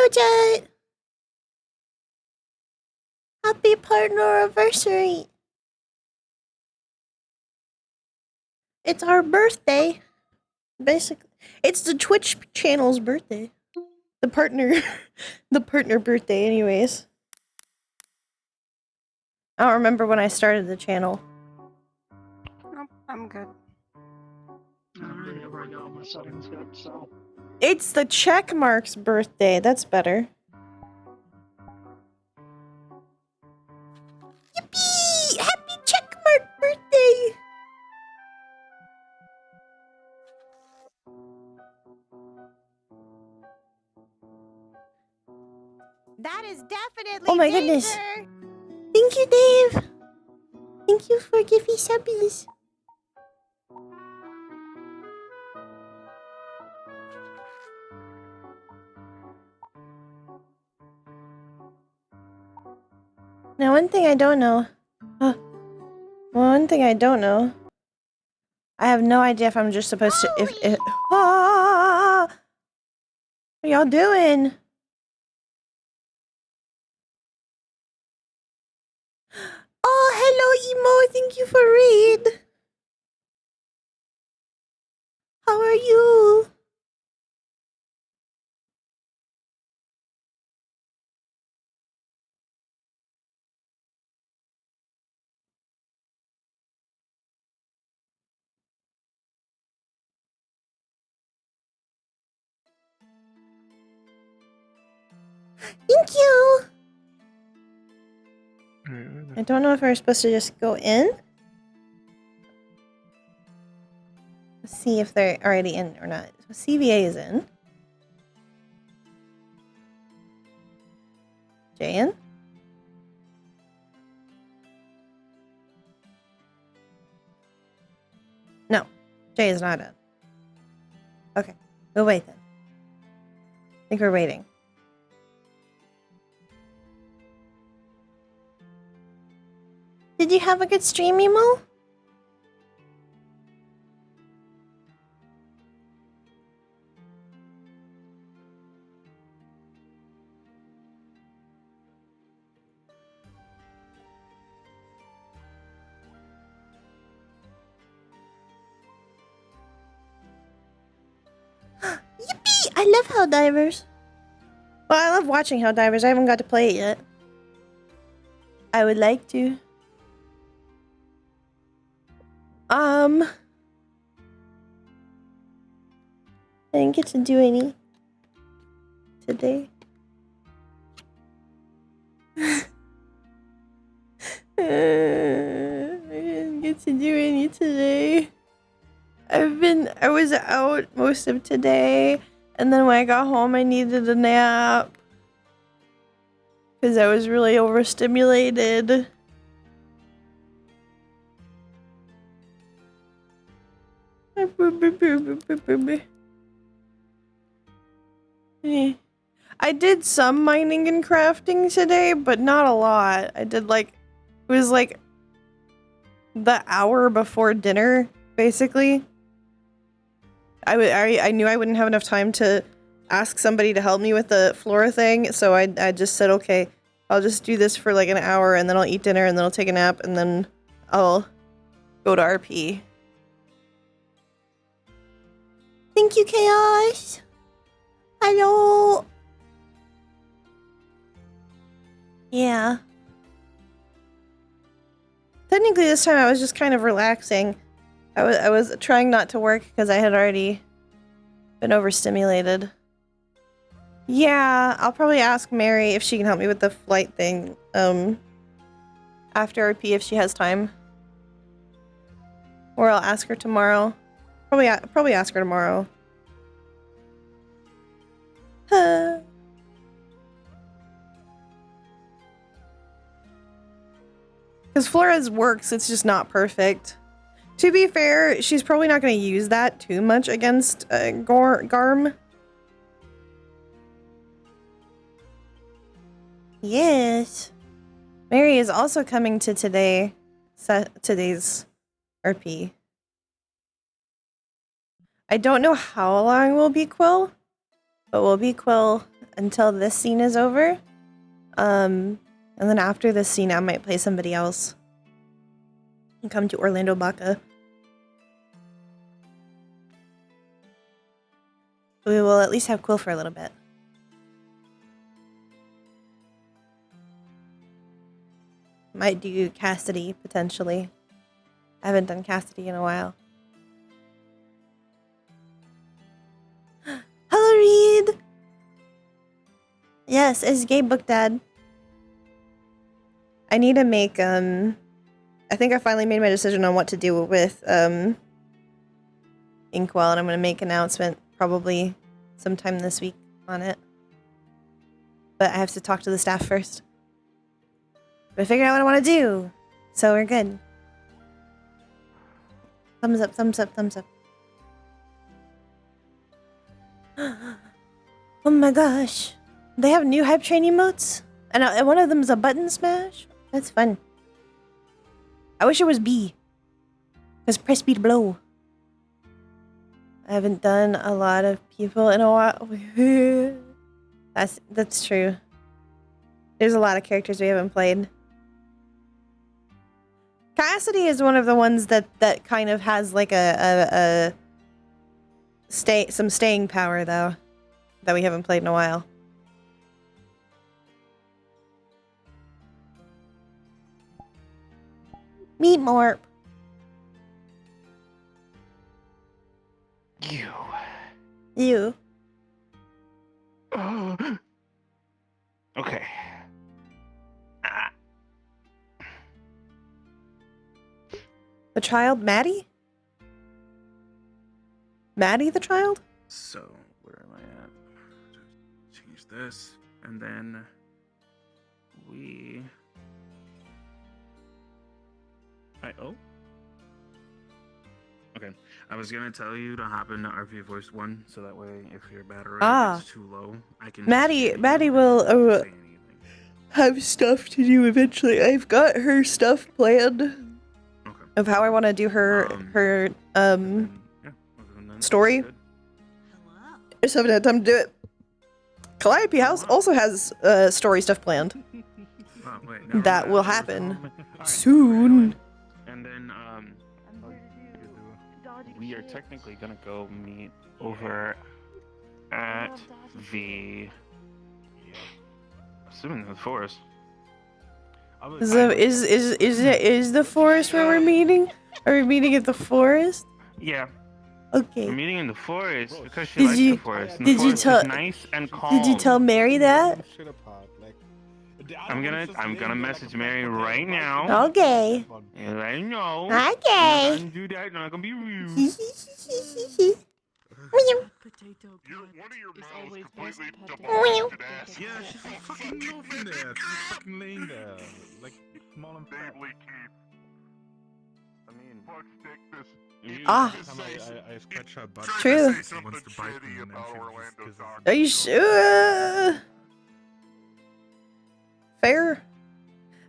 you, Jet. Happy partner anniversary. It's our birthday. Basically, it's the Twitch channel's birthday. The partner birthday, anyways. I don't remember when I started the channel. Nope, I'm good. I don't really know where I got all my settings good, so. It's the checkmark's birthday. That's better. Yippee! Happy checkmark birthday! That is definitely Oh my goodness. Thank you, Dave. Thank you for giving subbies. Now, one thing I don't know. One thing I don't know. I have no idea if I'm just supposed to. If what are y'all doing? Oh, hello, Emo. Thank you for read. How are you? Thank you. I don't know if we're supposed to just go in. Let's see if they're already in or not. So CVA is in. Jay in? No, Jay is not in. Okay, we'll wait then. I think we're waiting. Did you have a good stream, Emo? Yippee! I love Helldivers. Well, I love watching Helldivers. I haven't got to play it yet. I would like to. I didn't get to do any today. I didn't get to do any today. I was out most of today, and then when I got home I needed a nap because I was really overstimulated. I did some mining and crafting today, but not a lot. I did it was like the hour before dinner, basically. I knew I wouldn't have enough time to ask somebody to help me with the flora thing, so I just said, okay, I'll just do this for like an hour, and then I'll eat dinner, and then I'll take a nap, and then I'll go to RP. Thank you, Chaos! Hello! Yeah. Technically this time I was just kind of relaxing. I was trying not to work because I had already been overstimulated. Yeah, I'll probably ask Mary if she can help me with the flight thing after RP if she has time. Or I'll ask her tomorrow. Probably ask her tomorrow. Because Flora's works, it's just not perfect. To be fair, she's probably not going to use that too much against Garm. Yes. Mary is also coming to today's RP. I don't know how long we'll be, Quill, but we'll be Quill until this scene is over. And then after this scene, I might play somebody else and come to Orlando Baca. We will at least have Quill for a little bit. Might do Cassidy, potentially. I haven't done Cassidy in a while. Hello, Reed! Yes, it's Gay Book Dad. I need to make, I think I finally made my decision on what to do with, Inkwell, and I'm gonna make an announcement probably sometime this week on it. But I have to talk to the staff first. But I figured out what I want to do, so we're good. Thumbs up, thumbs up, thumbs up. Oh my gosh. They have new hype train emotes? And one of them is a button smash? That's fun. I wish it was B. Because press B to blow. I haven't done a lot of people in a while. That's true. There's a lot of characters we haven't played. Cassidy is one of the ones that kind of has like some staying power though, that we haven't played in a while. Meat Morp. You. Okay. The child, Maddie? Maddie the child? So, where am I at? Just change this, and then Okay. I was gonna tell you to hop into RP Voice 1, so that way if your battery is too low, I can Maddie will say anything. have stuff to do eventually. I've got her stuff planned. Okay. Of how I want to do her Yeah, other than that, story. good. I just haven't had time to do it. Calliope House also has story stuff planned. Oh, wait, no, That will was happen Alright, soon. And then we are technically gonna go meet over at the assuming the forest. Is the forest where we're meeting? Are we meeting at the forest? Yeah, Okay. we're meeting in the forest because she Did likes you- the forest. And did the you forest tell- is nice and calm. Did you tell Mary that? I'm gonna message Mary right now. Okay. And let her know. Okay. I'm not gonna do that. Not gonna be rude. One of your models completely Meow. demolished ass. Yeah, she's just fucking moving there. She's fucking laying there. Like, small and fat. Namely, Keith. I mean, Fuck stick this. Ah. I scratch her butt. True. Say She something wants to bite me shitty and then about she Orlando just kisses Doc. Are you sure? Fair.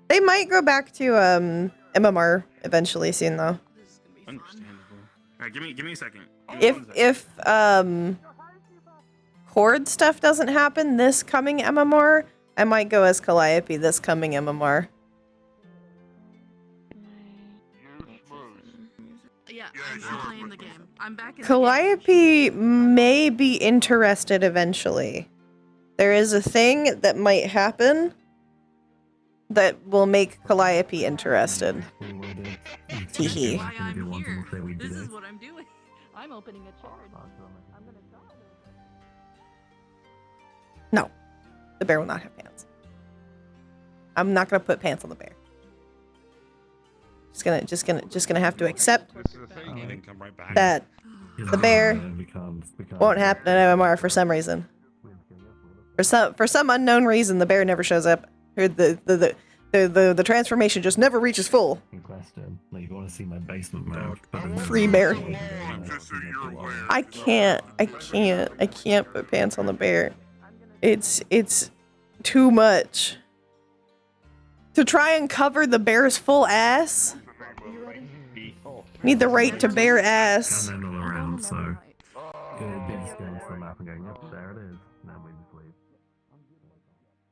They might go back to MMR eventually soon though. understandable. Alright, give me a second. If Horde stuff doesn't happen this coming MMR, I might go as Calliope this coming MMR. You schmooze. Yeah, Yeah, I'm sure. playing the game. I'm back in the game. Calliope may be interested eventually. There is a thing that might happen that will make Calliope interested. Teehee. Why I'm here. This is what I'm doing. I'm opening a chart. I'm gonna die. No, the bear will not have pants. I'm not gonna put pants on the bear. Just gonna have to accept This is the thing. You didn't come right back. that the bear won't happen in MMR for some reason. For some unknown reason, the bear never shows up. Or the transformation just never reaches full. Like, if you want to see my basement mode, Free bear. Just so you're aware. I can't put pants on the bear. It's too much. To try and cover the bear's full ass, need the right to bear ass. all around, so It'd be just going to the map and going, yep, there it is. Now we just leave.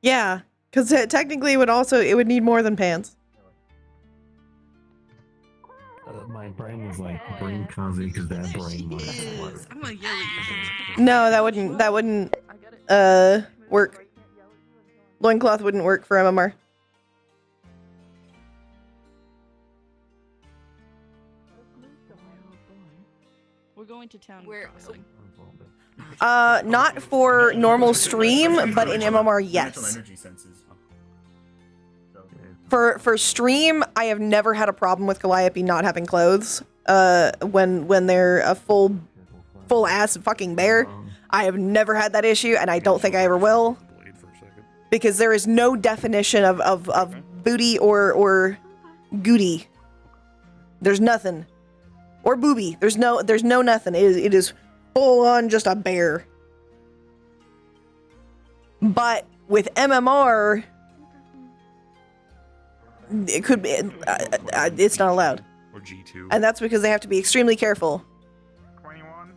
Yeah, because technically it would need more than pants. My brain was like, bring Kazi because their brain might Is. explode. I'm gonna yell at you. No, that wouldn't work. Loincloth wouldn't work for MMR. We're going to town crossing. Not for normal stream, but in MMR, yes. For stream, I have never had a problem with Calliope not having clothes. When they're a full ass fucking bear, I have never had that issue, and I don't think I ever will. Because there is no definition of booty or gooty. There's nothing. Or booby. There's no nothing. It is full on just a bear. But with MMR, it could be. It's not allowed. Or G2. And that's because they have to be extremely careful. 21.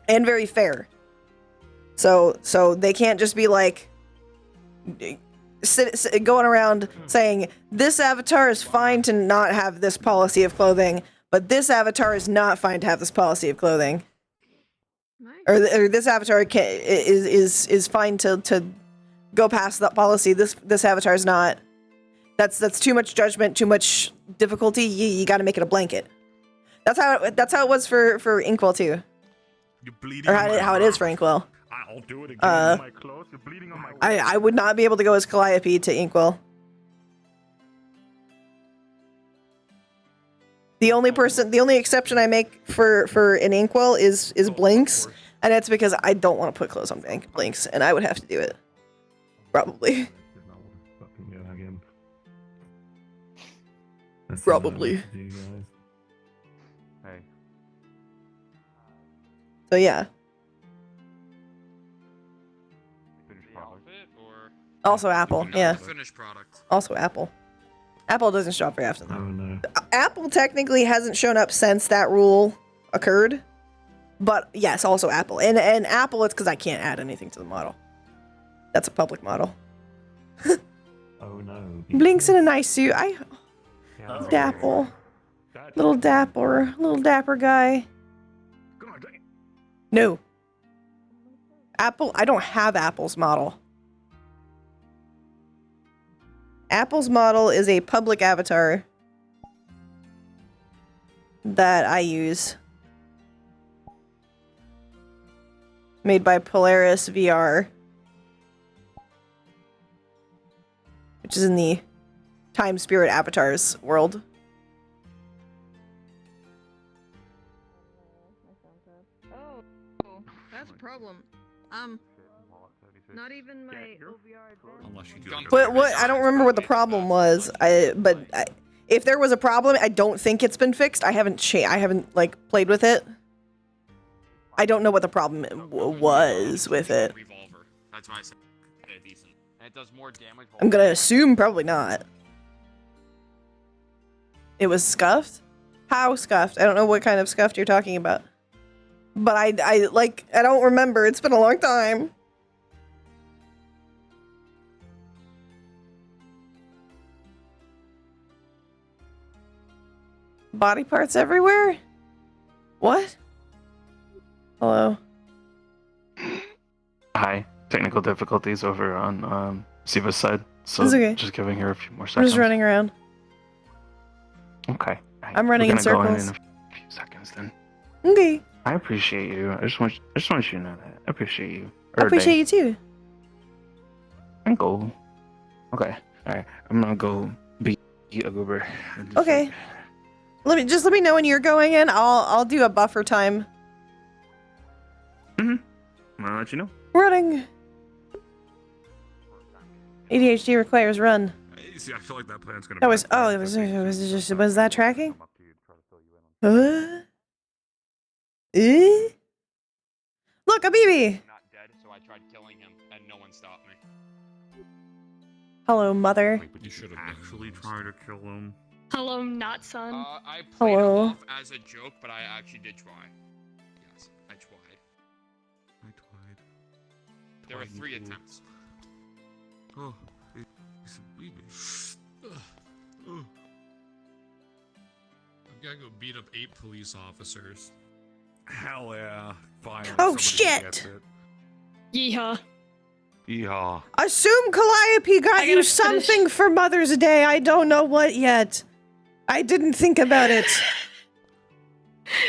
And very fair. So they can't just be like going around saying this avatar is fine to not have this policy of clothing, but this avatar is not fine to have this policy of clothing, or this avatar is fine to go past that policy. This avatar is not. That's too much judgment, too much difficulty. You got to make it a blanket. That's how it was for Inkwell too, or how it is for Inkwell. I'll do it again on my clothes. You're bleeding on my I would not be able to go as Calliope to Inkwell. The only exception I make for an Inkwell is Blinks, and that's because I don't want to put clothes on Blinks, and I would have to do it. Probably. Probably. Hey. So yeah. Also Apple, yeah. Finished product. Also Apple. Apple doesn't show up very often. Oh no. Apple technically hasn't shown up since that rule occurred. But yes, also Apple. And Apple, it's because I can't add anything to the model. That's a public model. Oh no. Blink's in a nice suit. Dapple. Little dapper guy. No. Apple, I don't have Apple's model. Apple's model is a public avatar that I use. Made by Polaris VR. Which is in the Time Spirit Avatars world. Oh, that's a problem. Not even my OVR. Unless you do What? I don't remember what the problem was. If there was a problem, I don't think it's been fixed. I haven't like played with it. I don't know what the problem was with it. Revolver. That's why I said decent. And it does more damage. I'm gonna assume probably not. It was scuffed? How scuffed? I don't know what kind of scuffed you're talking about. But I don't remember. It's been a long time. Body parts everywhere? What? Hello. Hi. Technical difficulties over on Siva's side. So It's okay. just giving her a few more I'm seconds. just running around. Okay. I'm running in We're gonna go circles. in a few seconds then. Okay. I appreciate you. I just want you to know that. I appreciate you. I appreciate you too. And go. Okay. Alright. I'm gonna go be a goober. Okay. Let me know when you're going in. I'll do a buffer time. I'll let you know. Running. ADHD requires run. See, I feel like that plan's gonna. That was was that tracking? Eh? Look, a BB. Not dead, so I tried killing him, and no one stopped me. Hello, mother. Wait, but you should have actually tried to kill him. Hello, not son. I played Hello. him off as a joke, but I actually did try. Yes. There were 3 attempts. Oh, it's a baby. I've gotta go beat up 8 police officers. Hell yeah. Finally. Oh, somebody shit. gets it. Yeehaw. Yeehaw. Assume Calliope got I you gotta something for Mother's Day. I don't know what yet. I didn't think about it.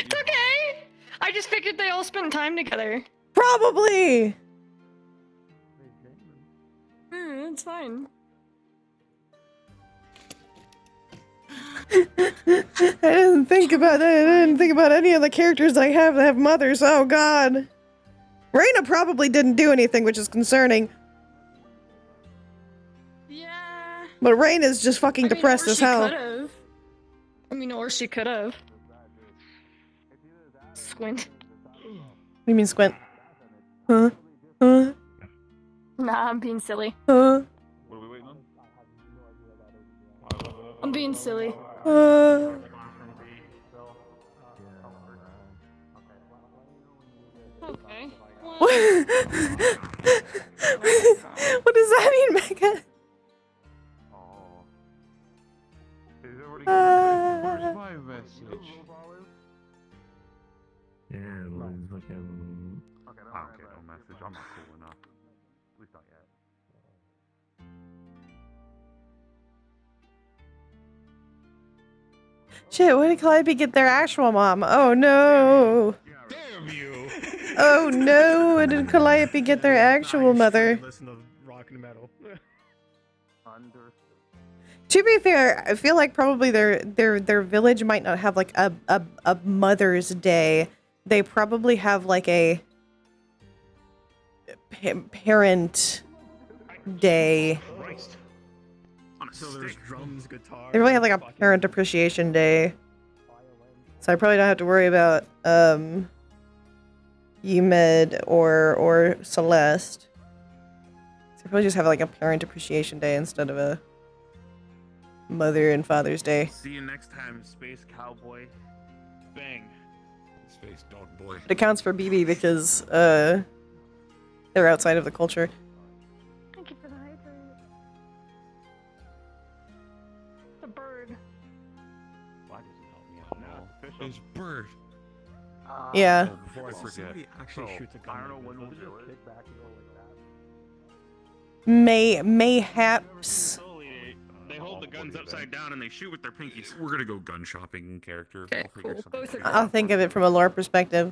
It's okay. I just figured they all spent time together. Probably. It's fine. I didn't think about that. I didn't think about any of the characters I have that have mothers. Oh god. Raina probably didn't do anything, which is concerning. Yeah. But Raina's just fucking depressed as hell. Could've. I mean, or she could have. Squint. What do you mean squint? Huh? Huh? Nah, I'm being silly. Huh? What are we waiting on? I'm being silly. Okay. What? What does that mean, Megan? Where's my message? Yeah, well, it's like I don't get no message. I'm not cool enough. At least not yet. Shit, when did Calliope get their actual mom? Oh no! Damn you! Oh no! When did Calliope get their actual mother? Listen to rock and metal. To be fair, I feel like probably their village might not have like a Mother's Day. They probably have like a parent day. Christ. So there's drums, guitar. They really have like a parent appreciation day. So I probably don't have to worry about Umed or Celeste. So I probably just have like a parent appreciation day instead of a Mother and Father's Day. See you next time, Space Cowboy. Bang. Space dog boy. It accounts for BB because they're outside of the culture. Thank you for the hydrate. The bird. Why does it help me out now? It's bird. Yeah. Before I forget. Somebody actually So, shoots a gun. I don't know when we'll do it. Mayhaps. They hold the guns upside down and they shoot with their pinkies. We're gonna go gun shopping in character. Okay, We'll figure cool. something Both out. are I'll think of it from a lore perspective.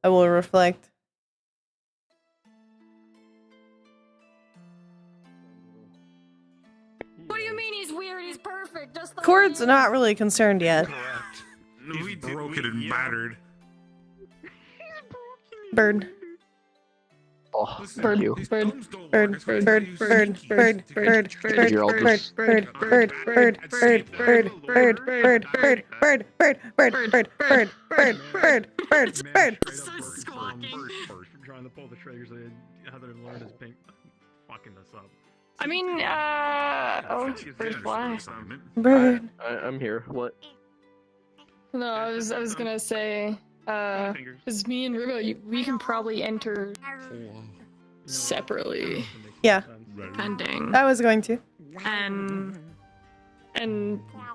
I will reflect. What do you mean he's weird? He's perfect. Just the Cord's way he not really concerned yet. Correct. No, He's we did- broken we- and yeah. battered. Bird. Listen, Bird, these bird, thumbs don't Bird, work. That's why bird, you use bird, pinkies bird, to bird, get- bird, You're all bird, just- bird, bird, bird, bird, bird, bird, bird, bird, bird, bird, bird, bird, bird, bird, bird. Trying to pull the triggers. Heather learned his pink. Fucking this up. I mean, oh, bird fly. Bird. I'm here. What? No, I was gonna say, Fingers. because me and Ribo, we can probably enter separately, Yeah. pending, I was going to. and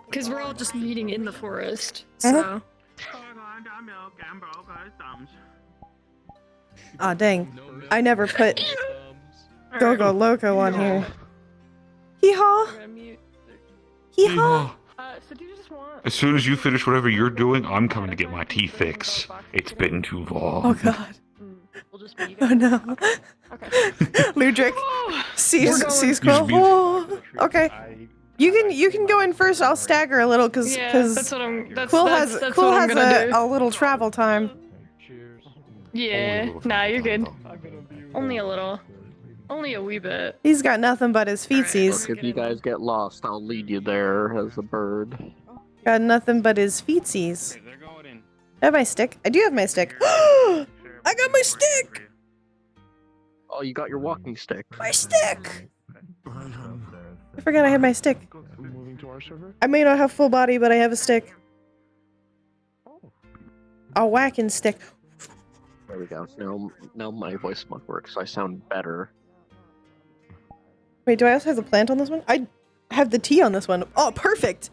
because we're all just meeting in the forest, so. Aw, dang. I never put Go-Go Loco on here. Hee-haw. I'm gonna mute. Hee-haw. So do you just want? As soon as you finish whatever you're doing, I'm coming to get my teeth fixed. It's been too long. Oh god. We'll just be. Oh no. Okay. Ludric. We're Sees going- Quill. Oh, okay. You can go in first. I'll stagger a little because Yeah, that's what I'm. That's Quill that's, has that's Quill what I'm has gonna do. a little travel time. Yeah. Nah, you're good. Only a little. Only a wee bit. He's got nothing but his feetsies. If you guys get lost, I'll lead you there as a bird. Got nothing but his feetsies. Okay, they're going in. I have my stick. I do have my stick. I got my stick. Oh, you got your walking stick. My stick. I forgot I had my stick. Moving to our server? I may not have full body, but I have a stick. A whacking stick. There we go. Now my voice must work, so I sound better. Wait, do I also have the plant on this one? I have the tea on this one. Oh, perfect!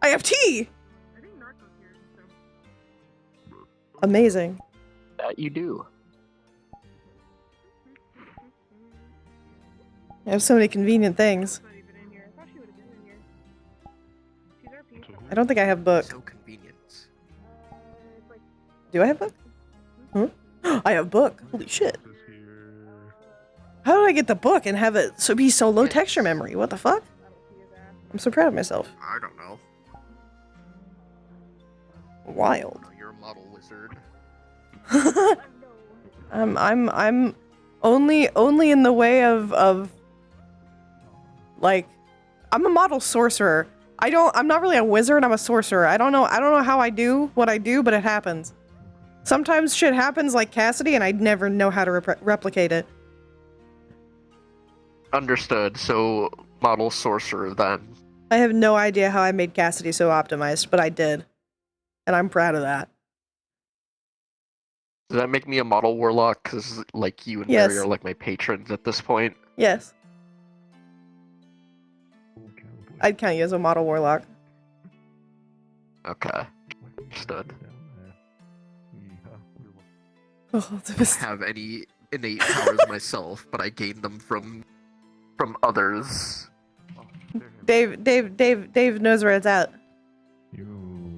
I have tea! Amazing. That you do. I have so many convenient things. I don't think I have book. So convenient. Do I have book? Huh? I have book. Holy shit. How did I get the book and have it be so low texture memory? What the fuck? I'm so proud of myself. I don't know. Wild. You're a model wizard. I'm only in the way of like, I'm a model sorcerer. I'm not really a wizard, I'm a sorcerer. I don't know how I do what I do, but it happens. Sometimes shit happens like Cassidy and I never know how to replicate it. Understood. So, model sorcerer then. I have no idea how I made Cassidy so optimized, but I did. And I'm proud of that. Does that make me a model warlock? Because, like, you and Yes. Barry are like my patrons at this point. Yes. I'd count you as a model warlock. Okay. Understood. Oh, I don't have any innate powers myself, but I gain them from others. Dave knows where it's at.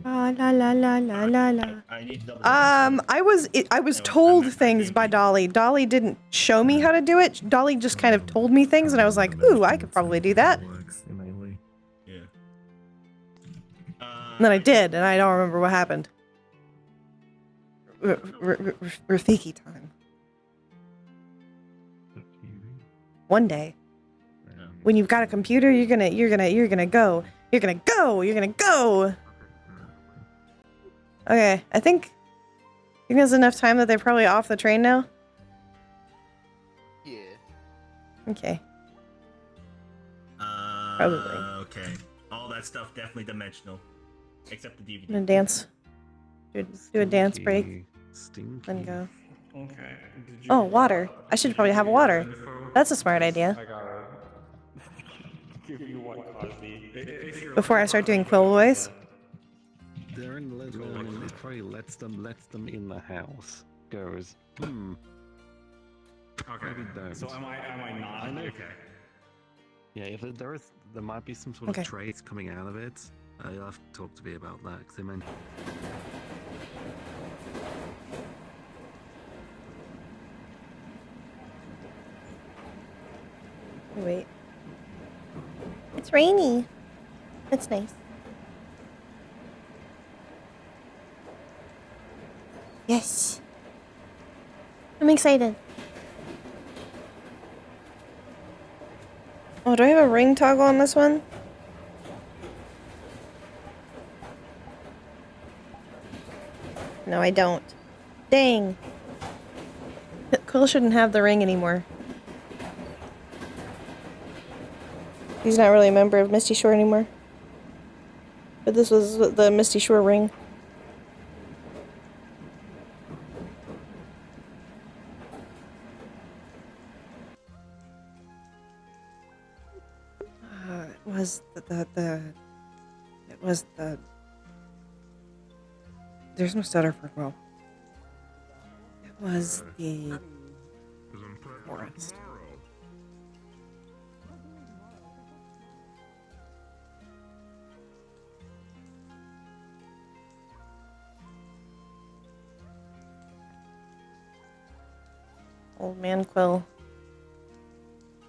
La la la la la la la. I was told things by Dolly. Dolly didn't show me how to do it. Dolly just kind of told me things, and I was like, "Ooh, I could probably do that." Yeah. And then I did, and I don't remember what happened. Rafiki time. One day, when you've got a computer, you're gonna go. You're gonna go. Okay, I think there's enough time that they're probably off the train now. Yeah. Okay. Probably. Okay. All that stuff definitely dimensional, except the DVD. I'm gonna dance. Do a dance break. Stinky. Then go. Okay. Oh, water. I should probably have water. That's a smart idea. I gotta give you one Cosby. Before I start doing Quill voice. They're in the and it probably lets them in the house. Goes, Okay. Maybe don't. So am I not? I know. Okay. Yeah, if there might be some sort Okay. of traits coming out of it. You'll have to talk to me about that, because they meant... Wait. It's rainy. That's nice. Yes. I'm excited. Oh, do I have a ring toggle on this one? No, I don't. Dang. Quill shouldn't have the ring anymore. He's not really a member of Misty Shore anymore. But this was the Misty Shore ring. It was the there's no stutter for Quill. It was the forest. Old man Quill.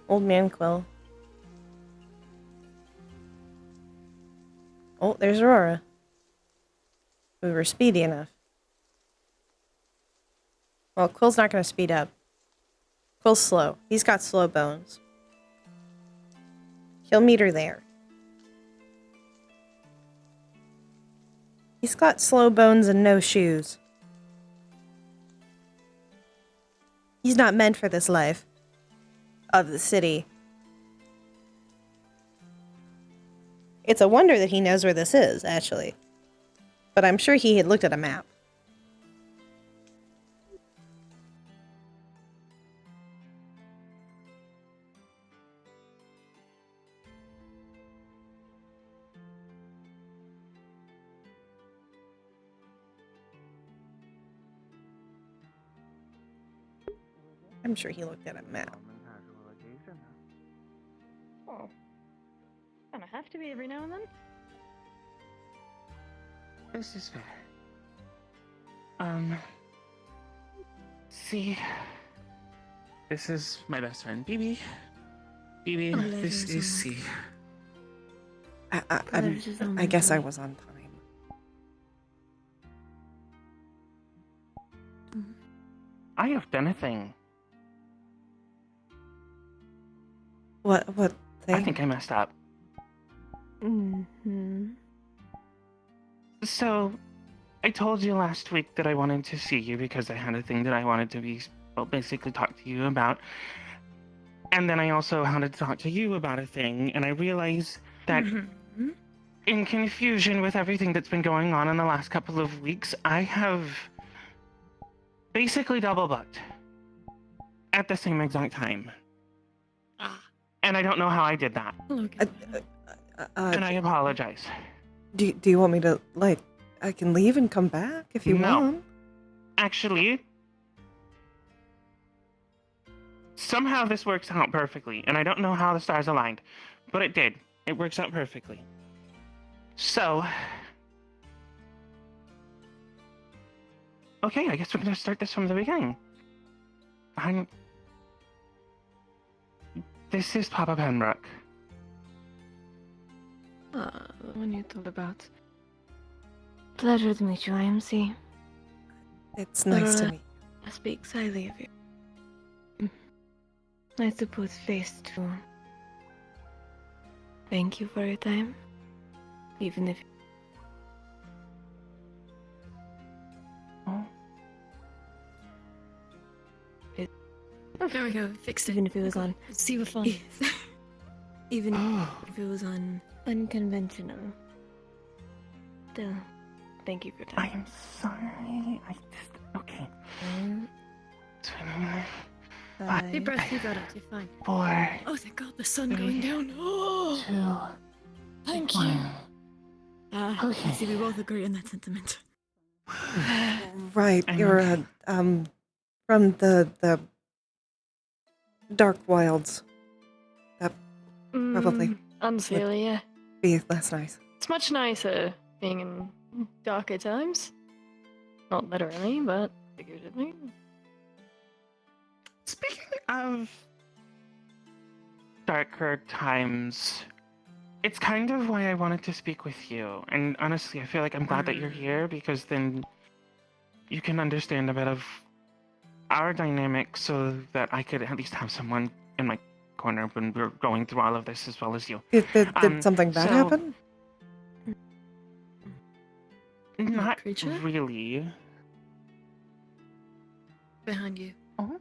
Old man Quill. Oh, there's Aurora. We were speedy enough. Well, Quill's not going to speed up. Quill's slow. He's got slow bones. He'll meet her there. He's got slow bones and no shoes. He's not meant for this life of the city. It's a wonder that he knows where this is, actually. But I'm sure he had looked at a map. I'm sure he looked at a map. Oh. Kinda have to be every now and then. This is fair. See, this is my best friend, BB. BB, this is C. I guess I was on time. I have done a thing. What thing? I think I messed up. Mm-hmm. So, I told you last week that I wanted to see you because I had a thing that I wanted to basically talk to you about. And then I also wanted to talk to you about a thing, and I realized that in confusion with everything that's been going on in the last couple of weeks, I have basically double booked at the same exact time. And I don't know how I did that. And I apologize. Do you want me to, like, I can leave and come back if you want? Actually, somehow this works out perfectly, and I don't know how the stars aligned, but it did. It works out perfectly. So, okay, I guess we're gonna start this from the beginning. This is Papa Pembroke. The one you told about. Pleasure to meet you, IMC. It's nice to meet you. I speak highly of you. Nice to put face to. Thank you for your time. Even if... There we go. Fixed it. Even if it was on... See what fun. Even if it was on unconventional. Still, thank you for your time. I'm sorry. Okay. 5. Deep breath, you got it. You're fine. 4. Oh, thank God, the sun going down. Oh, 2. thank you. Okay. I see we both agree on that sentiment. Right, you're from the Dark Wilds. That probably Honestly, yeah. be less nice. It's much nicer being in darker times. Not literally, but figuratively. Speaking of darker times, it's kind of why I wanted to speak with you. And honestly, I feel like I'm glad that you're here because then you can understand a bit of our dynamic so that I could at least have someone in my corner when we're going through all of this as well as you. Did something bad happen? Not creature? really. Behind you. Oh.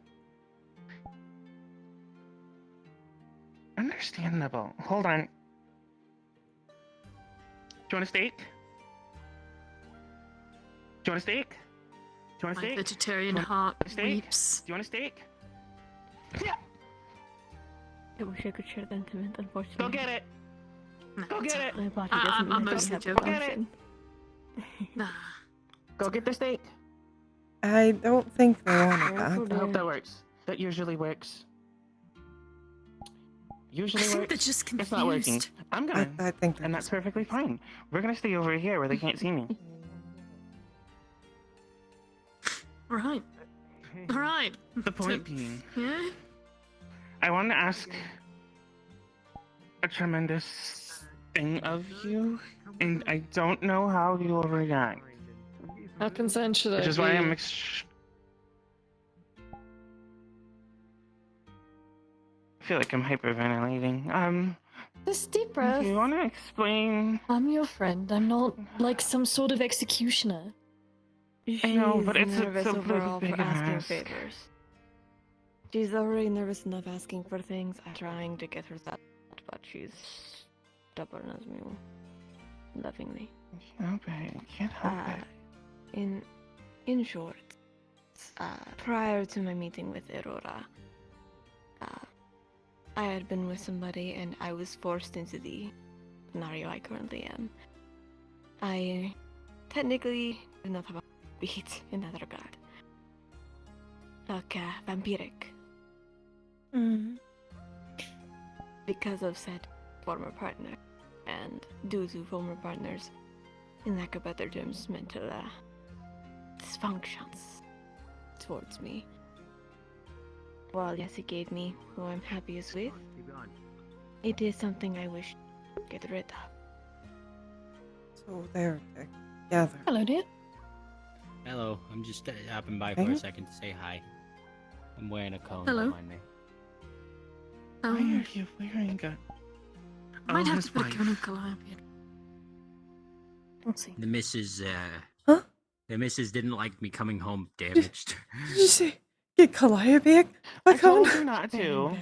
Understandable. Hold on. Do you want a steak? Do you want a steak? Do you want a My steak? vegetarian heart steak? weeps. Do you want a steak? Yeah. I wish I could share the sentiment, unfortunately. Go get it. Go get it. My body doesn't I'm really mostly have the joking. Get it. option. Nah. Go get the steak. I don't think they wanted Oh, that. I hope that works. That usually works. Usually I think works. they're just confused. It's not working. I'm gonna. I think And that's perfectly fine. We're gonna stay over here where they can't see me. Right. Alright. The point being, Yeah? I want to ask a tremendous thing of you, and I don't know how you'll react. How concerned should I Which is be? why I'm I feel like I'm hyperventilating. Just deep breath. Do you want to explain? I'm your friend. I'm not like some sort of executioner. I know, but She's it's nervous a overall big for asking ask. favors. She's already nervous enough asking for things. I'm trying to get her that, but she's stubborn as mule. Lovingly. Help it. Can't help it. In short, prior to my meeting with Aurora, I had been with somebody and I was forced into the scenario I currently am. I technically did not have a beat in that regard. Vampiric Mm. Because of said former partner, and due to former partners, in lack of better terms, mental dysfunctions towards me. While yes, he gave me who I'm happiest with, it is something I wish to get rid of. So they're together. Hello, dear. Hello, I'm just stopping by for a second to say hi. I'm wearing a cone. Hello. Don't mind me. Why are you wearing a... Might have his to put wife. a cone of Calliope. Let's see. The missus, Huh? the missus didn't like me coming home damaged. Did you say get Calliope a I cone? told you not to.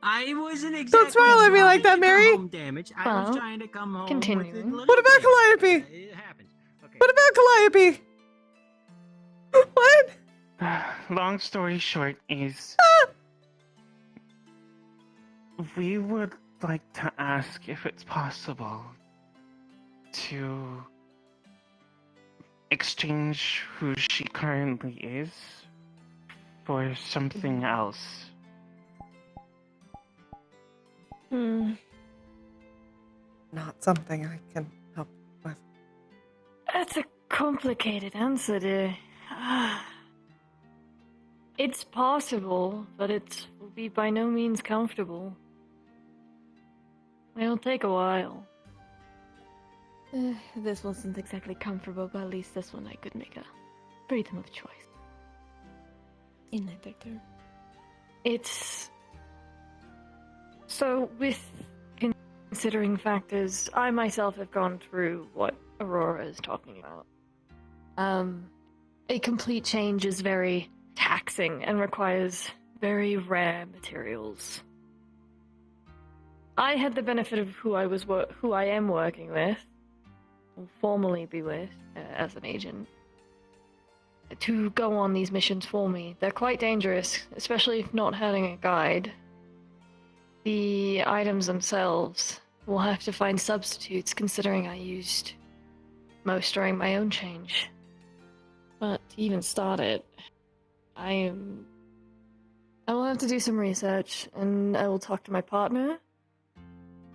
I wasn't exactly. Don't smile at me like that, trying to come Mary. home damaged. I was Well, trying to come home. continuing. With a little What about damage. Calliope? It happens. Okay. What about Calliope? What? Long story short is... we would like to ask if it's possible to exchange who she currently is for something else. Not something I can help with. That's a complicated answer, dear. It's possible, but it will be by no means comfortable. It'll take a while. This wasn't exactly comfortable, but at least this one I could make a freedom of choice. In that term. It's... So, with considering factors, I myself have gone through what Aurora is talking about. A complete change is very taxing and requires very rare materials. I had the benefit of who I am working with, will formally be with, as an agent, to go on these missions for me. They're quite dangerous, especially if not having a guide. The items themselves will have to find substitutes, considering I used most during my own change. But to even start it, I will have to do some research, and I will talk to my partner.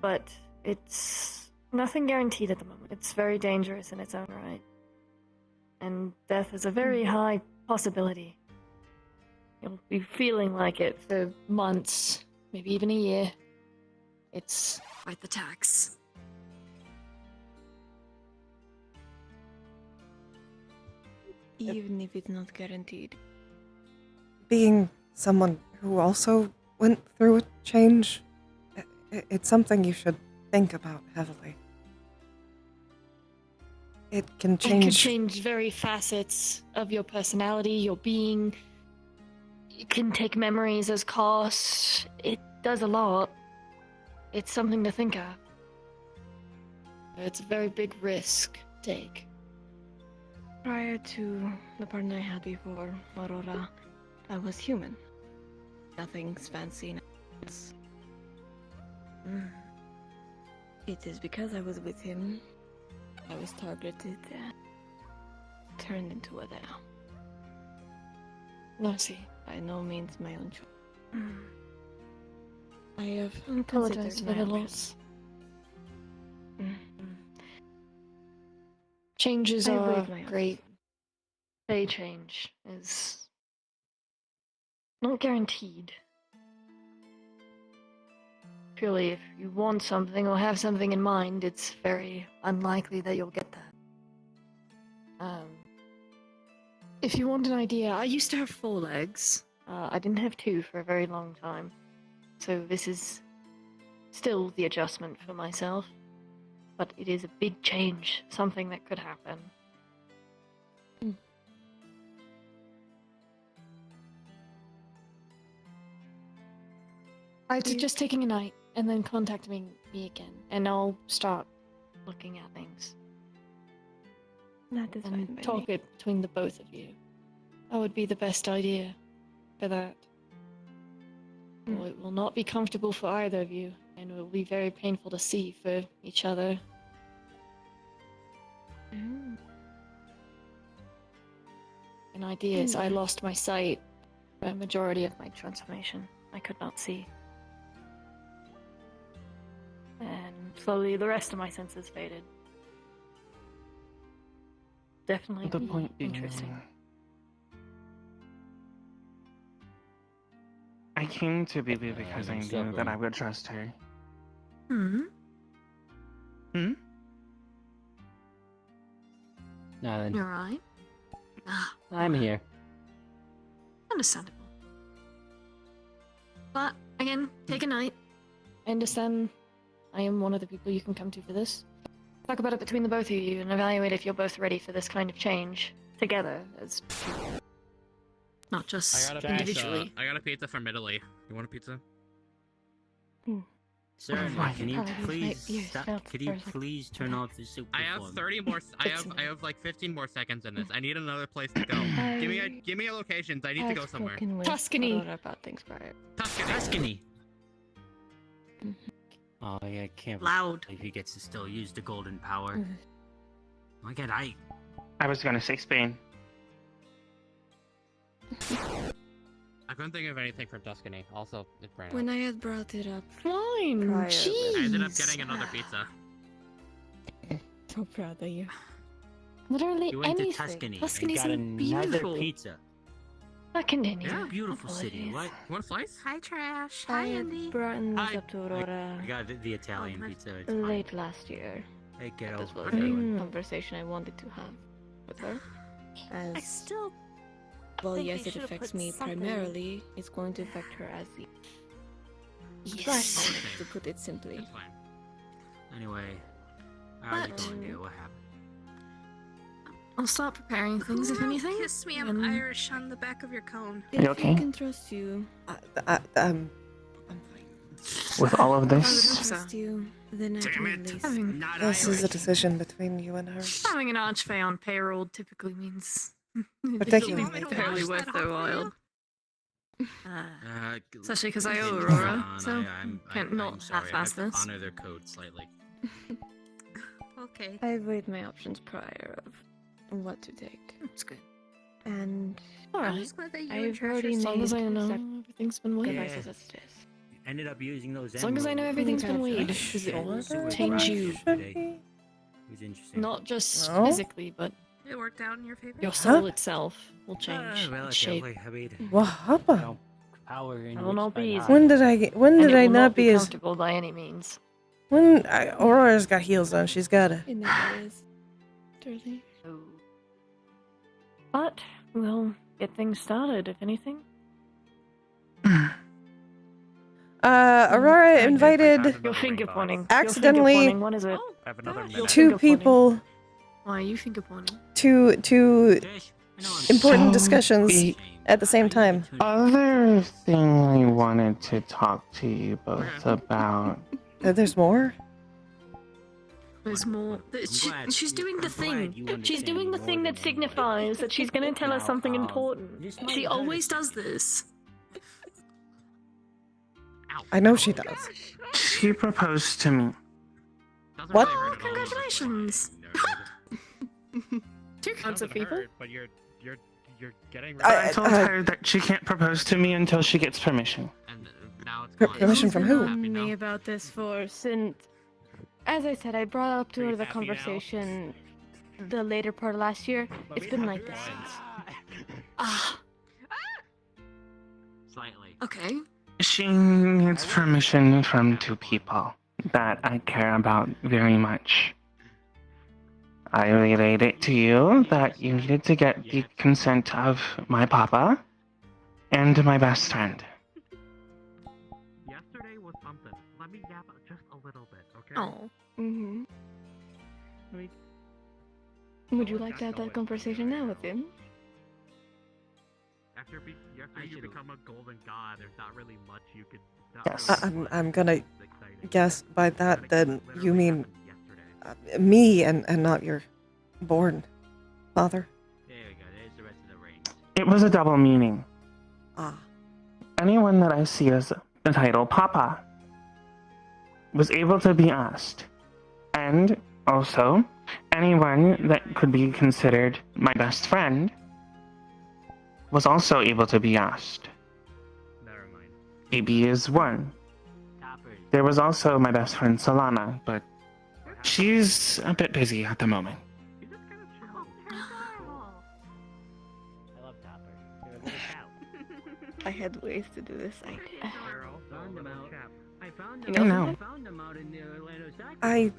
But it's nothing guaranteed at the moment. It's very dangerous in its own right. And death is a very high possibility. You'll be feeling like it for months, maybe even a year. It's quite the tax. Even if it's not guaranteed. Being someone who also went through a change, it's something you should think about heavily. It can change. It can change very facets of your personality, your being. It can take memories as costs. It does a lot. It's something to think of. It's a very big risk to take. Prior to the partner I had before, Aurora, I was human. Nothing's fancy. It is because I was with him, I was targeted and turned into a now. No, see, by no means my own choice. I have apologized for the loss. Changes are great. They change is not guaranteed. Purely, if you want something or have something in mind, it's very unlikely that you'll get that. If you want an idea, I used to have 4 legs. I didn't have 2 for a very long time. So this is still the adjustment for myself. But it is a big change, something that could happen. I'd suggest taking a night and then contacting me again, and I'll start looking at things. That is fine. And talk it between the both of you. That would be the best idea for that. Well, it will not be comfortable for either of you, and it will be very painful to see for each other. An idea is I lost my sight a majority of my transformation I could not see. And slowly the rest of my senses faded. Definitely The point being, interesting. I came to Bibi because I knew that I would trust her. Hmm? Hmm? Now then, You're right. Ah, I'm here. understandable. But, again, take a night. I understand I am one of the people you can come to for this. Talk about it between the both of you and evaluate if you're both ready for this kind of change. Together, as people. Not just individually. I got a pizza from Italy. You want a pizza? Sir, my can you God. please stop? Could you please turn off the soup? I have 30 more. I have like 15 more seconds in this. I need another place to go. Give me a locations. I need to go somewhere. Tuscany. About things prior. Tuscany. Oh yeah, I can't Loud. believe he gets to still use the golden power. Why can't I? I was gonna say Spain. I couldn't think of anything from Tuscany. Also, it ran out. When I had brought it up, Fine. Prior. Jeez. I ended up getting another pizza. so proud of you. Literally You went anything. to Tuscany Tuscany's and got so another beautiful. pizza. Continue. It's a beautiful city. Apologies. What? You want a slice? Hi, Trash. I Hi, had Andy. brought this Hi. up to Aurora I got the Italian pizza. It's late fine. last year. Hey, get This over was it. a conversation I wanted to have with her. I As still. Well, think yes, we it should've affects put me something- primarily. It's going to affect her as the. Yes. To put it simply. It's fine. Anyway, how's it But- going, dear? What happened? I'll start preparing things if anything. Kiss me, I'm and- Irish on the back of your cone. You okay? I can trust you. I'm fine. With all of If I would this, trust you, then I can at least. Not This is a Irish. decision between you and her. Having an archfey on payroll typically means Particularly- it'll be fairly worth their while. G- Especially 'cause I owe continue Aurora, on. so can't not I'm sorry. I half-ass have to this. honor their code slightly. Okay. I weighed my options prior of what to take, That's good. and I'm Alright. just glad that you I've and Trash already are As long as I made know sep- everything's been weighed. Yeah. devices as it is. Ended up using those. As long as I know emeralds. everything's been Gotcha. weighed, because it will Super change dry you. today. It was interesting. Not just No? physically, but It worked out in your favor. your soul itself will change its shape. Relatively. I mean, What you happened? know, power in That will not be easy. When did I get? When And did it I will not be as? comfortable by any means. When Aurora's got heels on, she's got it. It never is. Truly. But we'll get things started, if anything. Aurora invited Your finger pointing. Accidentally- Your finger pointing. What is it? I have another gosh. minute. two Finger pointing. people Why are you finger pointing? to Tish, I know I'm important So, discussions the at the same time. other thing I wanted to talk to you both about. There's more. There's more. glad- She's doing the I'm glad you thing. She's understand doing me the more thing than that anybody. signifies that she's going to tell us Now, something important. this might She hurt always us. does this. I know she does. She proposed to me. Doesn't What? really hurt Oh, at all. congratulations. Two kinds Doesn't of people. hurt, but you're getting. I- I told her that she can't propose to me until she gets permission. And now it's Per- gone. permission from who? Happy now. Me about this for since, as I said, I brought up to Are her you the happy now? conversation the later part of last year. It's been like this since. Ah, Slightly. okay. She needs permission from two people that I care about very much. I relayed it to you that you needed to get the consent of my papa and my best friend. Yesterday was something. Let me yap just a little bit, okay? Oh. Mm-hmm. Let me- Would you like to have that conversation now with him? After I you should've- become a golden god, there's not really much you could. not Yes. really I'm- much I'm gonna that's exciting. Guess by that Gotta then literally you mean happened yesterday. me and not your born father. There we go. There's the rest of the rings. It was a double meaning. Ah. Anyone that I see as the title Papa was able to be asked. And also, anyone that could be considered my best friend was also able to be asked. AB is 1. There was also my best friend Solana, but she's a bit busy at the moment. I love Topper. They're a little cow. I had ways to do this. I did. Found them out. I found You them. know No. I found them out in the Orlando Soccer. I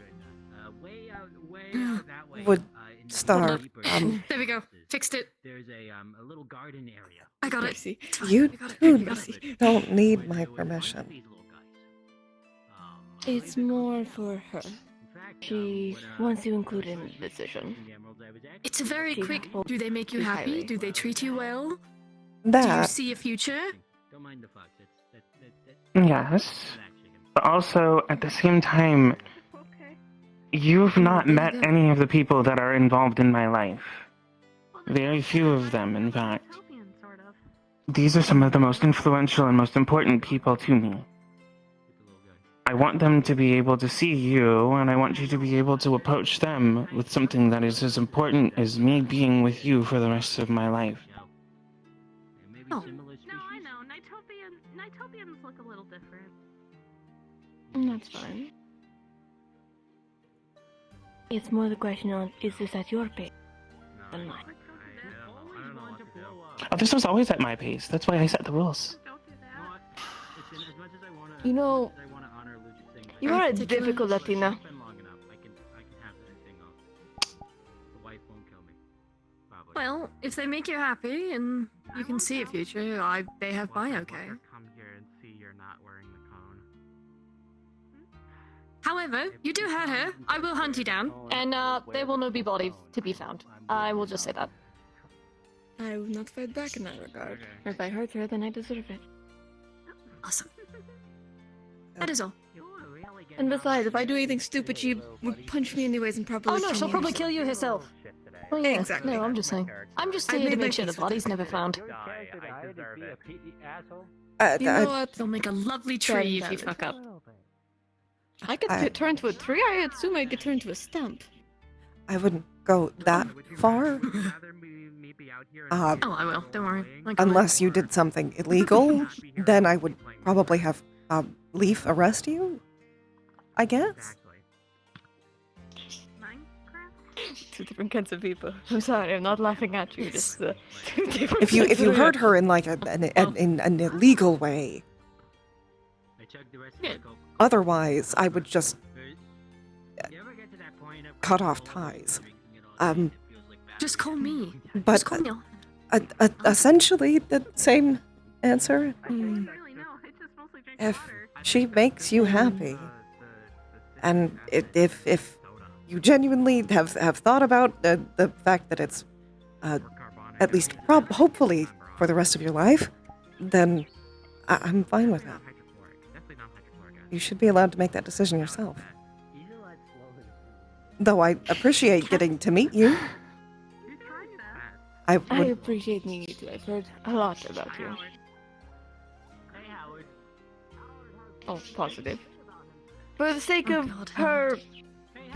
way out that way. would in the starve. deeper- There we go. Fixed it. There's a little garden area. I got it. See. You I got it. two I got it. don't need my permission. It's more for her. She wants you included in the decision. It's a very She quick. holds Do they make you you happy? highly. Do they treat you well? Do you That see a future? Don't mind the fox. Yes. But also, at the same time, you've not met any of the people that are involved in my life. Very few of them, in fact. These are some of the most influential and most important people to me. I want them to be able to see you, and I want you to be able to approach them with something that is as important as me being with you for the rest of my life. No, I know. Nitopians look a little different. That's fine. It's more the question of, is this at your pace than mine? Oh, this was always at my pace. That's why I set the rules. You know, you are a difficult Latina. Well, if they make you happy and you can see a future, they have my okay. Come here and see you're not wearing the cone. However, you do hurt her. I will hunt you down. And there will not be bodies to be found. I will just say that. I will not fight back in that regard. If I hurt her, then I deserve it. Awesome. That is all. And besides, if I do anything stupid, she would punch me anyways and probably Oh no, kill she'll me probably herself. kill you herself. Well, yeah, Exactly. No, I'm just saying. I'm just I've here to made my make sure the peace with body's her. never found. You know what? They'll make a lovely tree if you fuck up. I could turn to a tree. I assume I could turn to a stump. I wouldn't go that far. Oh, I will. Don't worry. I got it. Unless you did something illegal, then I would probably have Leaf arrest you. I guess. Two different kinds of people. I'm sorry, I'm not laughing at you. Just two different. If you kinds of hurt people. her in like in an illegal way, Yeah. otherwise I would just cut off ties. Just call me. But Just call me. essentially the same answer. If she makes you happy, and if you genuinely have thought about the fact that it's at least hopefully for the rest of your life, then I'm fine with that. You should be allowed to make that decision yourself. Though I appreciate getting to meet you. I I would appreciate meeting you too. I've heard a lot about you. Oh, positive. For the sake of her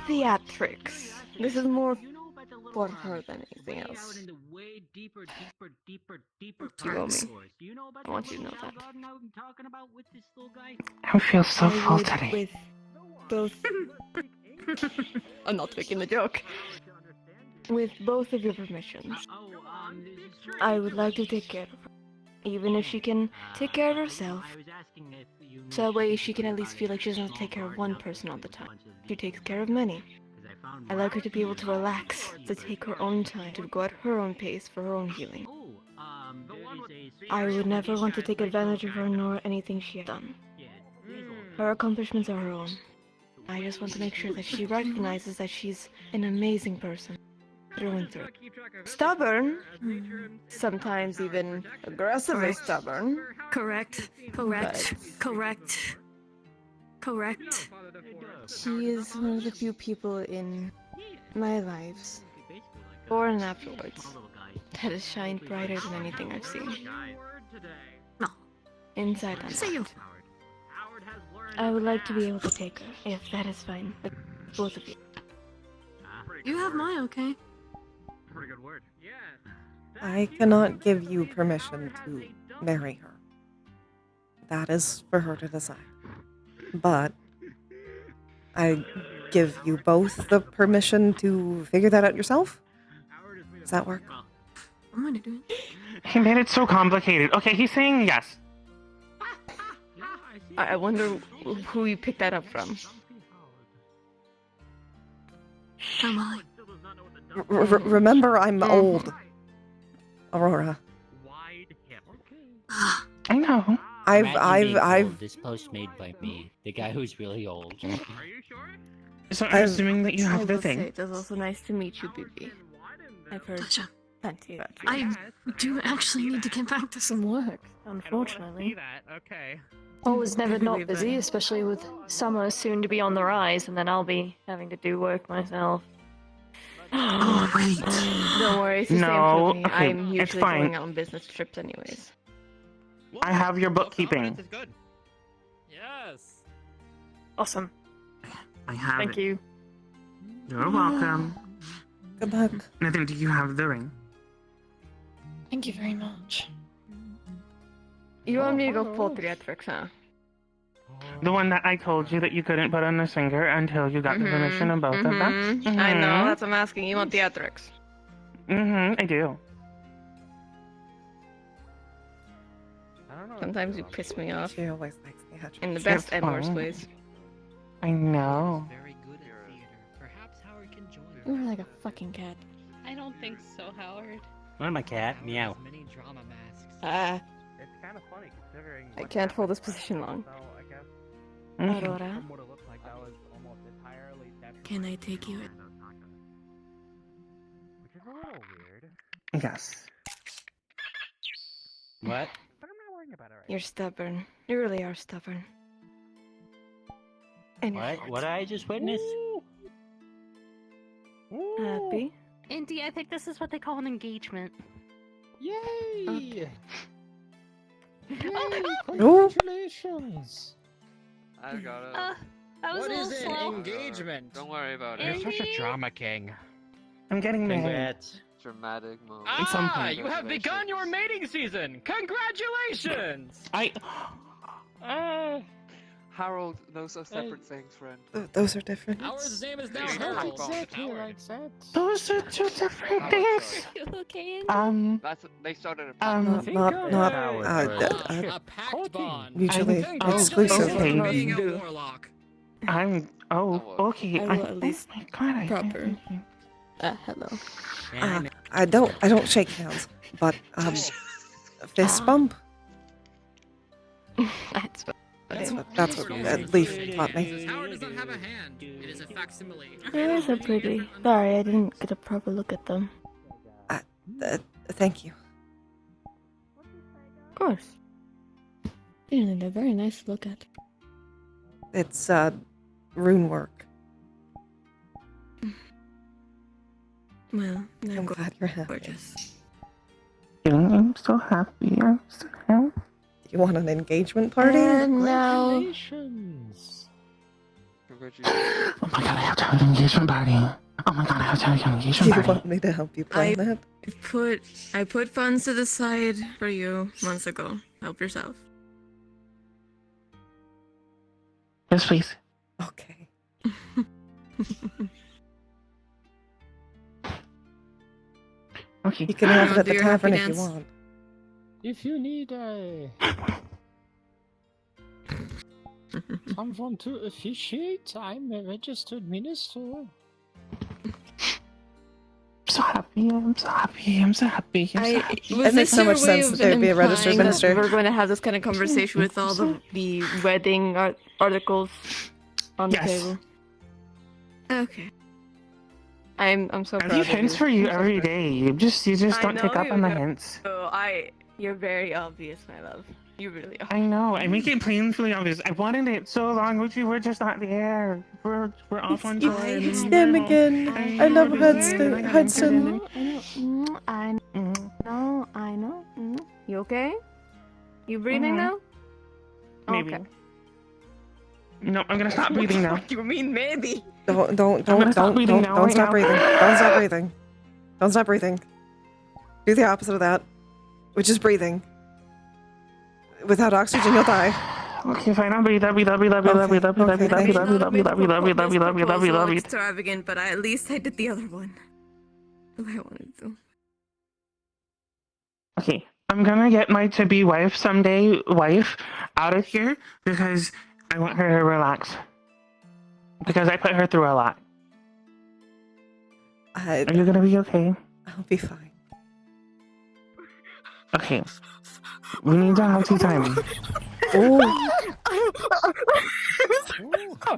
theatrics, this is more for her than anything else. Do you owe me? I want you to know that. I feel so I full would today. with both. I'm not making the joke. With both of your permissions, I would like to take care of her, even if she can take care of herself. So that way she can at least feel like she doesn't have to take care of one person all the time. She takes care of many. I like her to be able to relax, to take her own time, to go at her own pace for her own healing. I would never want to take advantage of her nor anything she has done. Her accomplishments are her own. I just want to make sure that she recognizes that she's an amazing person, through and through. Stubborn, sometimes even aggressively stubborn. Correct. Correct. Correct. Correct. She is one of the few people in my lives, before and afterwards, that has shined brighter than anything I've seen. No. Inside and See you. out. I would like to be able to take her, if that is fine with both of you. You have my okay. Pretty good word. I cannot give you permission to marry her. that is for her to decide. But I give you both the permission to figure that out yourself. Does that work? I'm gonna do it. He made it so complicated. Okay, he's saying yes. I wonder who you picked that up from. Come on. Remember, I'm old. Aurora. I know. I've. This post made by me, the guy who's really old. Are you sure? So I'm assuming that you I have the will say thing. it was also nice to meet you, BB. I've heard Pleasure. plenty about you. I do actually need to get back to some work, Unfortunately. that. Okay. Always never Maybe not we've busy, especially with summer soon to be on the rise, and then I'll be having to do work myself. Oh, wait. Don't worry, it's the No, same for me. okay, I'm it's usually fine. going out on business trips anyways. I have your bookkeeping. This is good. Yes. Awesome. I have Thank it. you. You're welcome. Good luck. Nathan, do you have the ring? Thank you very much. You want me to go full theatrics, huh? The one that I told you that you couldn't put on the finger until you got the permission of both of them? I know, that's what I'm asking. You want theatrics? I do. I don't know. Sometimes you piss me off. She always likes theatrics. In the best It's and worst fine. ways. I know. Very good at theater. Perhaps Howard can join. You were like a fucking cat. I don't think so, Howard. What am I, cat? Meow. Many drama masks. It's kind of funny considering. I what can't hold this happened, position long. So I guess Aurora? from what it looked like, that was almost entirely detrimental. Can I take you? Which is a little weird. Yes. What? But I'm not worrying about it right You're stubborn. You really are stubborn. And you're What? short. What did I just witness? Happy? Indy, I think this is what they call an engagement. Yay! Congratulations! I've got it. That was What a little is slow. engagement? Don't worry about You're it. such a drama king. I'm getting married. Congrats. Dramatic moment. At some Ah, point. you have begun your mating season! Congratulations! Harold, those are separate things, friend. Those are different. Ours name is now Exactly Harold. like that. Those are two different things. You okay? That's they started a Not A pact bond. mutually I think exclusive. Okay. Being a warlock. I'm. Oh, okay. I will at least oh my God, I proper. Hello. I don't shake hands, but fist bump. That's That's what Leaf taught me. Howard does not have a hand. It is a facsimile. They're so pretty. Sorry, I didn't get a proper look at them. Thank you. Of course. Really, they're very nice to look at. It's rune work. Well, I'm glad you're happy. gorgeous. I'm so happy. I'm so happy. You want an engagement party? And now, Congratulations. Oh my God, I have to have an engagement party. Oh my God, I have to have an Do engagement you party. want me to help you plan that? I put funds to the side for you months ago. Help yourself. Yes, please. Okay. Okay. You can have it I'll at do the your happy tavern if you dance. want. If you need someone to officiate, I'm a registered minister. I'm so happy. I'm so happy. I'm so happy. I'm so happy. It makes so much sense that there'd be a registered minister. We're going to have this kind of conversation with all the wedding articles on the Yes. table. Okay. I'm so I proud leave of hints you. for you every day. You just I don't know pick up you on the do. hints. You're very obvious, my love. You really are. I know. I make it painfully obvious. I wanted it so long, but you were just not there. We're off on tour. It's him again. I love Hudson. I know. You okay? You breathing now? Maybe. Okay. No, I'm gonna stop breathing now. What do you mean maybe? Don't gonna stop breathing now, right stop now. breathing. Don't stop breathing. Don't stop breathing. Do the opposite of that, which is breathing. Without oxygen, you'll die. Okay, fine. I'll breathe. I'll breathe. I'll breathe. I'll breathe. I'll breathe. I'll breathe. I'll breathe. I'll breathe. I'll breathe. I'll breathe. I'll breathe. I'll breathe. I'll breathe. I'll breathe. I'll breathe. I'll breathe. Extravagant, but at least I did the other one. If I wanted to. Okay, I'm gonna get my to-be wife someday out of here because I want her to relax. Because I put her through a lot. Are you gonna be okay? I'll be fine. Okay. We need to have tea time. Oh.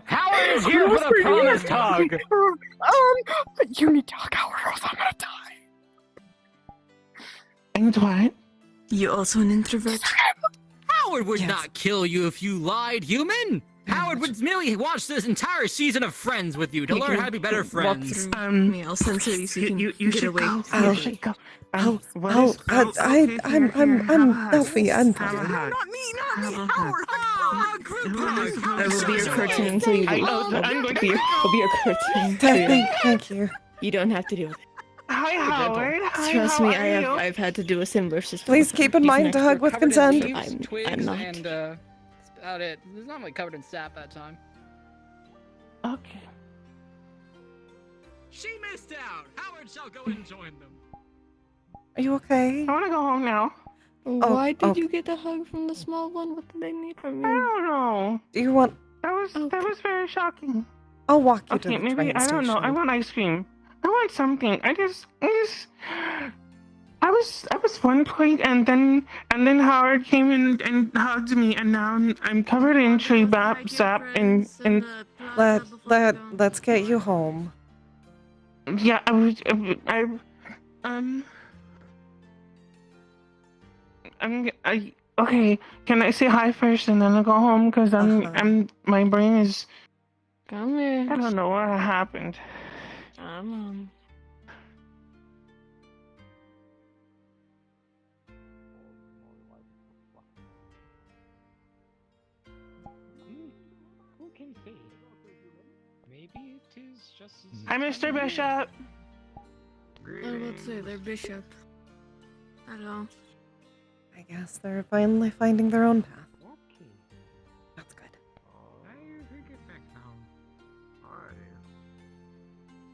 Howard is here for the promised hug. You need to hug Howard or else I'm gonna die. And what? You also an introvert? Howard would not kill you if you lied, human. Howard would merely watch this entire season of Friends with you to learn how to be better friends. Me, I'll censor you so you can get away. You should go. I'm Duffy. I'm Duffy. Not me, Howard. I will be your curtain until you leave. I'll be your curtain. Thank you. You don't have to deal with it. Hi, Howard. Trust me, I've had to do a similar system. Please keep in mind to hug with consent. Twigs I'm not. and that's about it. It's not like covered in sap that time. Okay. She missed out. Howard shall go and join them. Are you okay? I want to go home now. Why did you get the hug from the small one? What did they need from I you? don't know. Do you want? That was very shocking. I'll walk you to Okay, the maybe train I don't know. station. I want ice cream. I want something. I was one point, and then Howard came in and hugged me, and now I'm covered in tree sap and Let's get you home. yeah. Okay. Can I say hi first and then I'll go home? Cause my brain is. Come here. I don't know what happened. Come on. Who can say? Maybe it is just. Hi, Mr. Bishop. I would say they're bishop. Hello. I guess they're finally finding their own path. That's good.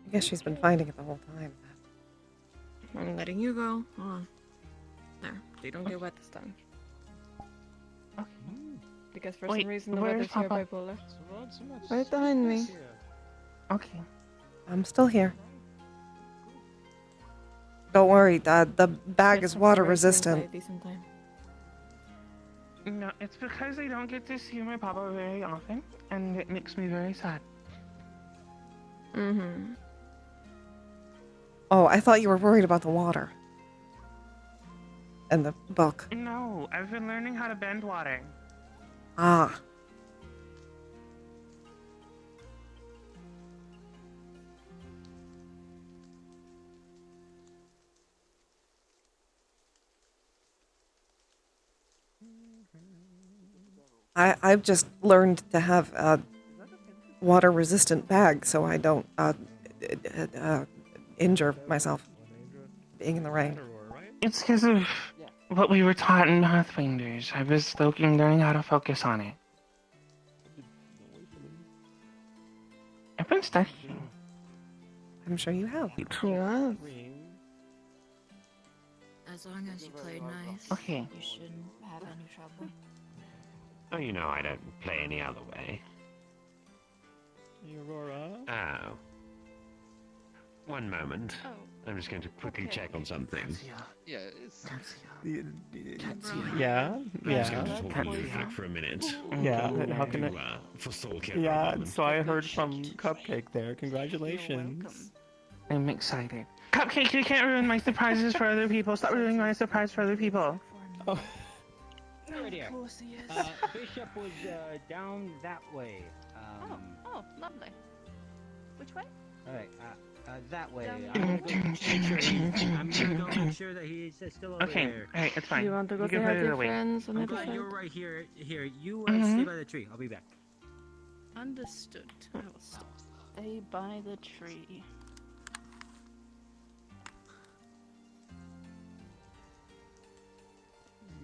I guess she's been finding it the whole time. I'm letting you go. Hold on. There. They don't get wet this time. Because for some reason the weather's here bipolar. Right behind me. Okay. I'm still here. Don't worry, the bag is water resistant. No, it's because I don't get to see my papa very often, and it makes me very sad. Mm-hmm. Oh, I thought you were worried about the water. And the book. No, I've been learning how to bend water. Ah. I've just learned to have a water-resistant bag so I don't injure myself being in the rain. It's because of what we were taught in Pathfinders. I was learning how to focus on it. I've been studying. I'm sure you have. Yeah. As long as you play nice, Okay. you shouldn't have any trouble. Oh, you know I don't play any other way. Aurora? Oh. One moment. I'm just going to quickly check on something. Yeah, it's. Yeah, I'm just going to talk to you for a minute. Yeah, how can I? For Soul Kit. Yeah, so I heard from Cupcake there. Congratulations. I'm excited. Cupcake, you can't ruin my surprises for other people. Stop ruining my surprise for other people. Oh. Right here. Bishop was down that way. Oh, lovely. Which way? Alright, that way. Down I'm gonna go make sure that he's still over Okay, there. alright, it's fine. You want to go You say can hi put to it your away. friends on the other side? You're right here. Here, you Mhm. stay by the tree. I'll be back. Understood. I will stay by the tree.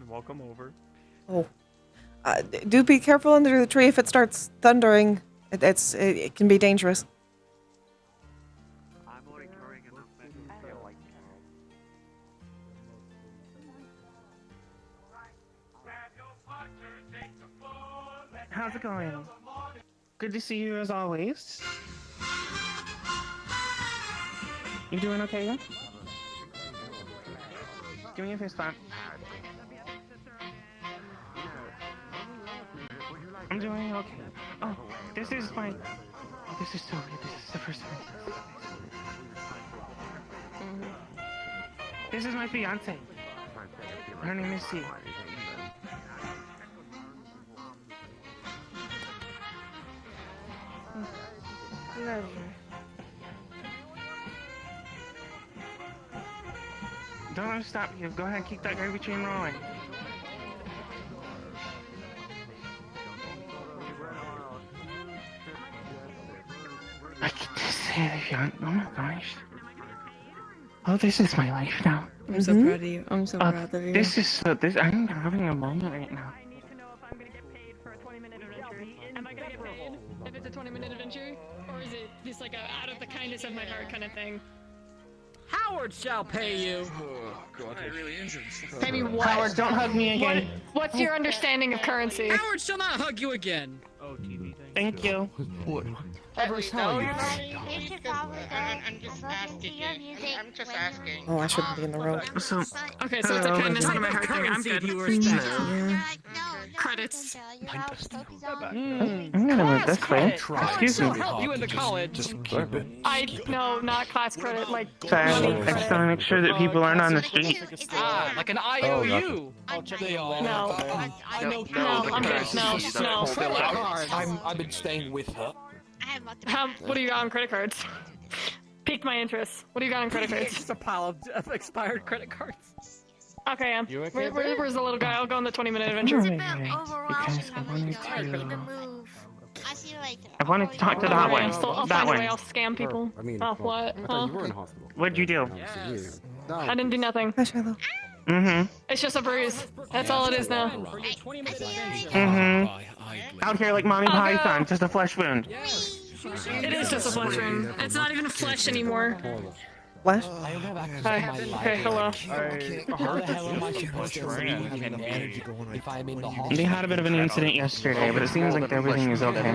Welcome over. Oh. Do be careful under the tree if it starts thundering. It can be dangerous. I'm already carrying enough metal. How's it going? Good to see you as always. You doing okay? Give me a fist bump. I'm doing okay. Oh, this is my... Oh, this is so weird. This is the first time. This is my fiance. Her name is C. Don't let me stop you. Go ahead, keep that gravy train rolling. I can just say that if you aren't. Oh my gosh. Oh, this is my life now. I'm so proud of you. I'm so proud of you. This is so. I'm having a moment right now. I need to know if I'm gonna get paid for a 20-minute adventure. Am I gonna get paid if it's a 20-minute adventure? Or is it just like a out of the kindness of my heart kind of thing? Howard shall pay you. Oh, God. It really isn't. I mean, what? Howard, don't hug me again. What's your understanding of currency? Howard shall not hug you again. Oh, TV thing. Thank you. Everest, how are you? I'm just asking. Oh, I shouldn't be in the room. So, Okay, so it's a kindness out of my heart thing. I'm good. yeah. Credits. I'm gonna move this way. Excuse me. Help you into college. No, not class credit, like Sorry, money I just credit. want to make sure that people aren't on the street. Ah, like an IOU. They are. No. No, I'm good. No. I've been staying with her. What do you got on credit cards? Piqued my interest. What do you got on credit It's cards? just a pile of expired credit cards. Okay, You okay, where's the little guy? I'll go on the 20-minute adventure. Because I wanted to. I wanted to talk to that one. I'll That find a way. I'll one. scam people. Oh, what? Huh? What'd you do? I didn't do nothing. Hi, Shiloh. It's just a bruise. That's all it is now. Out here like Mommy Python, just a flesh wound. It is just a flesh wound. It's not even a flesh anymore. Flash? I don't have access Hi. to my life. Okay, hello. How the hell am I supposed to read having energy if I'm in the hospital? They had a bit of an incident yesterday, but it seems like everything is okay.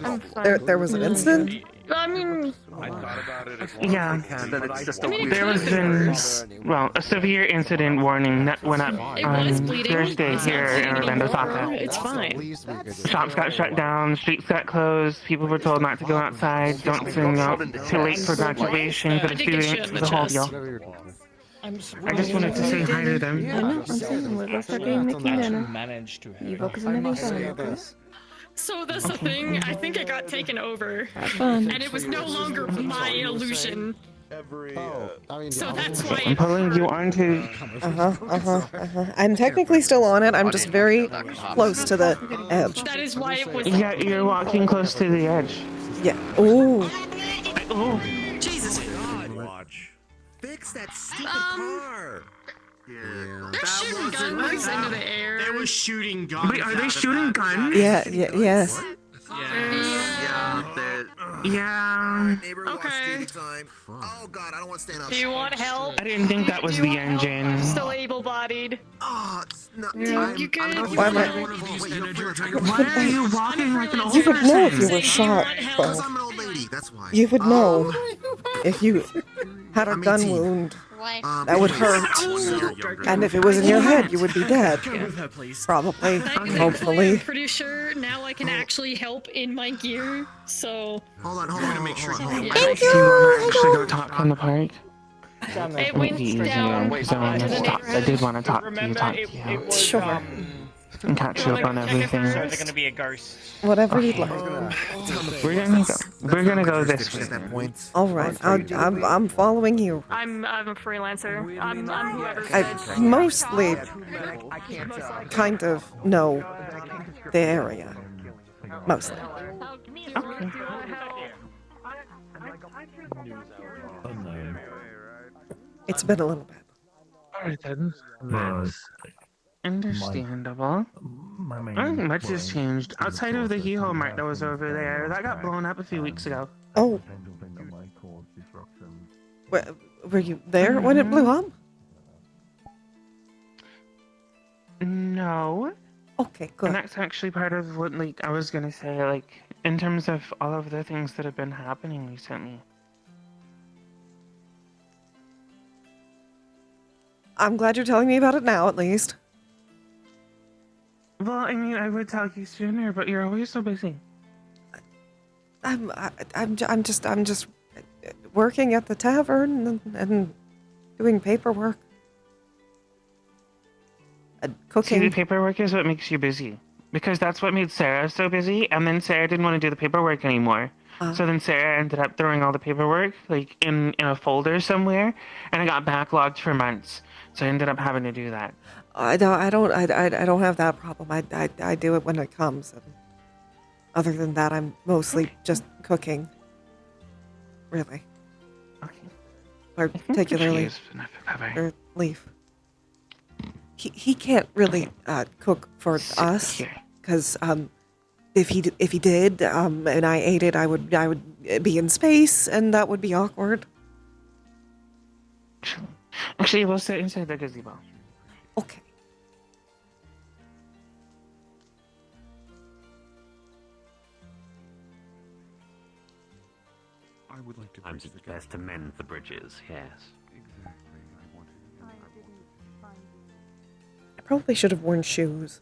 I'm fine. There was an incident? I mean, Yeah. There was a severe incident warning that went up it on was bleeding. Thursday It's not here in bleeding Orlando, anymore. Saka. It's fine. Shops got shut down, streets got closed, people were told not to go outside, don't sing out too late for graduation for the I did get shit students, in the the whole chest. deal. I just wanted to say hi to them. I know, I'm saying we're gonna start getting Mickey dinner. You focus on the phone, okay? So that's the thing, I think it got taken over. Fun. And it was no longer my illusion. So that's why I'm pulling you onto... I'm technically still on it. I'm just very close to the edge. that is why it was Yeah, you're walking close to the edge. Yeah. Ooh. Oh, Jesus. Watch. Fix that stupid car. Yeah. They're shooting guns into the air. They were shooting guns. wait, are they shooting guns? Yes. Yeah. Okay. Oh God, I don't want to stand up. Do you want help? I didn't think that was the engine. Still able-bodied. Oh, it's not. You good? Why am I? Why are you walking like an old You would know if you person? were shot, bro. Because I'm an old lady. That's why. You would know if you had a gun wound. That would hurt. And if it was in your head, you would be dead. Probably. Hopefully. I'm pretty sure now I can actually help in my gear, so... Hold on. To make sure. Thank Do you want to actually go talk on the park? It went down I did want to talk to you. Sure. And catch you up on everything. They're gonna be a ghost. Whatever you'd like. We're gonna go this way. All right. I'm following you. I'm a freelancer. I'm whoever's I mostly kind of know the area. Mostly. Okay. It's been a little bit. Alright then. Understandable. My main I don't think much has worry changed. is the Outside of the process Hee-Ho and Mart that was things over going there, on that got track, blown up a few weeks ago. Oh. potential thing that might cause disruption. Were you there when it blew up? No. Okay, good. And that's actually part of what, like, I was gonna say, like, in terms of all of the things that have been happening recently. I'm glad you're telling me about it now, at least. Well, I mean, I would tell you sooner, but you're always so busy. I'm just working at the tavern and doing paperwork. And cooking. See, the paperwork is what makes you busy. Because that's what made Sarah so busy, and then Sarah didn't want to do the paperwork anymore. So then Sarah ended up throwing all the paperwork, like, in a folder somewhere, and it got backlogged for months. So I ended up having to do that. I don't have that problem. I do it when it comes. And other than that, I'm mostly just cooking. Really. Okay. Particularly for Leaf. He can't really cook for us because if he did and I ate it, I would be in space and that would be awkward. Actually, we'll sit inside the gazebo. Okay. I would like to. Sometimes it's best to mend the bridges, yes. Exactly. I wanted. I probably should have worn shoes.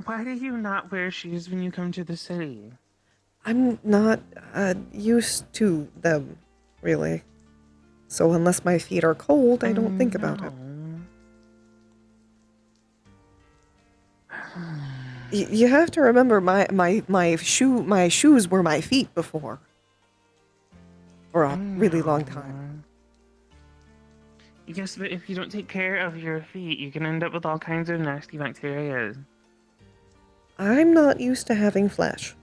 Why do you not wear shoes when you come to the city? I'm not used to them, really. So unless my feet are cold, I don't think about it. You have to remember my shoes were my feet before. For a really long time. Yes, but if you don't take care of your feet, you can end up with all kinds of nasty bacteria. I'm not used to having flesh.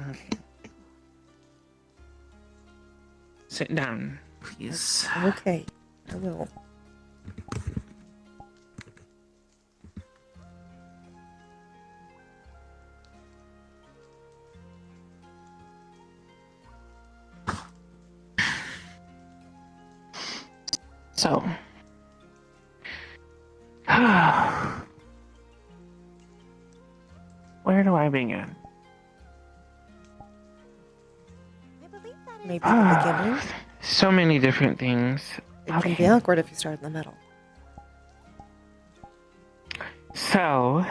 Okay. Sit down, please. Okay, I will. So, where do I begin? Maybe the beginning. So many different things. It can be awkward if you start in the middle. So,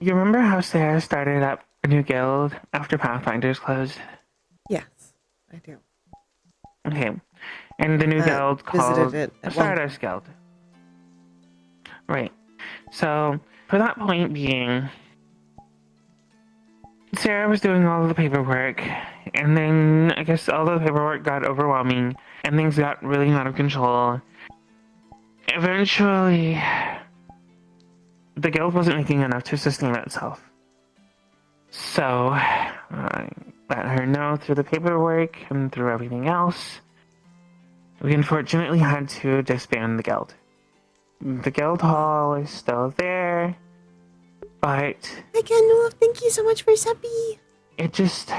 you remember how Sarah started up a new guild after Pathfinder's closed? Yes, I do. Okay. And the new guild called it the Stardust Guild. Right. So, for that point being, Sarah was doing all of the paperwork, and then I guess all of the paperwork got overwhelming, and things got really out of control. Eventually, the guild wasn't making enough to sustain itself. So, I let her know through the paperwork and through everything else. We unfortunately had to disband the guild. The guild hall is still there, but... Again, Noah, thank you so much for Seppi. It just...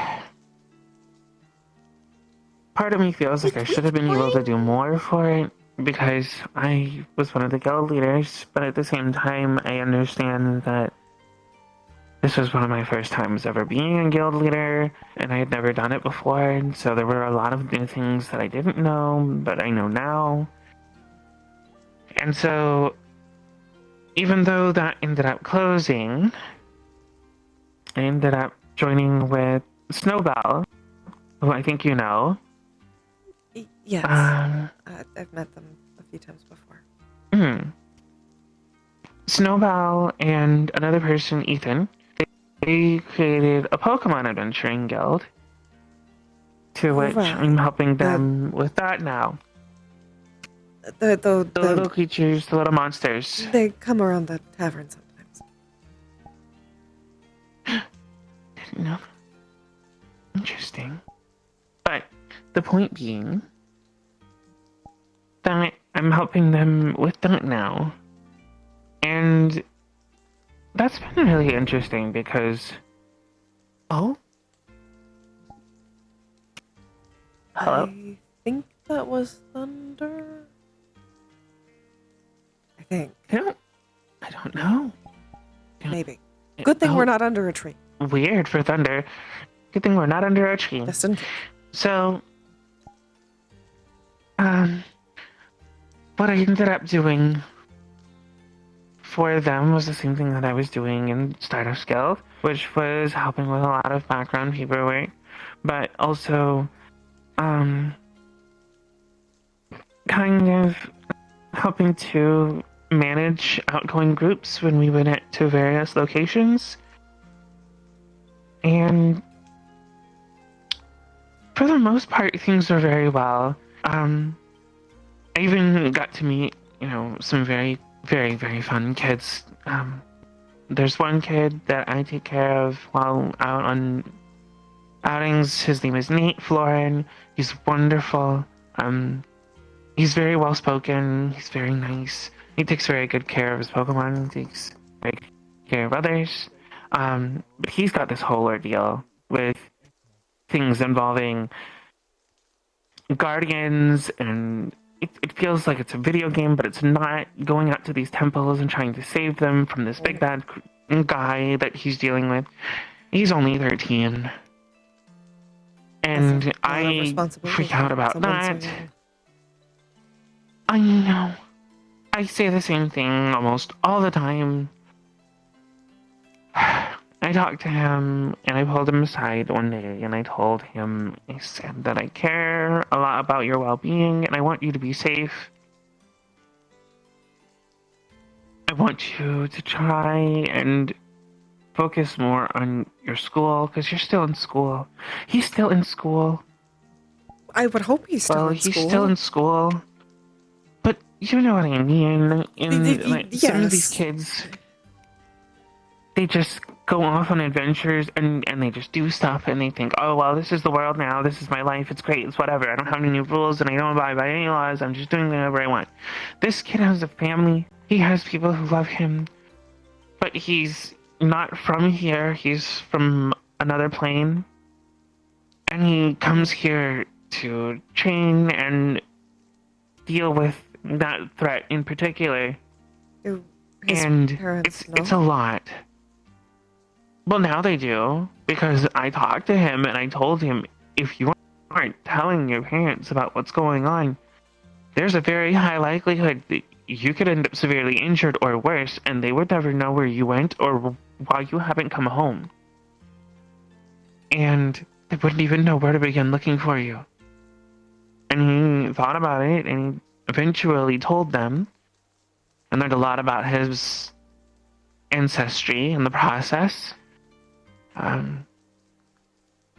Part of me feels like I should have been able to do more for it, because I was one of the guild leaders, but at the same time, I understand that this was one of my first times ever being a guild leader, and I had never done it before, and so there were a lot of new things that I didn't know, but I know now. And so, even though that ended up closing, I ended up joining with Snowbell, who I think you know. Yes. I've met them a few times before. Snowbell and another person, Ethan, they created a Pokemon adventuring guild, to which I'm helping them with that now. The little creatures, the little monsters. They come around the tavern sometimes. Didn't know. Interesting. But the point being that I'm helping them with that now. And that's been really interesting because... Oh? Hello? I think that was thunder. I think. I don't know. Maybe. Good thing we're not under a tree. Weird for thunder. Good thing we're not under a tree. Listen. So, what I ended up doing for them was the same thing that I was doing in Stardust Guild, which was helping with a lot of background paperwork, but also, kind of helping to manage outgoing groups when we went to various locations. And for the most part, things were very well. I even got to meet, some very, very, very fun kids. There's one kid that I take care of while out on outings. His name is Nate Florin. He's wonderful. He's very well spoken. He's very nice. He takes very good care of his Pokemon. He takes very good care of others. But he's got this whole ordeal with things involving guardians, and it feels like it's a video game, but it's not. Going out to these temples and trying to save them from this big bad guy that he's dealing with. He's only 13. And I freak out about that. I know. I say the same thing almost all the time. I talked to him, and I pulled him aside one day, and I told him, I said that I care a lot about your well-being, and I want you to be safe. I want you to try and focus more on your school, because you're still in school. He's still in school. I would hope he's still in school. He's still in school. But you know what I mean. Some of these kids, they just go off on adventures and they just do stuff and they think, oh, well, this is the world now. This is my life. It's great. It's whatever. I don't have any rules and I don't abide by any laws. I'm just doing whatever I want. This kid has a family. He has people who love him. But he's not from here. He's from another plane. And he comes here to train and deal with that threat in particular. And it's a lot. Well, now they do, because I talked to him and I told him, if you aren't telling your parents about what's going on, there's a very high likelihood that you could end up severely injured or worse, and they would never know where you went or why you haven't come home. And they wouldn't even know where to begin looking for you. And he thought about it, and he eventually told them, and learned a lot about his ancestry in the process.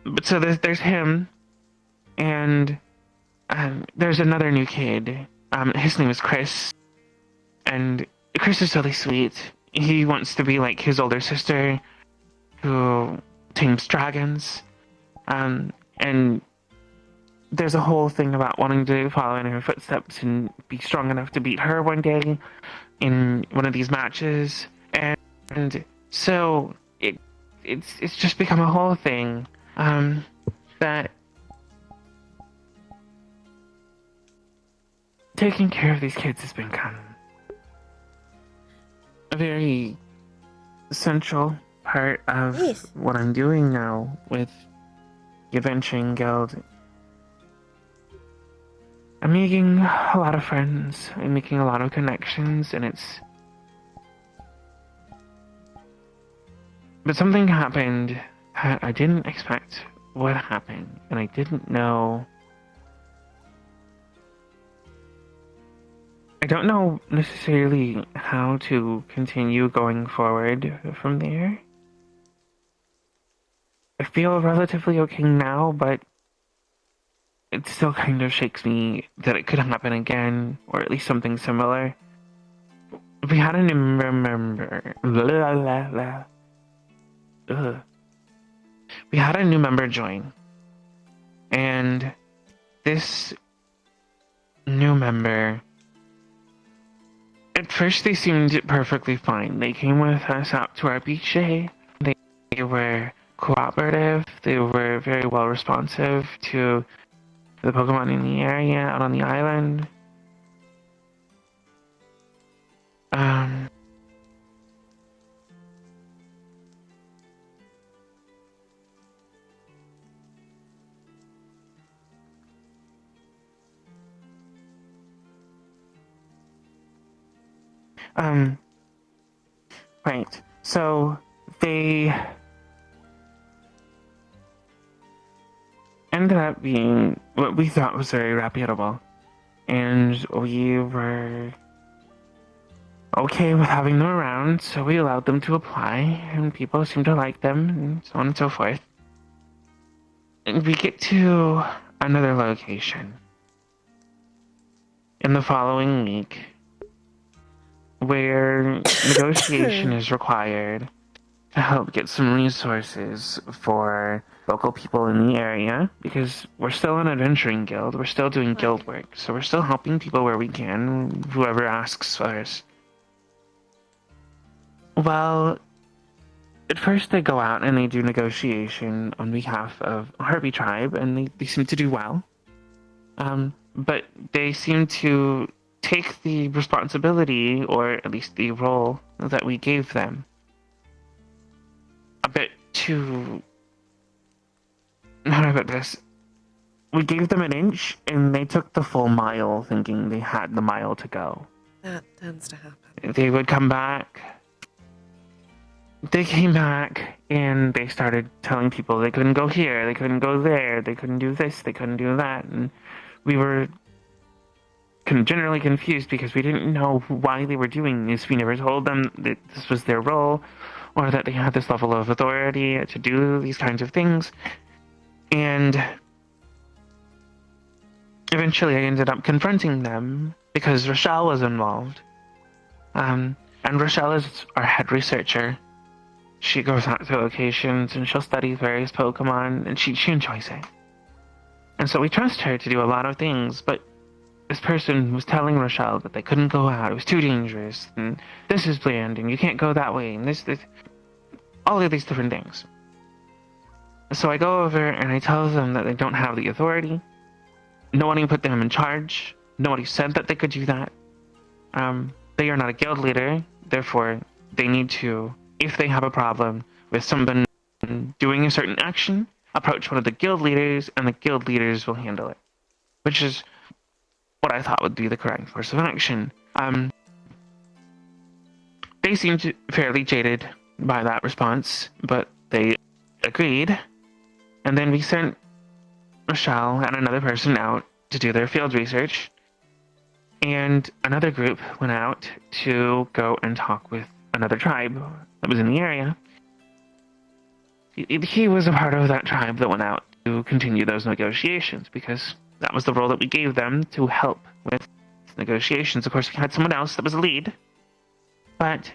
But so there's him, and there's another new kid. His name is Chris, and Chris is really sweet. He wants to be like his older sister, who tames dragons. And there's a whole thing about wanting to follow in her footsteps and be strong enough to beat her one day in one of these matches. And so it's just become a whole thing that taking care of these kids has become a very central part of what I'm doing now with the Adventuring Guild. I'm making a lot of friends, I'm making a lot of connections, and but something happened that I didn't expect would happen, and I didn't know. I don't know necessarily how to continue going forward from there. I feel relatively okay now, but it still kind of shakes me that it could happen again, or at least something similar. We had a new member. We had a new member join And this new member, at first they seemed perfectly fine. They came with us out to our beach day. They were cooperative. They were very well responsive to the Pokemon in the area, out on the island. Right. So they ended up being what we thought was very reputable. And we were okay with having them around, so we allowed them to apply, and people seemed to like them, and so on and so forth. And we get to another location in the following week where negotiation is required to help get some resources for local people in the area, because we're still an adventuring guild, we're still doing guild work, so we're still helping people where we can, whoever asks for us. Well, at first they go out and they do negotiation on behalf of Harpy Tribe, and they seem to do well. But they seem to take the responsibility, or at least the role that we gave them, a bit too... How do I put this? We gave them an inch, and they took the full mile, thinking they had the mile to go. That tends to happen. They would come back. They came back, and they started telling people they couldn't go here, they couldn't go there, they couldn't do this, they couldn't do that, and we were generally confused because we didn't know why they were doing this. We never told them that this was their role, or that they had this level of authority to do these kinds of things. And eventually I ended up confronting them because Rochelle was involved. And Rochelle is our head researcher. She goes out to locations and she'll study various Pokemon, and she enjoys it. And so we trust her to do a lot of things, but this person was telling Rochelle that they couldn't go out, it was too dangerous, and this is bland, and you can't go that way, and this, all of these different things. So I go over and I tell them that they don't have the authority. Nobody put them in charge. Nobody said that they could do that. They are not a guild leader, therefore they need to, if they have a problem with someone doing a certain action, approach one of the guild leaders, and the guild leaders will handle it. Which is what I thought would be the correct course of action. They seemed fairly jaded by that response, but they agreed. And then we sent Rochelle and another person out to do their field research. And another group went out to go and talk with another tribe that was in the area. He was a part of that tribe that went out to continue those negotiations, because that was the role that we gave them, to help with negotiations. Of course, we had someone else that was a lead, but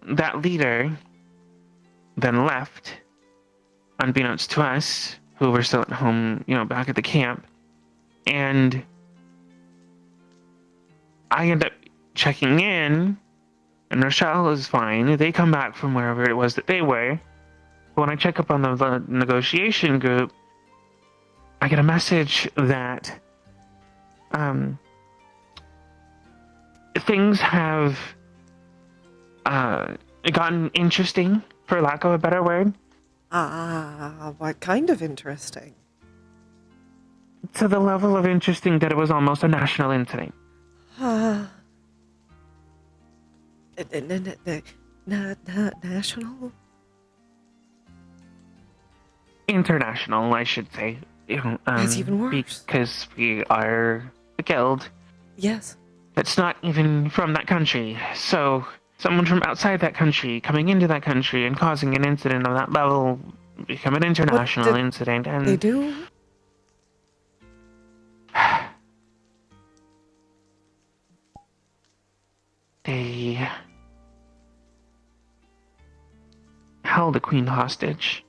that leader then left, unbeknownst to us, who were still at home, back at the camp. And I end up checking in, and Rochelle is fine. They come back from wherever it was that they were. But when I check up on the negotiation group, I get a message that things have gotten interesting, for lack of a better word. What kind of interesting? To the level of interesting that it was almost a national incident. National? International, I should say. That's even worse. Because we are a guild. Yes. That's not even from that country. So, someone from outside that country coming into that country and causing an incident of that level become an international incident. And they do? They held a queen hostage.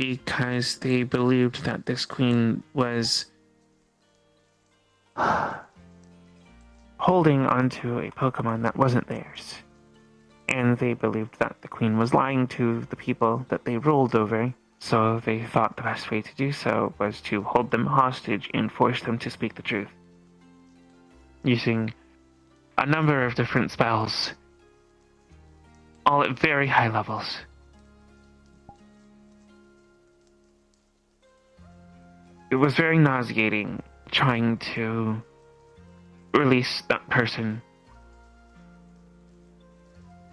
because they believed that this queen was holding onto a Pokemon that wasn't theirs. And they believed that the queen was lying to the people that they ruled over, so they thought the best way to do so was to hold them hostage and force them to speak the truth, using a number of different spells, all at very high levels. It was very nauseating trying to release that person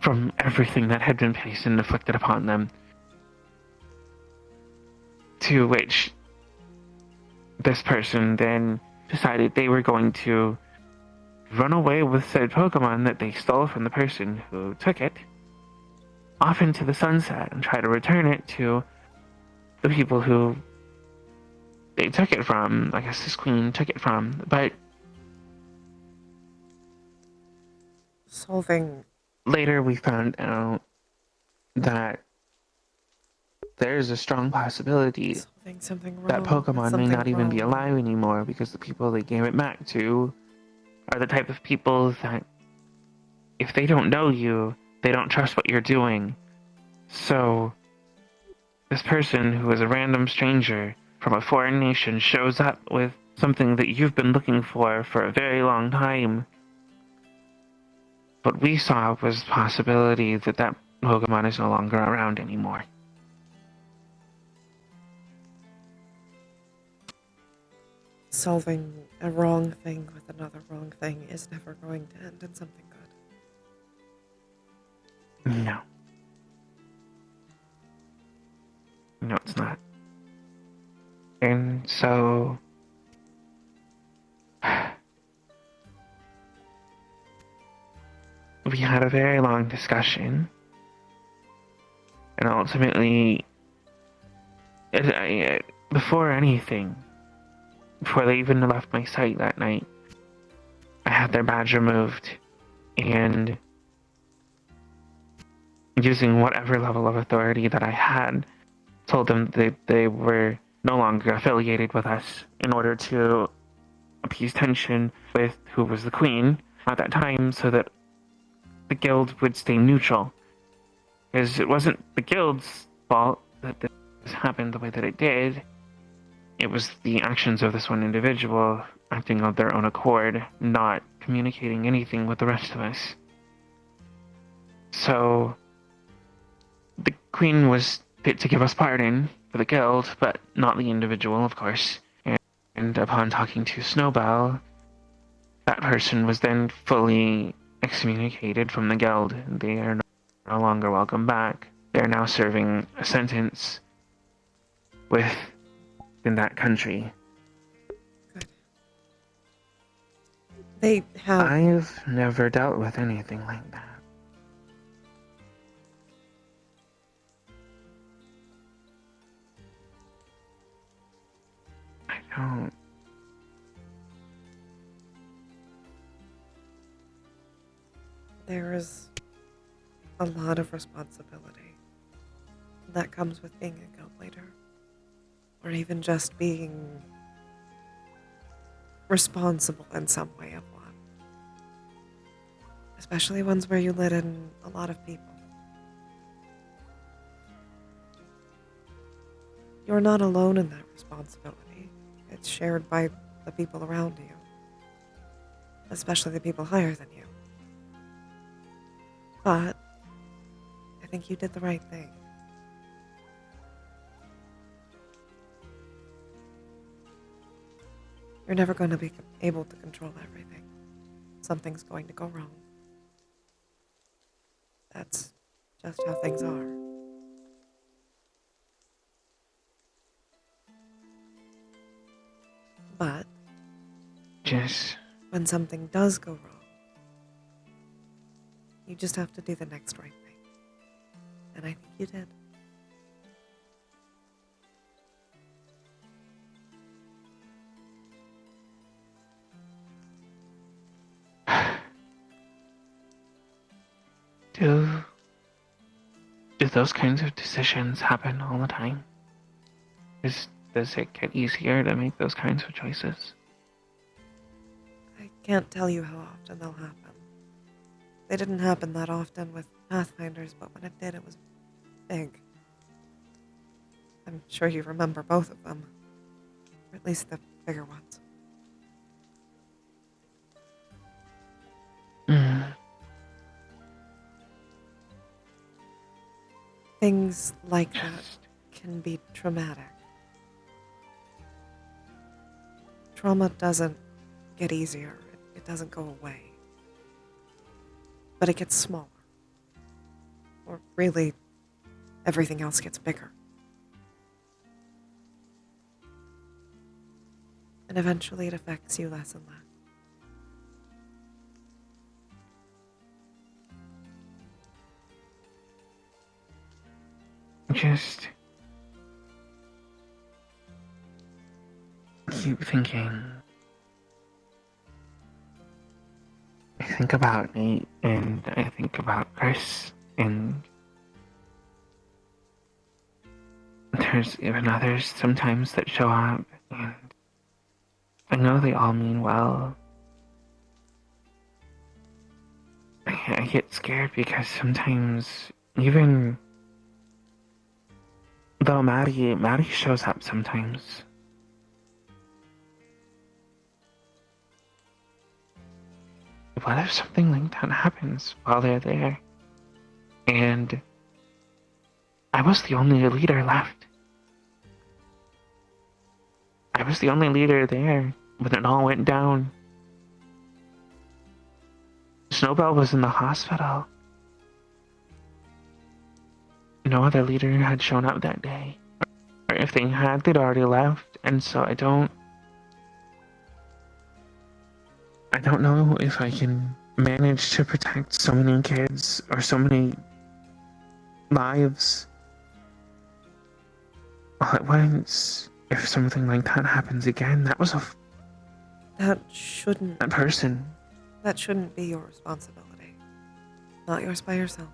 from everything that had been placed and inflicted upon them, to which this person then decided they were going to run away with said Pokemon that they stole from the person who took it off into the sunset and try to return it to the people who they took it from. I guess this queen took it from, but later we found out that there's a strong possibility that Pokemon may not even be alive anymore, because the people they gave it back to are the type of people that, if they don't know you, they don't trust what you're doing. So this person, who is a random stranger from a foreign nation, shows up with something that you've been looking for a very long time. What we saw was the possibility that that Pokemon is no longer around anymore. Solving a wrong thing with another wrong thing is never going to end in something good. No. No, it's not. And so we had a very long discussion, and ultimately, before anything, before they even left my site that night, I had their badge removed, and using whatever level of authority that I had, told them that they were no longer affiliated with us in order to appease tension with who was the queen at that time, so that the guild would stay neutral. Because it wasn't the guild's fault that this happened the way that it did. It was the actions of this one individual acting of their own accord, not communicating anything with the rest of us. So the queen was fit to give us pardon for the guild, but not the individual, of course. And upon talking to Snowbell, that person was then fully excommunicated from the guild. They are no longer welcome back. They are now serving a sentence in that country. Good. They have... I've never dealt with anything like that. I don't... There is a lot of responsibility that comes with being a guild leader, or even just being responsible in some way of one. Especially ones where you let in a lot of people. You're not alone in that responsibility. It's shared by the people around you, especially the people higher than you. But I think you did the right thing. You're never going to be able to control everything. Something's going to go wrong. That's just how things are. But when something does go wrong, you just have to do the next right thing. And I think you did. Do those kinds of decisions happen all the time? Does it get easier to make those kinds of choices? I can't tell you how often they'll happen. They didn't happen that often with Pathfinders, but when it did, it was big. I'm sure you remember both of them. Or at least the bigger ones. Things like that can be traumatic. Trauma doesn't get easier. It doesn't go away. But it gets smaller. Or really, everything else gets bigger. And eventually it affects you less and less. Just keep thinking. I think about Nate and I think about Chris, and there's even others sometimes that show up, and I know they all mean well. I get scared because sometimes, even though Maddie shows up sometimes. What if something like that happens while they're there? And I was the only leader left. I was the only leader there when it all went down. Snowbell was in the hospital. No other leader had shown up that day. Or if they had, they'd already left. And so I don't know if I can manage to protect so many kids or so many lives all at once. If something like that happens again, that person. That shouldn't be your responsibility. Not yours by yourself.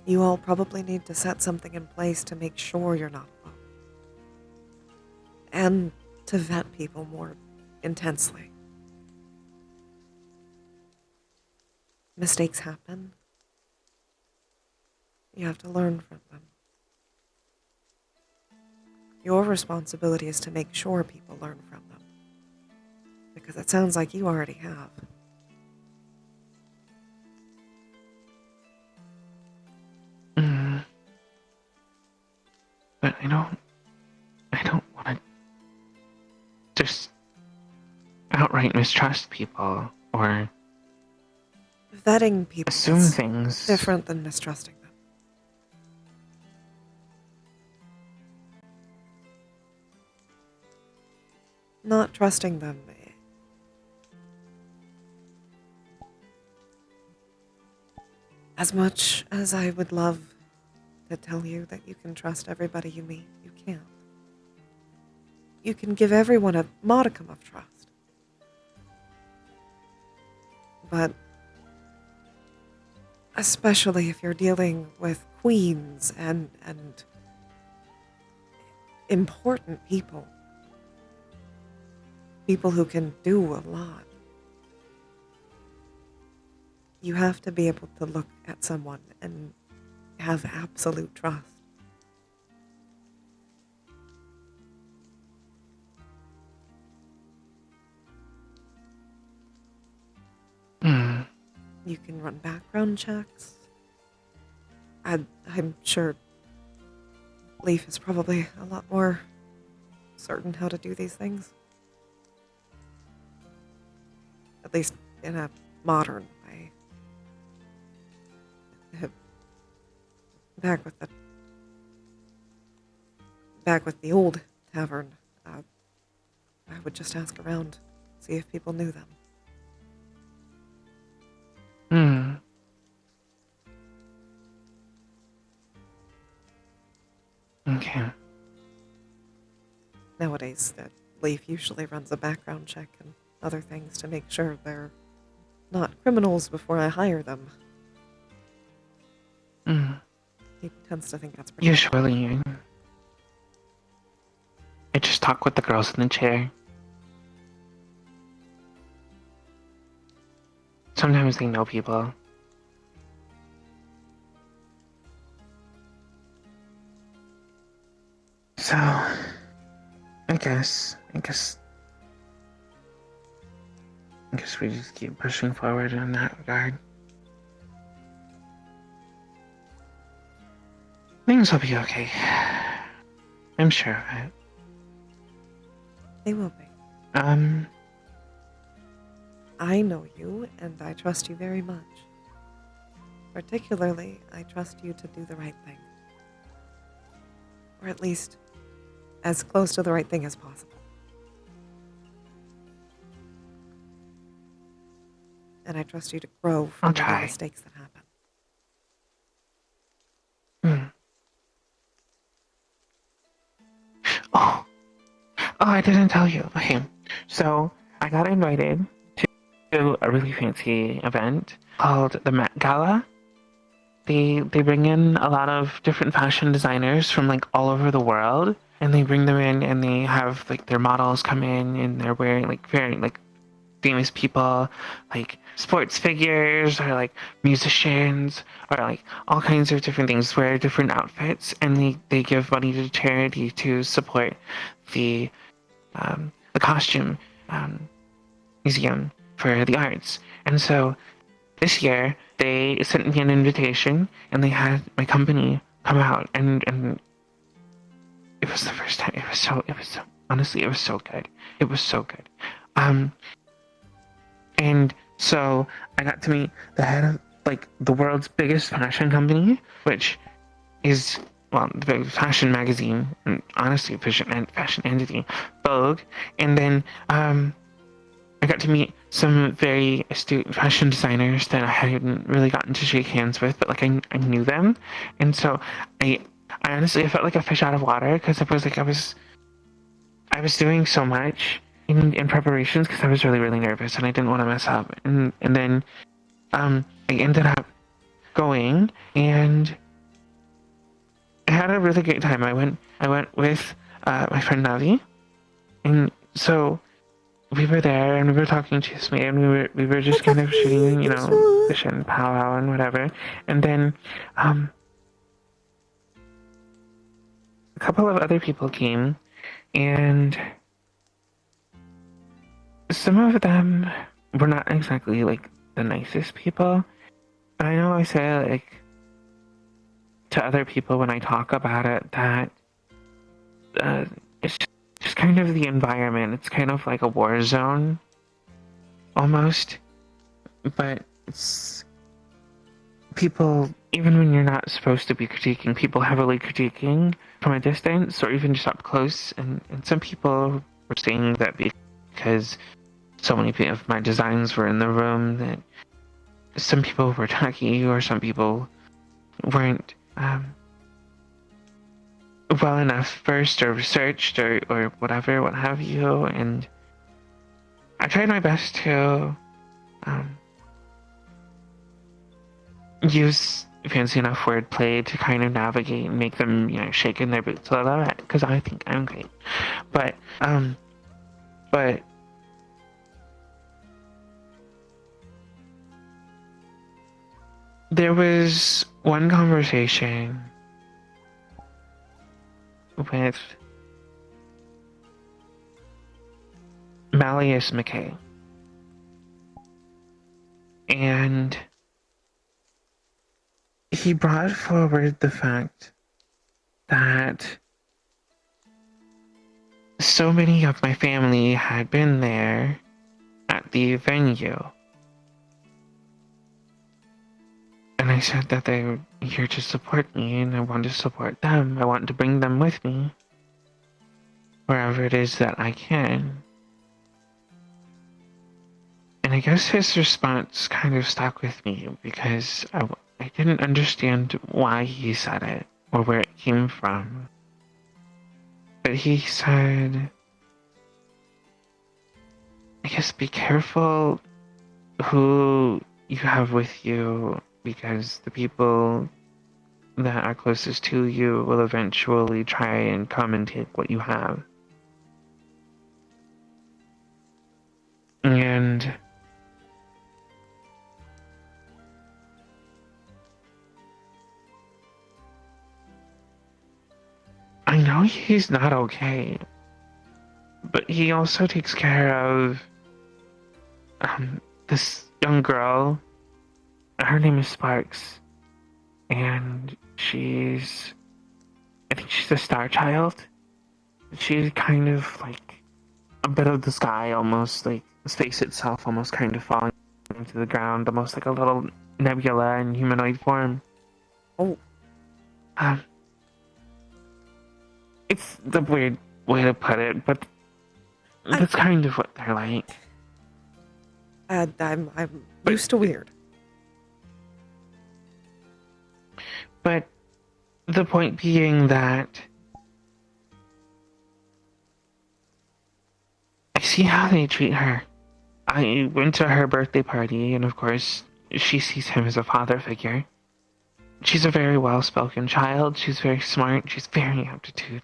You all probably need to set something in place to make sure you're not alone. And to vet people more intensely. Mistakes happen. You have to learn from them. Your responsibility is to make sure people learn from them. Because it sounds like you already have. But I don't want to just outright mistrust people or vetting people assume is things. Different than mistrusting them. Not trusting them. As much as I would love to tell you that you can trust everybody you meet, you can't. You can give everyone a modicum of trust. But especially if you're dealing with queens and important people who can do a lot, you have to be able to look at someone and have absolute trust. You can run background checks. I'm sure Leaf is probably a lot more certain how to do these things. At least in a modern way. Back with the old tavern, I would just ask around, see if people knew them. Okay. Nowadays, Leaf usually runs a background check and other things to make sure they're not criminals before I hire them. He tends to think that's pretty Usually, talk with the girls in the chair. Sometimes they know people. So, I guess we just keep pushing forward in that regard. Things will be okay. I'm sure of it. They will be. I know you, and I trust you very much. Particularly, I trust you to do the right thing. Or at least, as close to the right thing as possible. And I trust you to grow from the mistakes that happen. Oh, I didn't tell you. Okay, so I got invited to a really fancy event called the Met Gala. They bring in a lot of different fashion designers from like all over the world, and they bring them in and they have like their models come in and they're wearing like very like famous people, like sports figures or like musicians or like all kinds of different things, wear different outfits, and they give money to charity to support the costume museum for the arts. And so this year they sent me an invitation and they had my company come out, and it was the first time. It was so honestly, it was so good. It was so good. And so I got to meet the head of like the world's biggest fashion company, which is, well, the big fashion magazine and honestly fashion entity, Vogue. And then I got to meet some very astute fashion designers that I hadn't really gotten to shake hands with, but like I knew them. And so I honestly, I felt like a fish out of water, because it was like I was doing so much in preparations because I was really, really nervous and I didn't want to mess up. And then I ended up going and I had a really great time. I went with my friend Navi, and so we were there and we were talking to me and we were just kind of shooting, you know, fish and powwow and whatever. And then a couple of other people came, and some of them were not exactly like the nicest people. I know I say like to other people when I talk about it that it's just kind of the environment. It's kind of like a war zone almost, but it's people, even when you're not supposed to be critiquing, people heavily critiquing from a distance or even just up close. And some people were saying that because so many of my designs were in the room, that some people were tacky or some people weren't well enough versed or researched or whatever, what have you. And I tried my best to use fancy enough wordplay to kind of navigate and make them, you know, shake in their boots a little bit, because I think I'm great. But there was one conversation with Malleus McKay, and he brought forward the fact that so many of my family had been there at the venue. And I said that they were here to support me, and I want to support them. I want to bring them with me wherever it is that I can. And I guess his response kind of stuck with me, because I didn't understand why he said it or where it came from. But he said, I guess be careful who you have with you, because the people that are closest to you will eventually try and come and take what you have. I know he's not okay, but he also takes care of this young girl. Her name is Sparks, and I think she's a star child. She's kind of like a bit of the sky, almost like space itself, almost kind of falling into the ground, almost like a little nebula in humanoid form. Oh. It's the weird way to put it, but that's kind of what they're like. I'm used to weird. But the point being that I see how they treat her. I went to her birthday party, and of course, she sees him as a father figure. She's a very well-spoken child. She's very smart. She's very aptitude.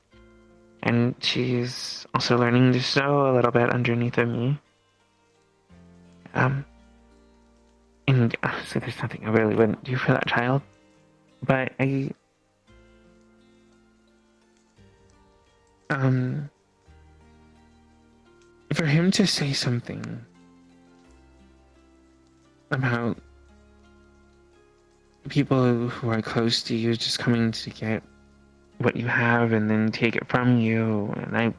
And she's also learning to sew a little bit underneath of me. And honestly, there's nothing I really wouldn't do for that child. But for him to say something about people who are close to you just coming to get what you have and then take it from you, and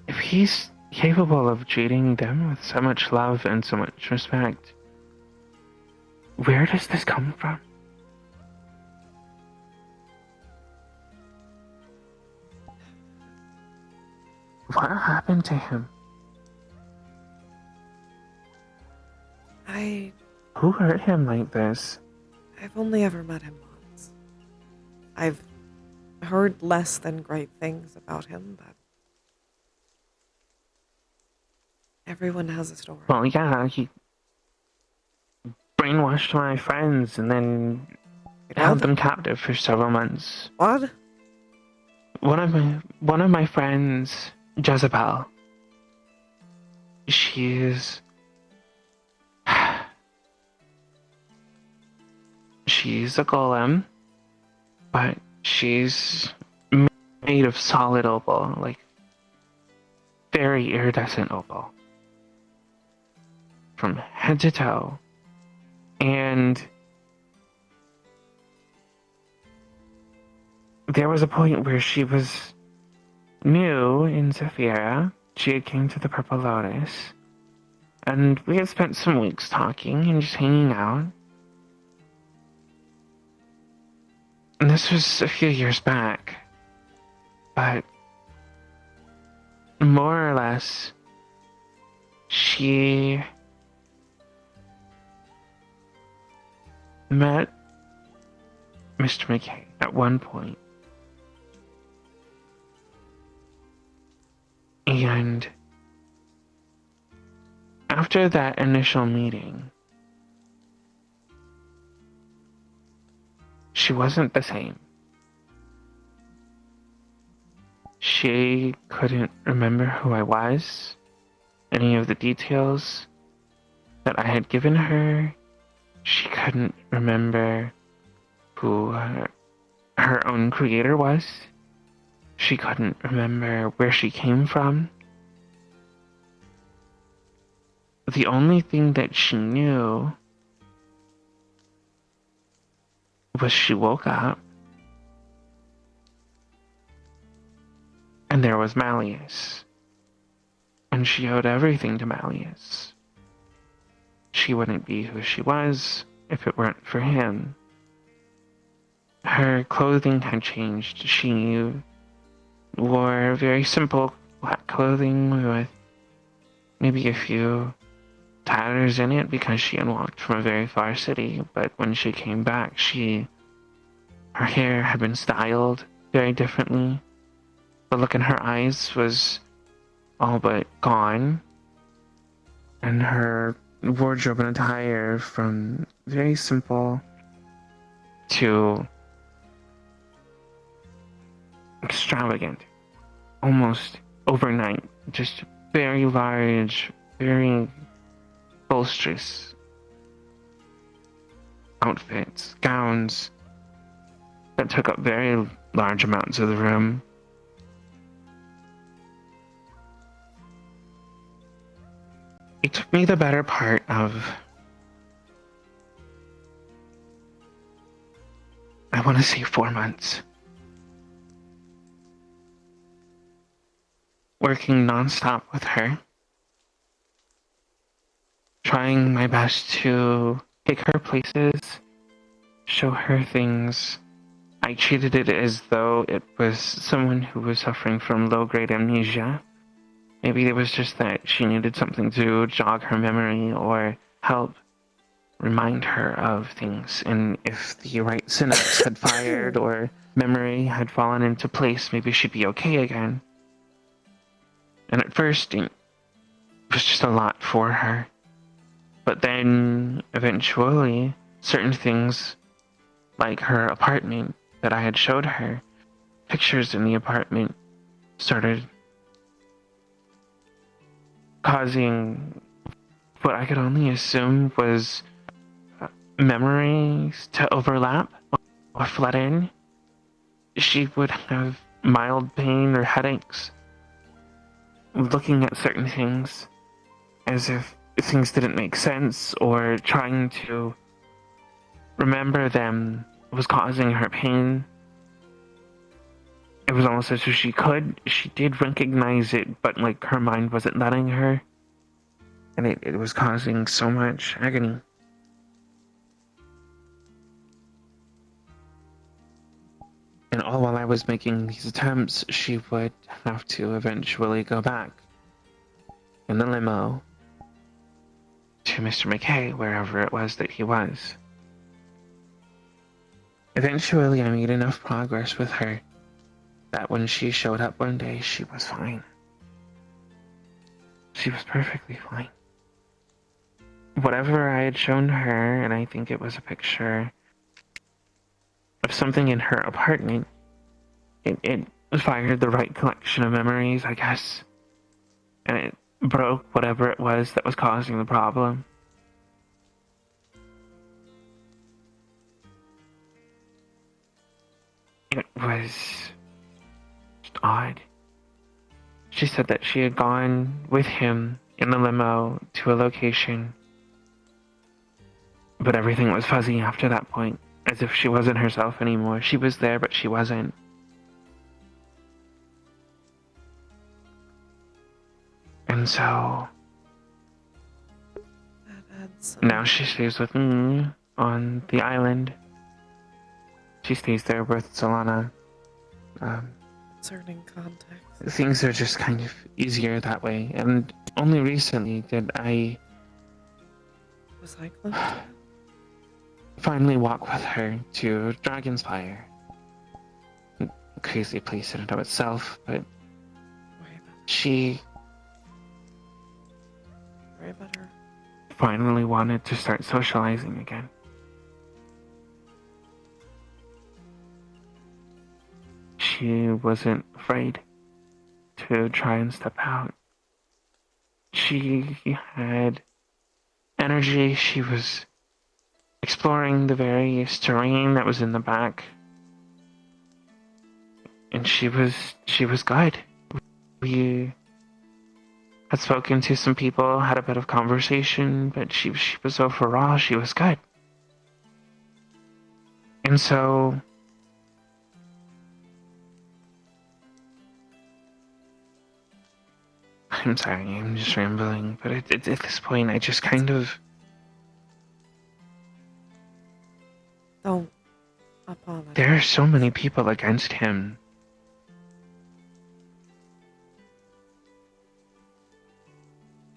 if he's capable of treating them with so much love and so much respect, where does this come from? What happened to him? Who hurt him like this? I've only ever met him once. I've heard less than great things about him, but everyone has a story. Well, yeah, he brainwashed my friends and then held them captive for several months. What? One of my friends, Jezebel, she's a golem, but she's made of solid opal, like very iridescent opal, from head to toe. And there was a point where she was new in Zephyra. She had came to the Purple Lotus, and we had spent some weeks talking and just hanging out. And this was a few years back, but more or less, she met Mr. McKay at one point. And after that initial meeting, she wasn't the same. She couldn't remember who I was, any of the details that I had given her. She couldn't remember who her own creator was. She couldn't remember where she came from. The only thing that she knew was she woke up and there was Malleus. And she owed everything to Malleus. She wouldn't be who she was if it weren't for him. Her clothing had changed. She wore very simple black clothing with maybe a few tatters in it because she had walked from a very far city. But when she came back, her hair had been styled very differently. The look in her eyes was all but gone. And her wardrobe and attire from very simple to extravagant, almost overnight, just very large, very bolsterous outfits, gowns that took up very large amounts of the room. It took me the better part of, I want to say, 4 months. Working nonstop with her. Trying my best to take her places, show her things. I treated it as though it was someone who was suffering from low-grade amnesia. Maybe it was just that she needed something to jog her memory or help remind her of things. And if the right synapse had fired or memory had fallen into place, maybe she'd be okay again. And at first, it was just a lot for her. But then, eventually, certain things, like her apartment that I had showed her, pictures in the apartment, started causing what I could only assume was memories to overlap or flood in. She would have mild pain or headaches looking at certain things as if things didn't make sense, or trying to remember them was causing her pain. It was almost as if she did recognize it, but like her mind wasn't letting her. And it was causing so much agony. And all while I was making these attempts, she would have to eventually go back in the limo to Mr. McKay, wherever it was that he was. Eventually, I made enough progress with her that when she showed up one day, she was fine. She was perfectly fine. Whatever I had shown her, and I think it was a picture of something in her apartment, it fired the right collection of memories, I guess. And it broke whatever it was that was causing the problem. It was just odd. She said that she had gone with him in the limo to a location, but everything was fuzzy after that point, as if she wasn't herself anymore. She was there, but she wasn't. And so now she stays with me on the island. She stays there with Solana. Concerning context. Things are just kind of easier that way. And only recently did I finally walk with her to Dragon's Fire. A crazy place in and of itself, but she finally wanted to start socializing again. She wasn't afraid to try and step out. She had energy. She was exploring the various terrain that was in the back. And she was good. We had spoken to some people, had a bit of conversation, but she was overall, she was good. And so I'm sorry, I'm just rambling, but at this point I just kind of... Don't apologize. There are so many people against him.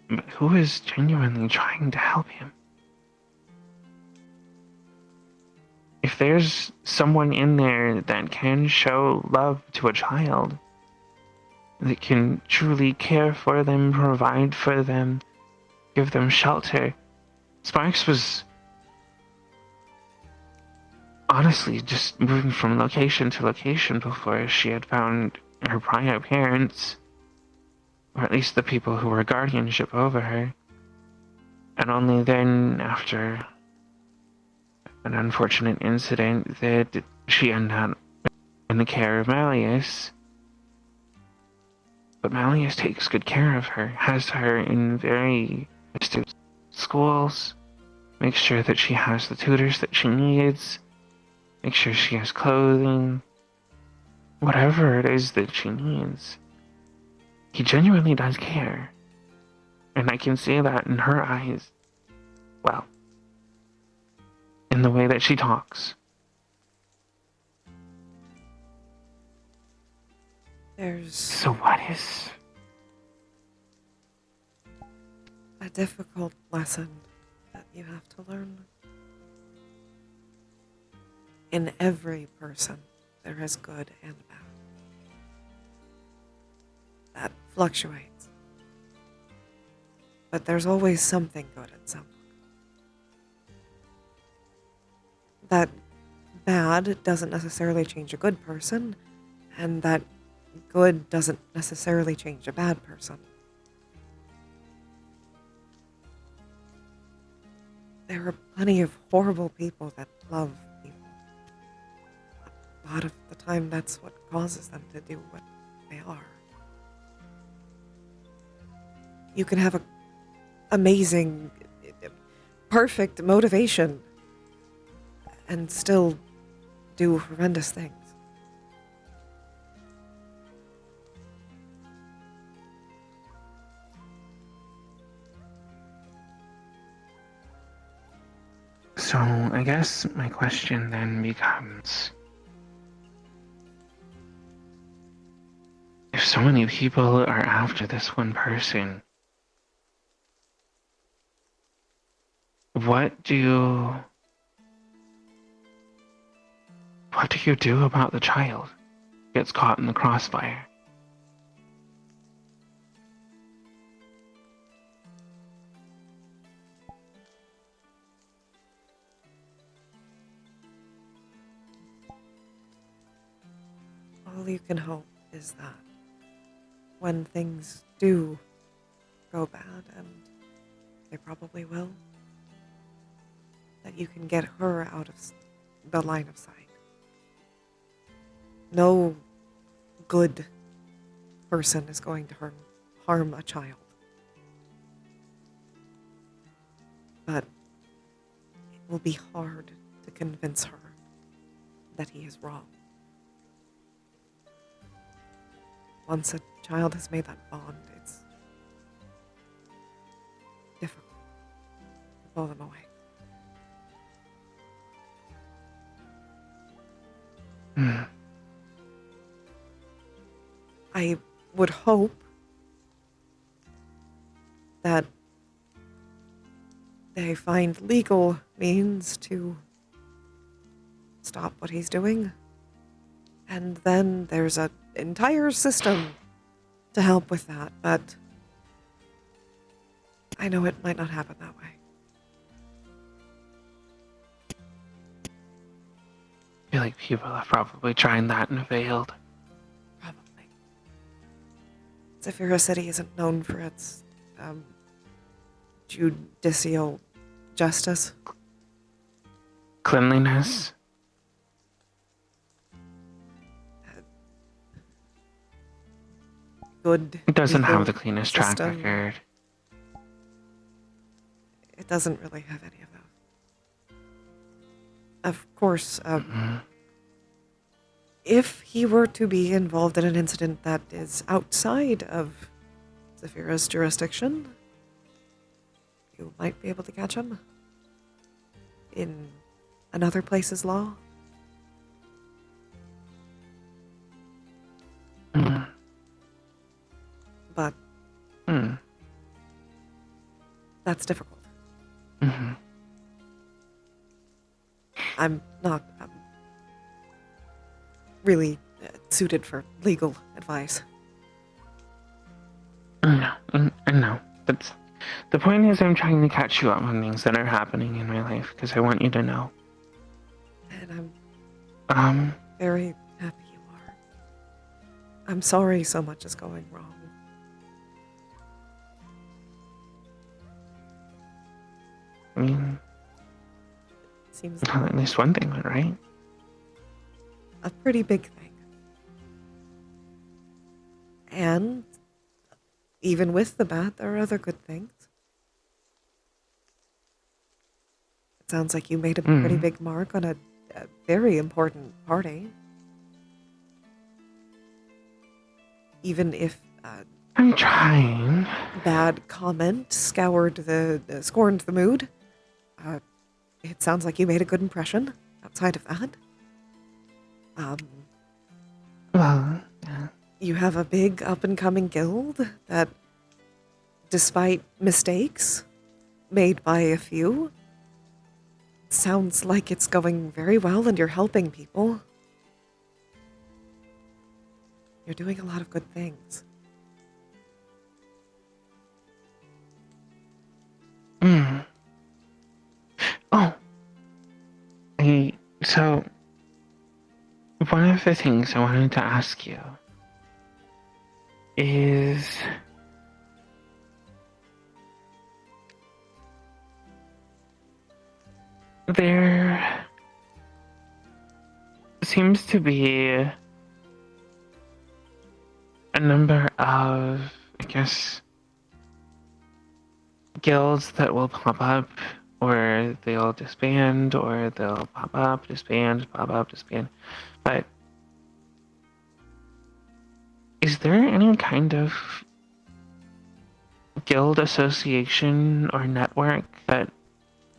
But who is genuinely trying to help him? If there's someone in there that can show love to a child, that can truly care for them, provide for them, give them shelter. Sparks was honestly just moving from location to location before she had found her prior parents, or at least the people who were guardianship over her. And only then, after an unfortunate incident that she ended up in the care of Malleus. But Malleus takes good care of her, has her in very astute schools, makes sure that she has the tutors that she needs, makes sure she has clothing, whatever it is that she needs. He genuinely does care. And I can see that in her eyes. Well, in the way that she talks. So what is a difficult lesson that you have to learn? In every person, there is good and bad. That fluctuates. But there's always something good in someone. That bad doesn't necessarily change a good person, and that good doesn't necessarily change a bad person. There are plenty of horrible people that love people. A lot of the time, that's what causes them to do what they are. You can have an amazing, perfect motivation and still do horrendous things. So, I guess my question then becomes, if so many people are after this one person, what do you do about the child who gets caught in the crossfire? All you can hope is that when things do go bad, and they probably will, that you can get her out of the line of sight. No good person is going to harm a child. But it will be hard to convince her that he is wrong. Once a child has made that bond, it's difficult to pull them away. I would hope that they find legal means to stop what he's doing. And then there's an entire system to help with that, but I know it might not happen that way. I feel like people have probably tried that and failed. Probably. Zephyra City isn't known for its judicial justice. Cleanliness. Good. It doesn't legal have the cleanest track system. record. It doesn't really have any of those. Of course, if he were to be involved in an incident that is outside of Zephyra's jurisdiction, you might be able to catch him in another place's law. But that's difficult. I'm not really suited for legal advice. I know. That's the point. Is I'm trying to catch you up on things that are happening in my life because I want you to know. And I'm very happy you are. I'm sorry so much is going wrong. seems Well, at least one thing went right. a pretty big thing. And even with the bad, there are other good things. It sounds like you made a pretty big mark on a very important party. Even if I'm trying. Bad comment scorned the mood. It sounds like you made a good impression outside of that. Well, yeah. You have a big up-and-coming guild that, despite mistakes made by a few, sounds like it's going very well and you're helping people. You're doing a lot of good things. Oh. So, one of the things I wanted to ask you is... There seems to be a number of, I guess, guilds that will pop up, or they'll disband, or they'll pop up, disband, but is there any kind of guild association or network that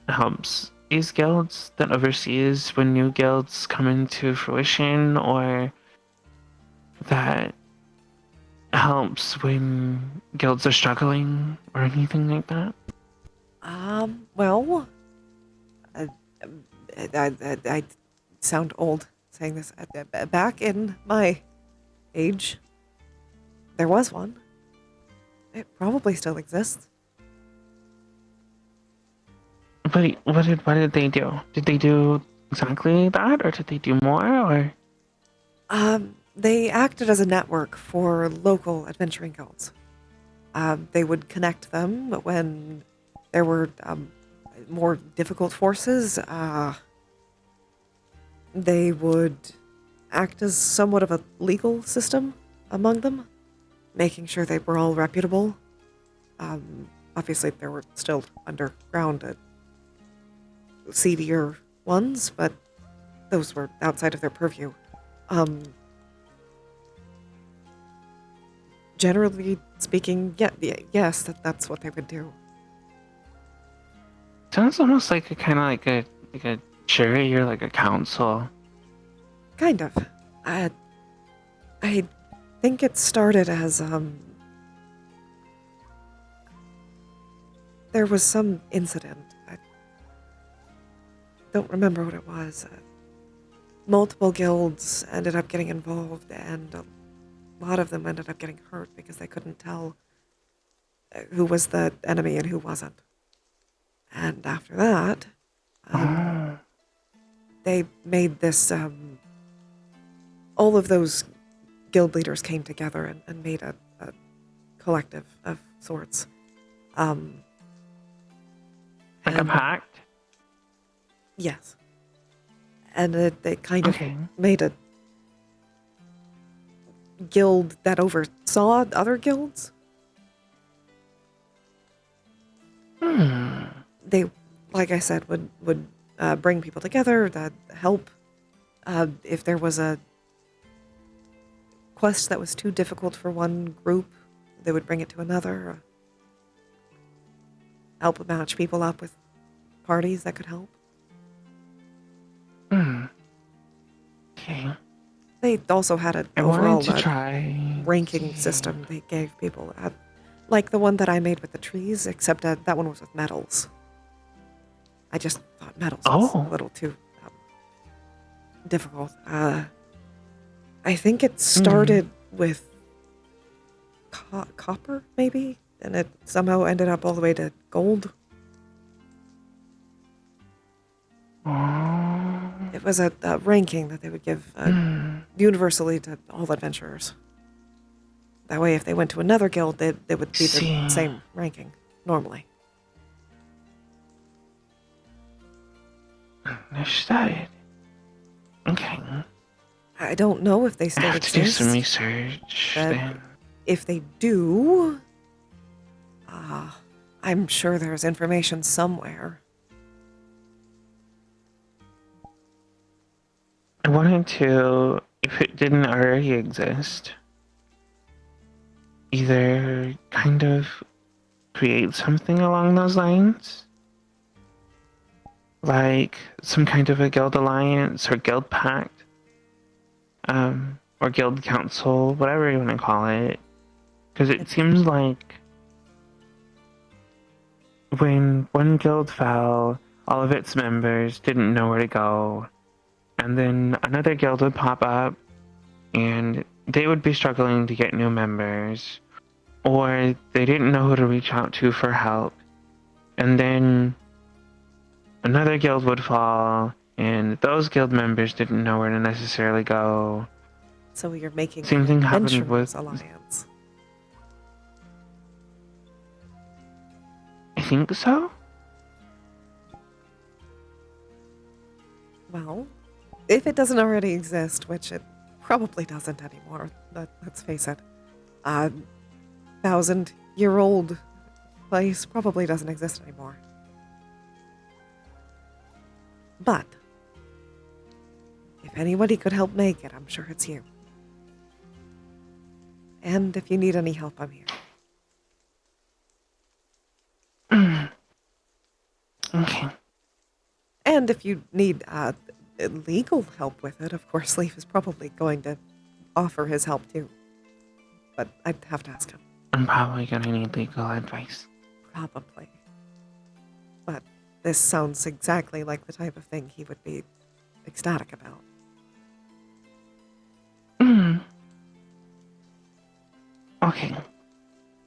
helps these guilds, that oversees when new guilds come into fruition, or that helps when guilds are struggling, or anything like that? Well, I sound old saying this. Back in my age, there was one. It probably still exists. But what did they do? Did they do exactly that, or did they do more, or? They acted as a network for local adventuring guilds. They would connect them when there were more difficult forces. They would act as somewhat of a legal system among them, making sure they were all reputable. Obviously, there were still underground seedier ones, but those were outside of their purview. Generally speaking, yes, that's what they would do. Sounds almost like a kind of like a jury or like a council. Kind of. I think it started as there was some incident. I don't remember what it was. Multiple guilds ended up getting involved, and a lot of them ended up getting hurt because they couldn't tell who was the enemy and who wasn't. And after that, they made this, all of those guild leaders came together and made a collective of sorts. Like a pact? Yes. And they kind of made a guild that oversaw other guilds. They, like I said, would bring people together, that help if there was a quest that was too difficult for one group, they would bring it to another. Help match people up with parties that could help. Okay. They also had an I overall wanted to try ranking system they gave people. Like the one that I made with the trees, except that one was with metals. I just thought metals was a little too difficult. I think it started with copper, maybe? And it somehow ended up all the way to gold. It was a ranking that they would give universally to all adventurers. That way, if they went to another guild, they would be the same ranking, normally. Understood. Okay. I don't know if they I still have to do exist. some research but then. if they do, I'm sure there's information somewhere. I wanted to, if it didn't already exist, either kind of create something along those lines. Like some kind of a guild alliance or guild pact. Or guild council, whatever you want to call it. Because it seems like when one guild fell, all of its members didn't know where to go. And then another guild would pop up and they would be struggling to get new members. Or they didn't know who to reach out to for help. And then another guild would fall and those guild members didn't know where to necessarily go. So you're making Same an thing happened adventurers with alliance. I think so? Well, if it doesn't already exist, which it probably doesn't anymore, let's face it, 1,000-year-old place probably doesn't exist anymore. But if anybody could help make it, I'm sure it's you. And if you need any help, I'm here. Okay. And if you need legal help with it, of course, Leaf is probably going to offer his help too. But I'd have to ask him. I'm probably gonna need legal advice. Probably. But this sounds exactly like the type of thing he would be ecstatic about. Okay.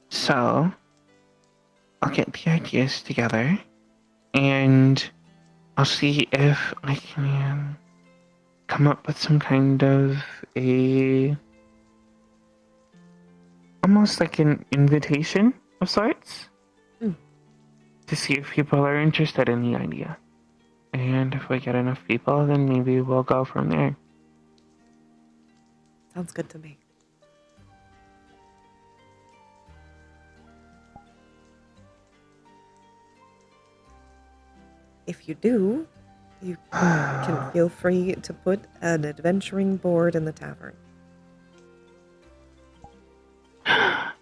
So, I'll get the ideas together, and I'll see if I can come up with some kind of almost like an invitation of sorts, to see if people are interested in the idea. And if we get enough people, then maybe we'll go from there. Sounds good to me. If you do, you can feel free to put an adventuring board in the tavern. I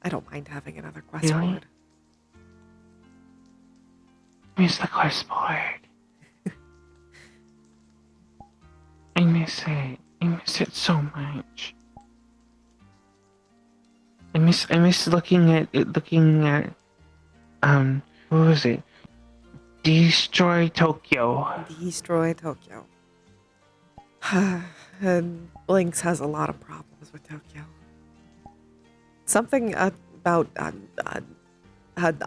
don't mind having another quest Really? board. Miss the quest board. I miss it. I miss it so much. I miss looking at what was it? Destroy Tokyo. Destroy Tokyo. And Blinks has a lot of problems with Tokyo. Something about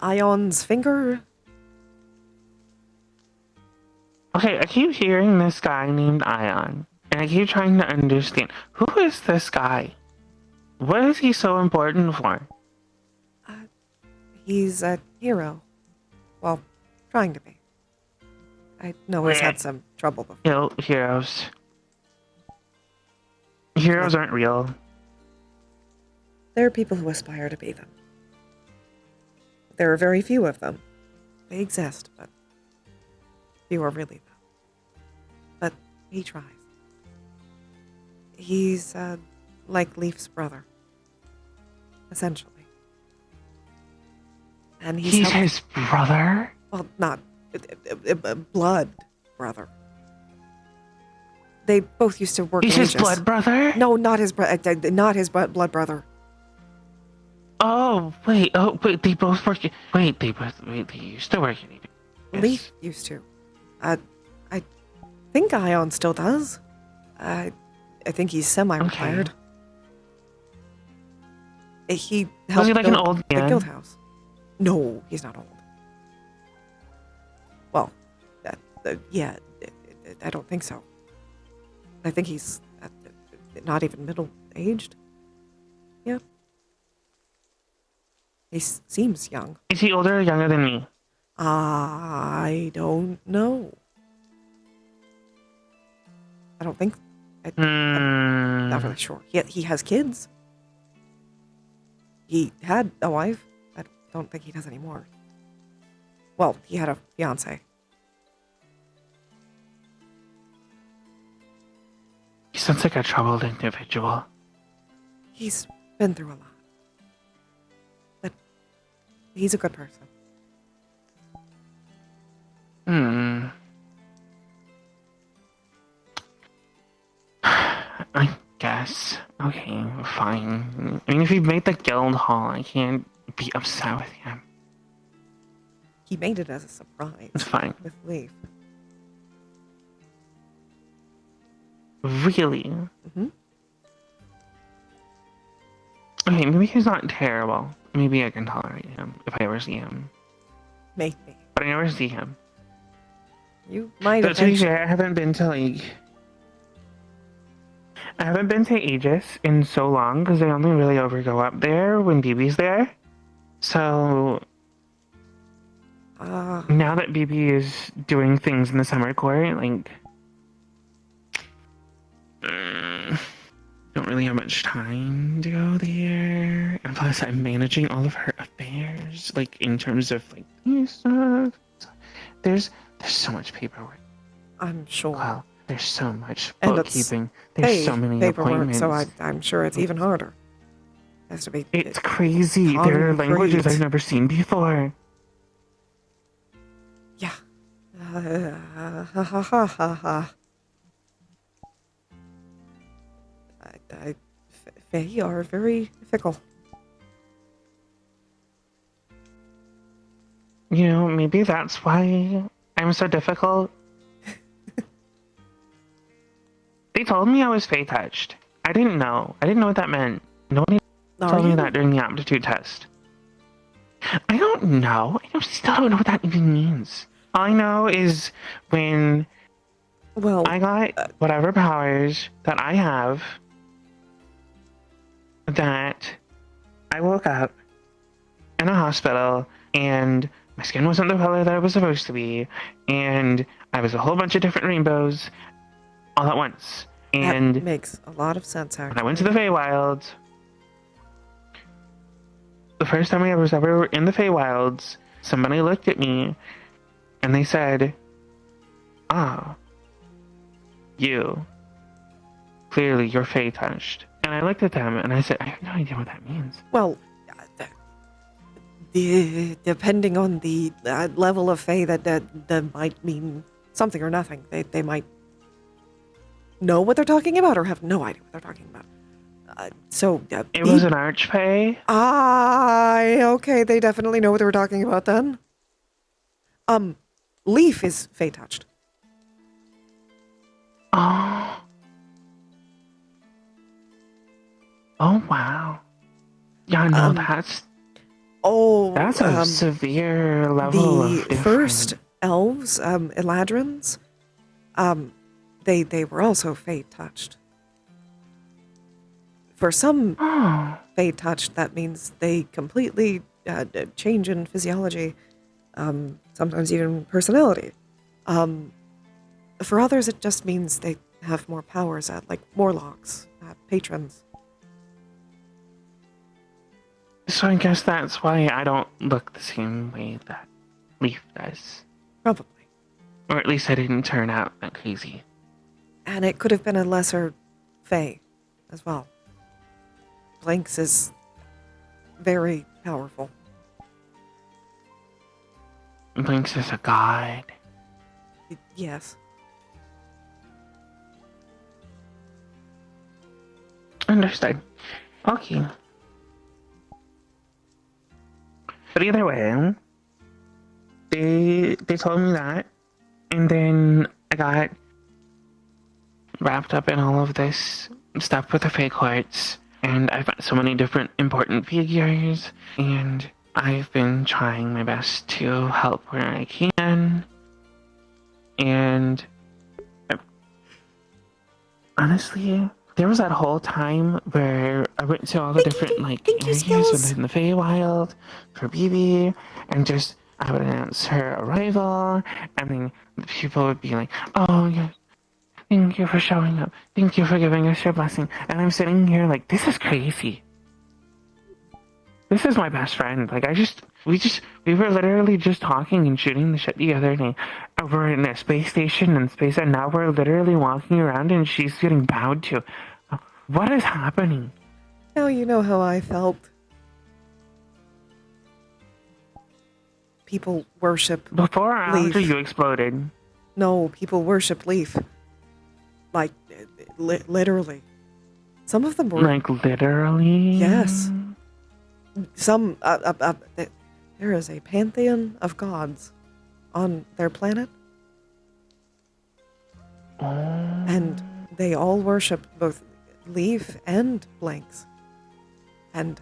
Ion's finger. Okay, I keep hearing this guy named Ion, and I keep trying to understand, who is this guy? What is he so important for? He's a hero. Well, trying to be. I know he's had some trouble before. Heroes. Heroes aren't real. There are people who aspire to be them. There are very few of them. They exist, but few are really them. But he tries. He's like Leaf's brother, essentially. And he's his brother? Well, not blood brother. They both used to work. He's his blood brother? No, not his not his blood brother. Oh wait, they both work. They used to work. Leaf used to. I think Ion still does. I think he's semi-retired. He helped Was he like an build old the man? guild house. No, he's not old. Well, yeah, I don't think so. I think he's not even middle-aged. Yeah. He seems young. Is he older or younger than me? I don't know. I don't think. I'm not really sure. He has kids. He had a wife. I don't think he does anymore. Well, he had a fiance. He sounds like a troubled individual. He's been through a lot. But he's a good person. I guess. Okay, fine. I mean, if he made the guild hall, I can't be upset with him. He made it as a surprise. It's fine. With Leaf. Really? Mm-hmm. Okay, maybe he's not terrible. Maybe I can tolerate him if I ever see him. Maybe. But I never see him. You might have. To be fair, I haven't been to Aegis in so long because I only really ever go up there when BB's there. So now that BB is doing things in the summer court, like don't really have much time to go there. And plus, I'm managing all of her affairs, like in terms of like stuff. There's so much paperwork. I'm sure. Wow. There's so much And bookkeeping. There's so many paperwork, appointments. so I'm sure it's even harder. Has to be. It's crazy. There are languages I've never seen before. Yeah. Ha ha ha. Fae are very fickle. You know, maybe that's why I'm so difficult. They told me I was Fae touched. I didn't know. I didn't know what that meant. Nobody told me that during the aptitude test. I don't know. I still don't know what that even means. All I know is when I got whatever powers that I have, that I woke up in a hospital and my skin wasn't the color that it was supposed to be, and I was a whole bunch of different rainbows all at once. And that makes a lot of sense, actually. When I went to the Feywilds, the first time I was ever in the Feywilds, somebody looked at me and they said, "Ah, you. Clearly you're Fae touched." And I looked at them and I said, "I have no idea what that means." Well, depending on the level of Fae, that might mean something or nothing. They might know what they're talking about or have no idea what they're talking about. It was an Archfey. Okay, they definitely know what they were talking about then. Leaf is Fae touched. Oh wow. Yeah, no, that's a severe level of difference. The first elves, Eladrins, they were also Fae touched. For some Fae touched, that means they completely change in physiology, sometimes even personality. For others, it just means they have more powers, like warlocks, patrons. So I guess that's why I don't look the same way that Leaf does. Probably. Or at least I didn't turn out that crazy. And it could have been a lesser Fae as well. Blanks is very powerful. Blanks is a god. Yes. Understood. Okay. But either way, they told me that, and then I got wrapped up in all of this stuff with the Fae courts, and I've got so many different important figures, and I've been trying my best to help where I can, and honestly, there was that whole time where I went to all the different areas within the Feywild for BB, and just I would announce her arrival, and then the people would be like, "Oh, yeah, thank you for showing up. Thank you for giving us your blessing." And I'm sitting here like, this is crazy. This is my best friend. Like, we were literally just talking and shooting the shit the other day. We're in a space station in space, and now we're literally walking around and she's getting bowed to. What is happening? Now you know how I felt. People worship Before or Leaf. after you exploded? No, people worship Leaf. Like, literally. Some of them were... Like, literally? Yes. Some... there is a pantheon of gods on their planet. And they all worship both Leaf and Blanks. And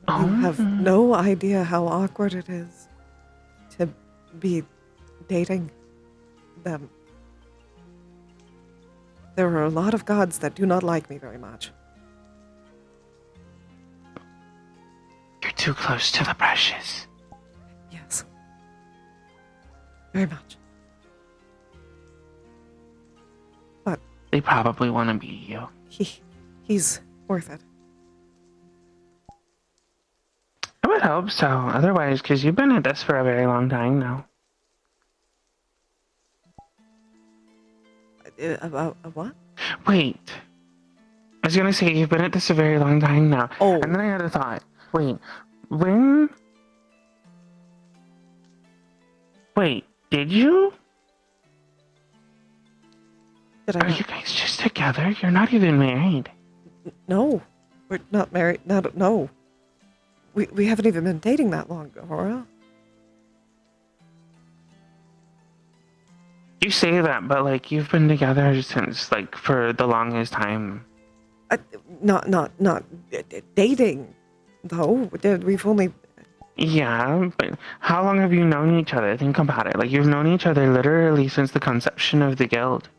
you have no idea how awkward it is to be dating them. There are a lot of gods that do not like me very much. You're too close to the precious. Yes. Very much. But they probably want to be you. He's worth it. I would hope so. Otherwise, because you've been at this for a very long time now. About what? Wait. I was gonna say, you've been at this a very long time now. Oh. And then I had a thought. Wait. When? Wait, did you? Are you guys just together? You're not even married. No. We're not married. No. We haven't even been dating that long, Aurora. You say that, but like you've been together since like for the longest time. Not dating, though. We've only... Yeah, but how long have you known each other? Think about it. Like you've known each other literally since the conception of the guild.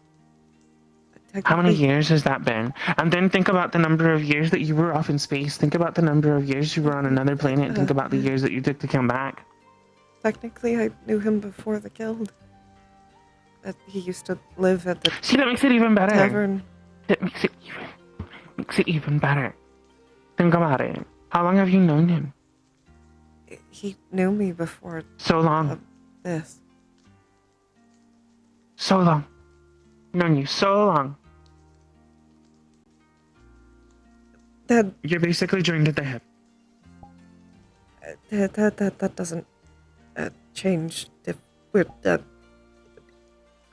How many years has that been? And then think about the number of years that you were off in space. Think about the number of years you were on another planet. Think about the years that you took to come back. Technically, I knew him before the guild. He used to live at the... See, that makes it even better. Tavern. That makes it even better. Think about it. How long have you known him? He knew me before... So long. This. So long. Known you so long. You're basically joined at the hip. That doesn't change if we're...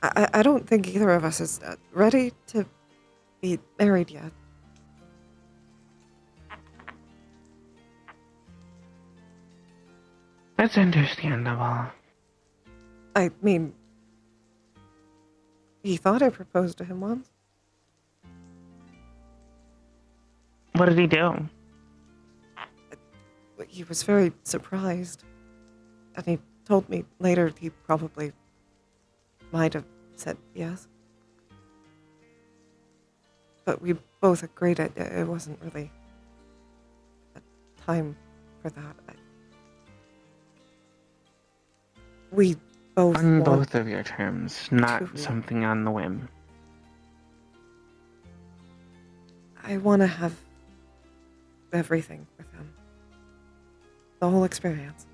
I don't think either of us is ready to be married yet. That's understandable. I mean, he thought I proposed to him once. What did he do? He was very surprised. And he told me later he probably might have said yes. But we both agreed it wasn't really a time for that. We both on both of your terms, not something on the whim. I want to have everything with him. The whole experience.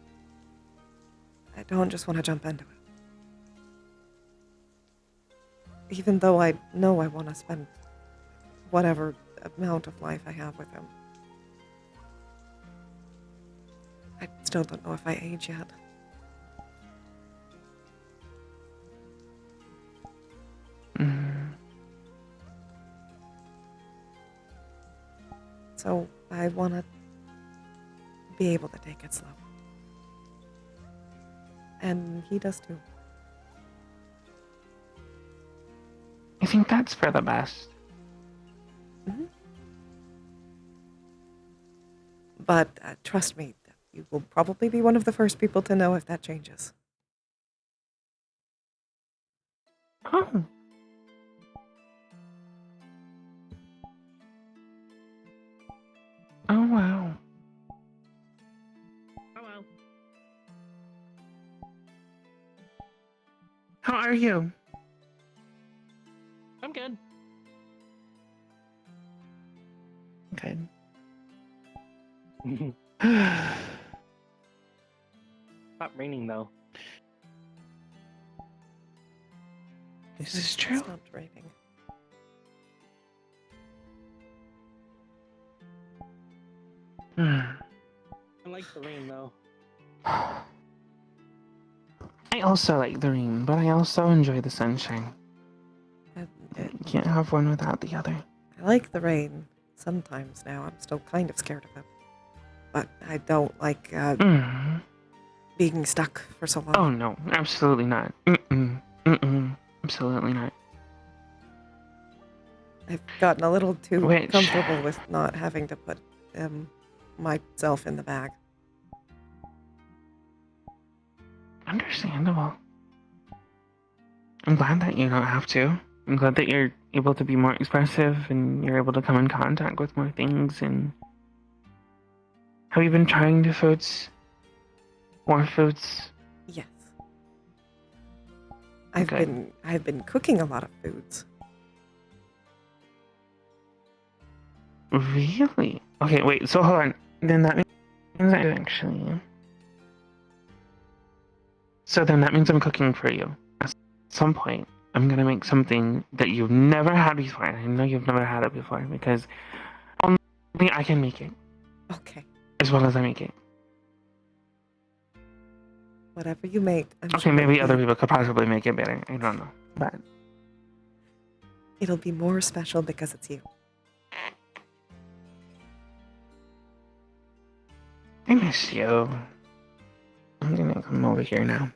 I don't just want to jump into it. Even though I know I want to spend whatever amount of life I have with him. I still don't know if I age yet. So I want to be able to take it slow. And he does too. I think that's for the best. Mm-hmm. But trust me, you will probably be one of the first people to know if that changes. Oh. Oh, wow. Oh, well. How are you? I'm good. Good. Not raining though. This is true. It's not raining. Hmm. I like the rain though. I also like the rain, but I also enjoy the sunshine. Can't have one without the other. I like the rain sometimes now. I'm still kind of scared of it. But I don't like being stuck for so long. Oh no, absolutely not. Absolutely not. I've gotten a little too Which- comfortable with not having to put myself in the bag. Understandable. I'm glad that you don't have to. I'm glad that you're able to be more expressive and you're able to come in contact with more things. And have you been trying new foods? More foods? Yes. I've been cooking a lot of foods. Really? Okay, wait, so hold on. Then that means I actually... So then that means I'm cooking for you. At some point, I'm gonna make something that you've never had before. And I know you've never had it before because only I can make it. Okay. As well as I make it. Whatever you make, I'm Okay, sure maybe other people could possibly make it better. I don't know. But it'll be more special because it's you. I miss you. I'm gonna come over here now.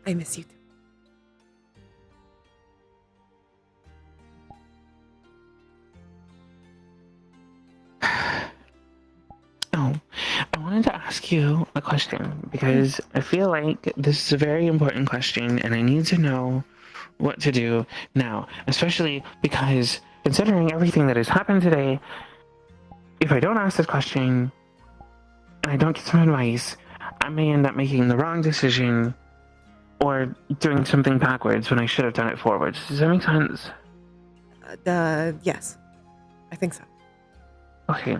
I miss you too. Oh, I wanted to ask you a question because I feel like this is a very important question and I need to know what to do now, especially because considering everything that has happened today, if I don't ask this question and I don't get some advice, I may end up making the wrong decision or doing something backwards when I should have done it forwards. Does that make sense? Yes. I think so. Okay.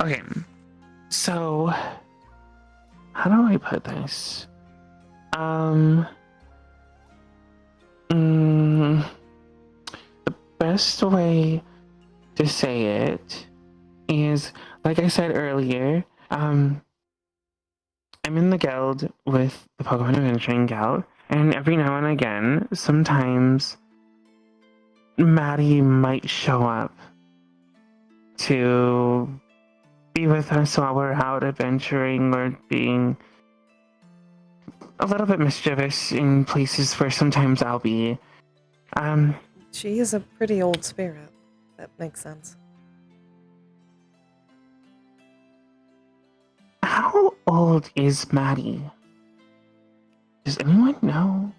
Okay. So, how do I put this? The best way to say it is, like I said earlier, I'm in the guild with the Pokemon Adventuring Guild, and every now and again, sometimes Maddie might show up to be with us while we're out adventuring or being a little bit mischievous in places where sometimes I'll be. She is a pretty old spirit. That makes sense. How old is Maddie? Does anyone know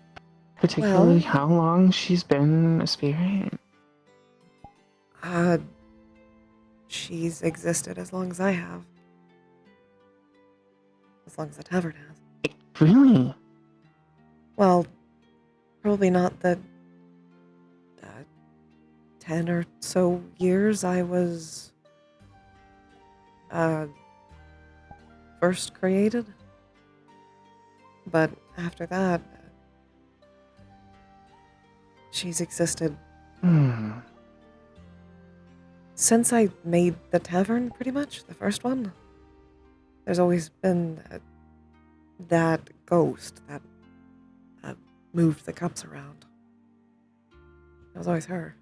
particularly how long she's been a spirit? She's existed as long as I have. As long as the tavern has. Really? Well, probably not the 10 or so years I was first created. But after that, she's existed since I made the tavern, pretty much, the first one. There's always been that ghost that moved the cups around. It was always her.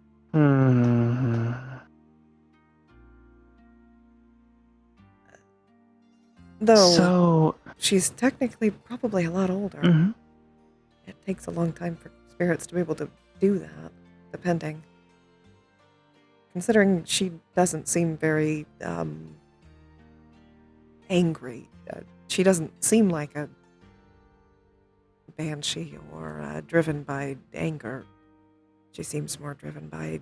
Though she's technically probably a lot older. It takes a long time for spirits to be able to do that, depending. Considering she doesn't seem very angry. She doesn't seem like a banshee or driven by anger. She seems more driven by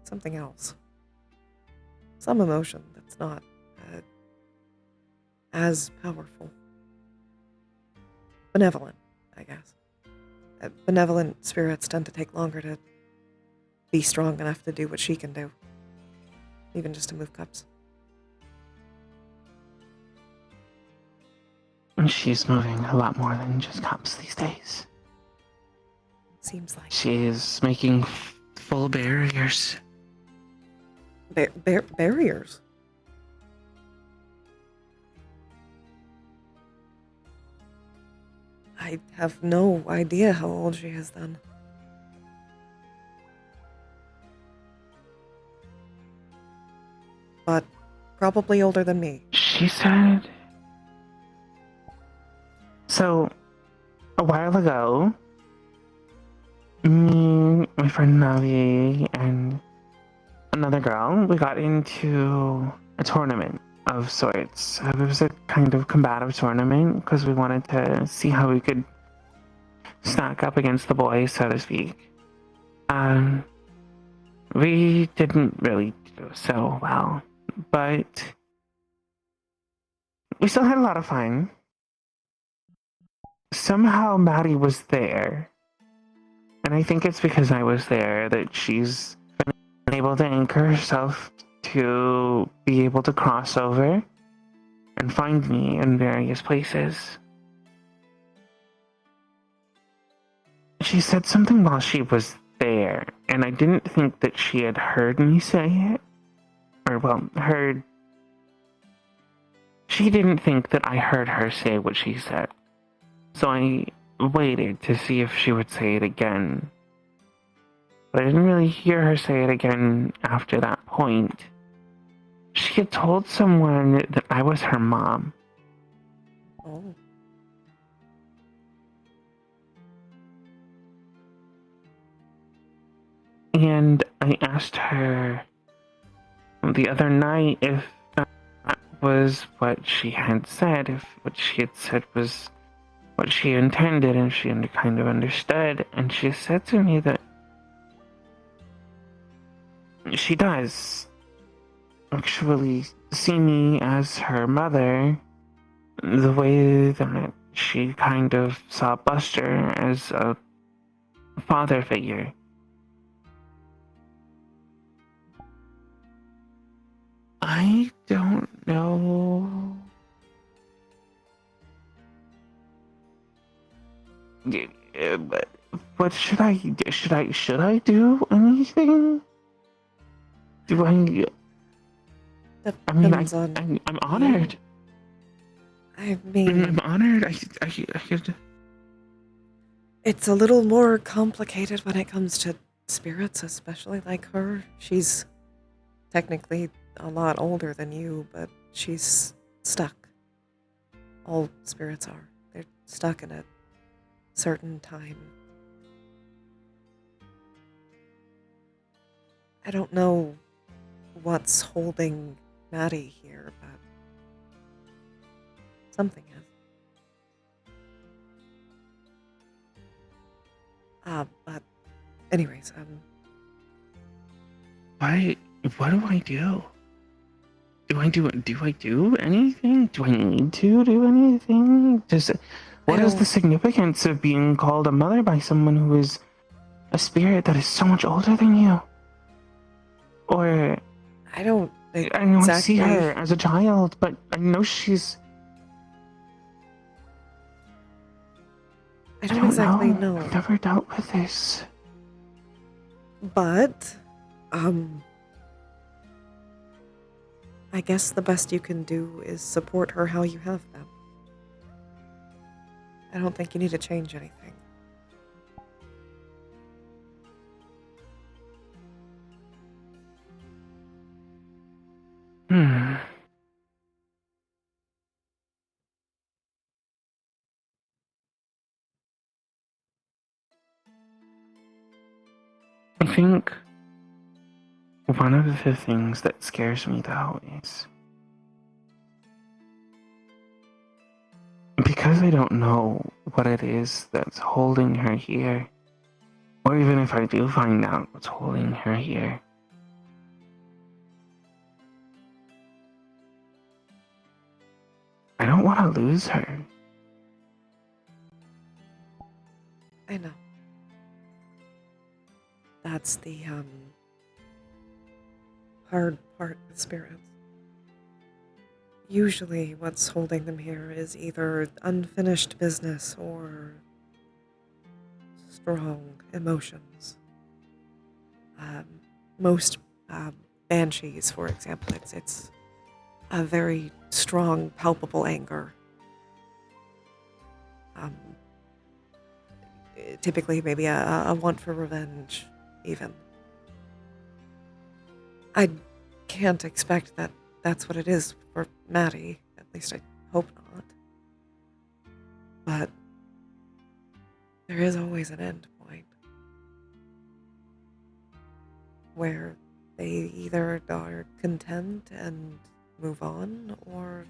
something else. Some emotion that's not as powerful. Benevolent, I guess. Benevolent spirits tend to take longer to be strong enough to do what she can do. Even just to move cups. She's moving a lot more than just cups these days. Seems like. She is making full barriers. Barriers? I have no idea how old she is then. But probably older than me. She said... So, a while ago, me, my friend Navi, and another girl, we got into a tournament of sorts. It was a kind of combative tournament because we wanted to see how we could stack up against the boys, so to speak. We didn't really do so well, but we still had a lot of fun. Somehow Maddie was there, and I think it's because I was there that she's been able to anchor herself to be able to cross over and find me in various places. She said something while she was there, and I didn't think that she had heard me say it. Or, well, she didn't think that I heard her say what she said. So I waited to see if she would say it again. But I didn't really hear her say it again after that point. She had told someone that I was her mom. Oh. And I asked her the other night if that was what she had said, if what she had said was what she intended, and she kind of understood. And she said to me that she does actually see me as her mother, the way that she kind of saw Buster as a father figure. I don't know. But what should I do anything? Do I? I'm honored. I mean, I'm honored. I could. It's a little more complicated when it comes to spirits, especially like her. She's technically a lot older than you, but she's stuck. All spirits are. They're stuck in a certain time. I don't know what's holding Maddie here, but something is. But anyways, What do I do? Do I do anything? Do I need to do anything? What is the significance of being called a mother by someone who is a spirit that is so much older than you? Or I don't I see her as a child, but I know she's. I don't exactly know. I've never dealt with this. But, I guess the best you can do is support her how you have been. I don't think you need to change anything. I think one of the things that scares me though is because I don't know what it is that's holding her here, or even if I do find out what's holding her here, I don't want to lose her. I know. That's the hard part with spirits. Usually what's holding them here is either unfinished business or strong emotions. Most banshees, for example, it's a very strong, palpable anger. Typically maybe a want for revenge, even. I can't expect that that's what it is for Maddie. At least I hope not. But there is always an end point where they either are content and move on, or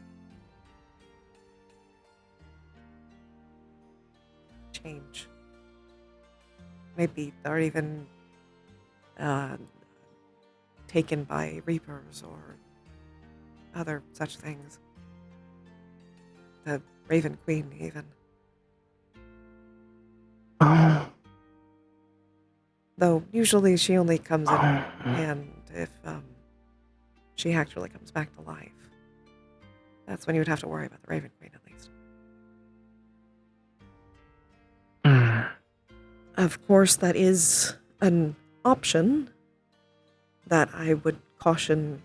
change. Maybe they're even taken by reapers or other such things. The Raven Queen, even. Though usually she only comes in hand if she actually comes back to life. That's when you would have to worry about the Raven Queen, at least. Of course, that is an option that I would caution,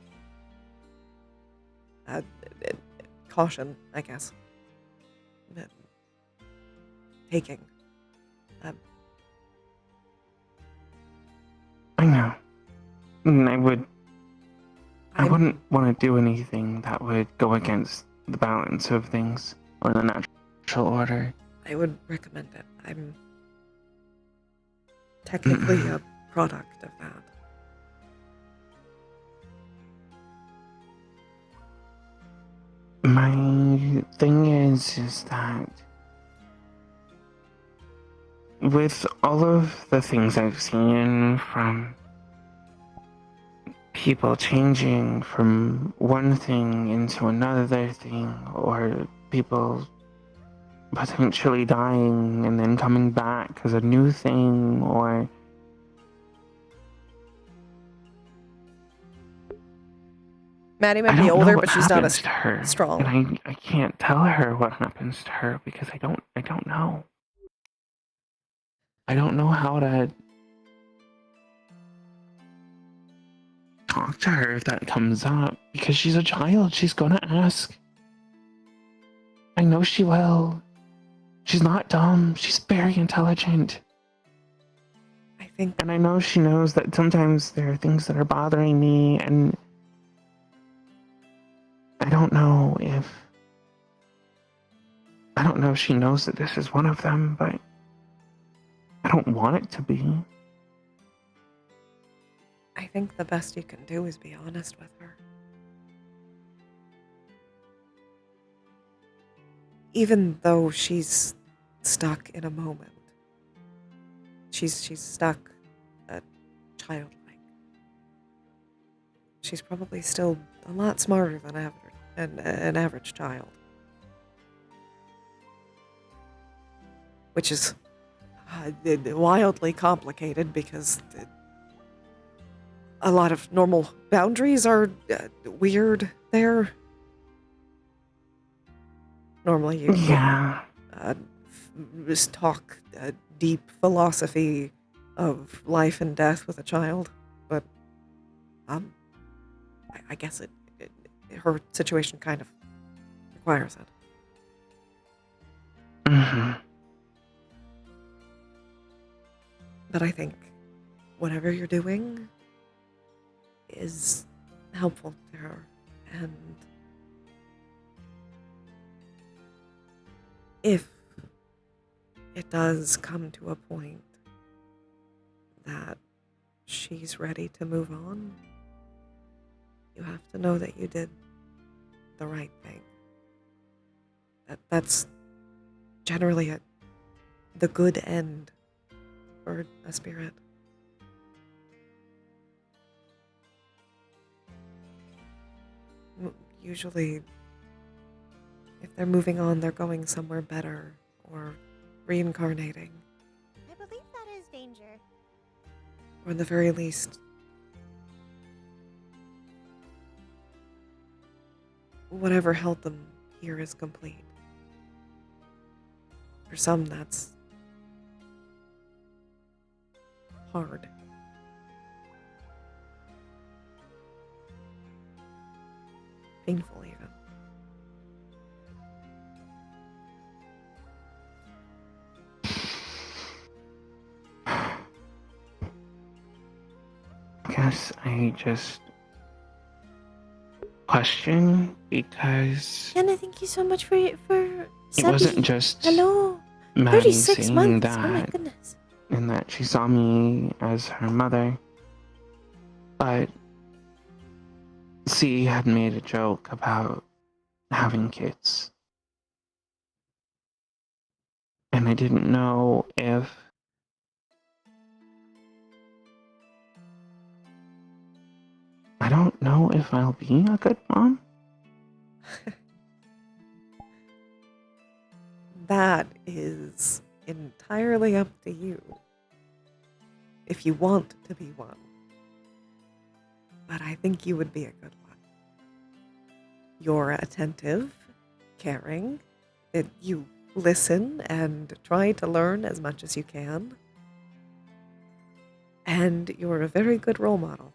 I guess, taking. I know. And I wouldn't want to do anything that would go against the balance of things or the natural order. I would recommend it. I'm technically a product of that. My thing is that with all of the things I've seen, from people changing from one thing into another thing, or people potentially dying and then coming back as a new thing, or Maddie might be older, but she's not as strong. And I can't tell her what happens to her because I don't know. I don't know how to talk to her if that comes up, because she's a child. She's gonna ask. I know she will. She's not dumb. She's very intelligent. And I know she knows that sometimes there are things that are bothering me, and I don't know if she knows that this is one of them, but I don't want it to be. I think the best you can do is be honest with her. Even though she's stuck in a moment. She's stuck childlike. She's probably still a lot smarter than an average child. Which is wildly complicated because a lot of normal boundaries are weird there. Normally you just talk deep philosophy of life and death with a child, but I guess her situation kind of requires it. But I think whatever you're doing is helpful to her, and if it does come to a point that she's ready to move on, you have to know that you did the right thing. That's generally the good end for a spirit. Usually, if they're moving on, they're going somewhere better or reincarnating. Or at the very least, whatever held them here is complete. For some, that's hard. Painful, even. I guess I just question because Anna, thank you so much for it subbing. wasn't just Hello. Maddie 36 saying months. that, Oh my goodness. and that she saw me as her mother, but C had made a joke about having kids, and I didn't know if I don't know if I'll be a good mom. That is entirely up to you. If you want to be one. But I think you would be a good one. You're attentive, caring, you listen and try to learn as much as you can. And you're a very good role model.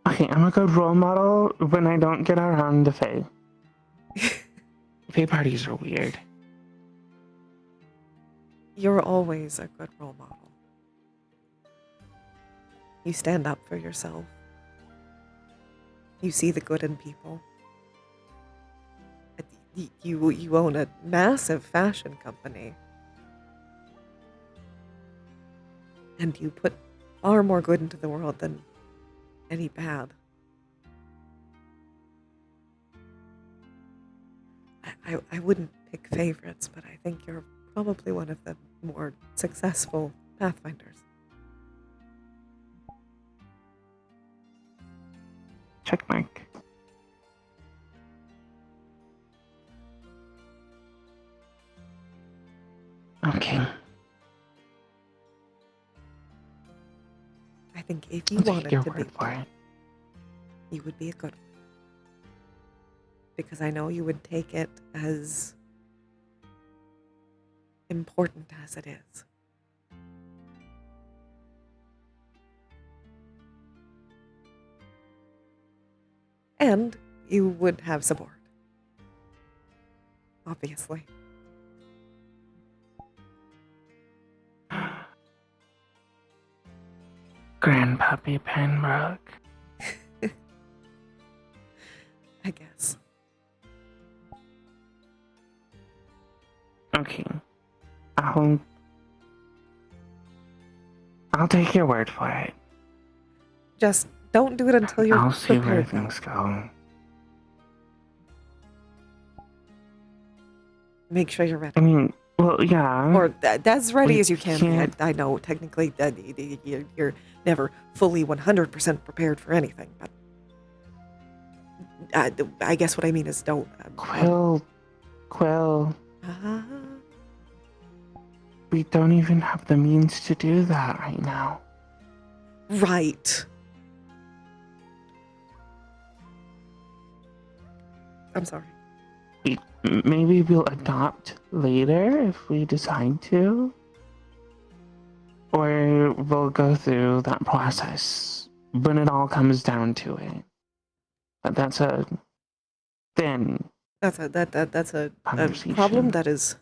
Okay, I'm a good role model when I don't get around to Faye. Faye parties are weird. You're always a good role model. You stand up for yourself. You see the good in people. You own a massive fashion company. And you put far more good into the world than any bad. I wouldn't pick favorites, but I think you're probably one of the more successful Pathfinders. Check mark. Okay. I think if you I'll take wanted your to be word for it. you would be a good one. Because I know you would take it as important as it is. And you would have support. Obviously. Grandpuppy Pembroke. I guess. Okay. I'll take your word for it. Just don't do it until you're I'll see where prepared. things go. Make sure you're ready. I mean, well, yeah. Or as ready We as you can can't- be. I know technically you're never fully 100% prepared for anything, but I guess what I mean is don't. Quill. We don't even have the means to do that right now. Right. I'm sorry. Maybe we'll adopt later if we decide to. Or we'll go through that process when it all comes down to it. But that's a thin. That's a conversation. problem that is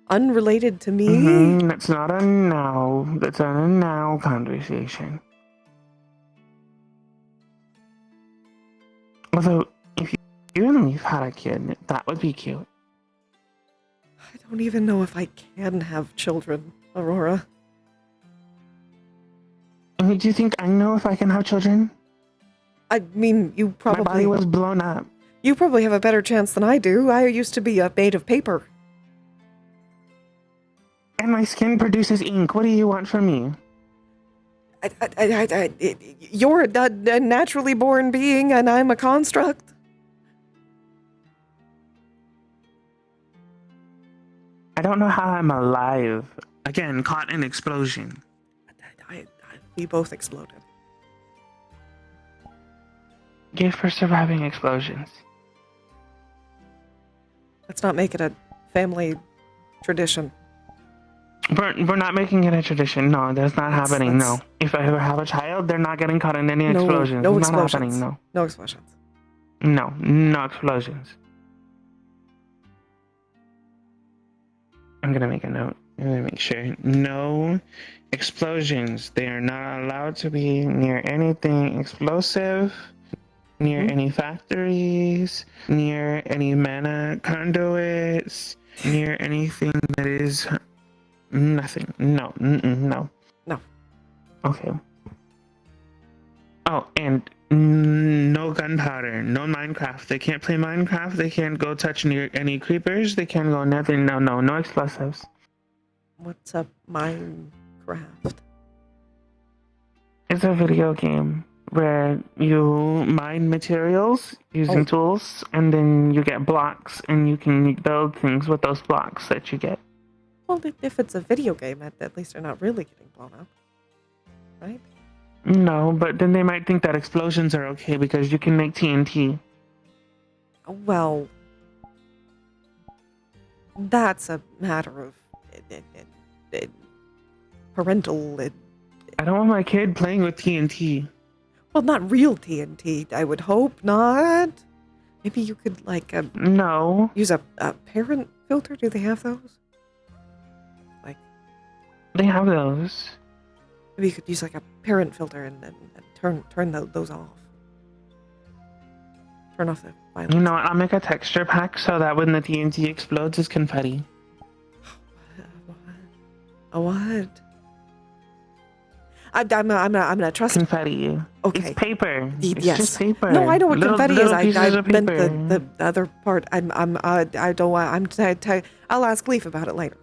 unrelated to me. That's not a now. That's not a now conversation. Although, if you and me've had a kid, that would be cute. I don't even know if I can have children, Aurora. I mean, do you think I know if I can have children? I mean, you probably... My body was blown up. You probably have a better chance than I do. I used to be made of paper. And my skin produces ink. What do you want from me? You're a naturally born being, and I'm a construct. I don't know how I'm alive. Again, caught in explosion. We both exploded. Yay for surviving explosions. Let's not make it a family tradition. We're not making it a tradition. No, that's not happening. No. If I ever have a child, they're not getting caught in any explosions. No It's explosions. not happening. No. No explosions. No explosions. I'm gonna make a note. I'm gonna make sure. No explosions. They are not allowed to be near anything explosive, near any factories, near any mana conduits, near anything that is nothing. No. No. No. Okay. Oh, and no gunpowder, no Minecraft. They can't play Minecraft. They can't go touch near any creepers. They can't go nothing. No explosives. What's up, Minecraft? It's a video game where you mine materials using tools, and then you get blocks, and you can build things with those blocks that you get. Well, if it's a video game, at least they're not really getting blown up, right? No, but then they might think that explosions are okay because you can make TNT. Well, that's a matter of parental. I don't want my kid playing with TNT. Well, not real TNT. I would hope not. Maybe you could no use a parent filter. Do they have those? They have those. Maybe you could use a parent filter and turn those off. Turn off the violence. You know what? I'll make a texture pack so that when the TNT explodes, it's confetti. A what? I'm gonna trust confetti. Okay. It's paper. It's yes. just paper. No, I know what confetti is. I meant paper. the other part. I don't want. I'll ask Leaf about it later.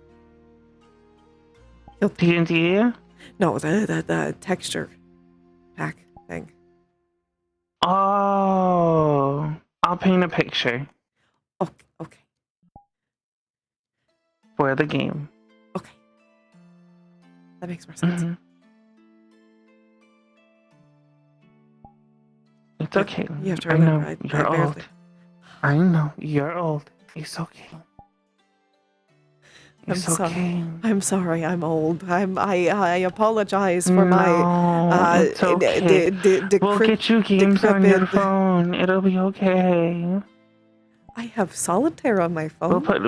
TNT? No, the texture pack thing. Oh, I'll paint a picture. Okay. For the game. Okay. That makes more sense. Mm-hmm. It's okay. You have to remember, I know you're old. I know you're old. It's okay. It's okay. I'm sorry. I'm old. I apologize for my. It's okay. We'll get you games on your phone. It'll be okay. I have solitaire on my phone. We'll put.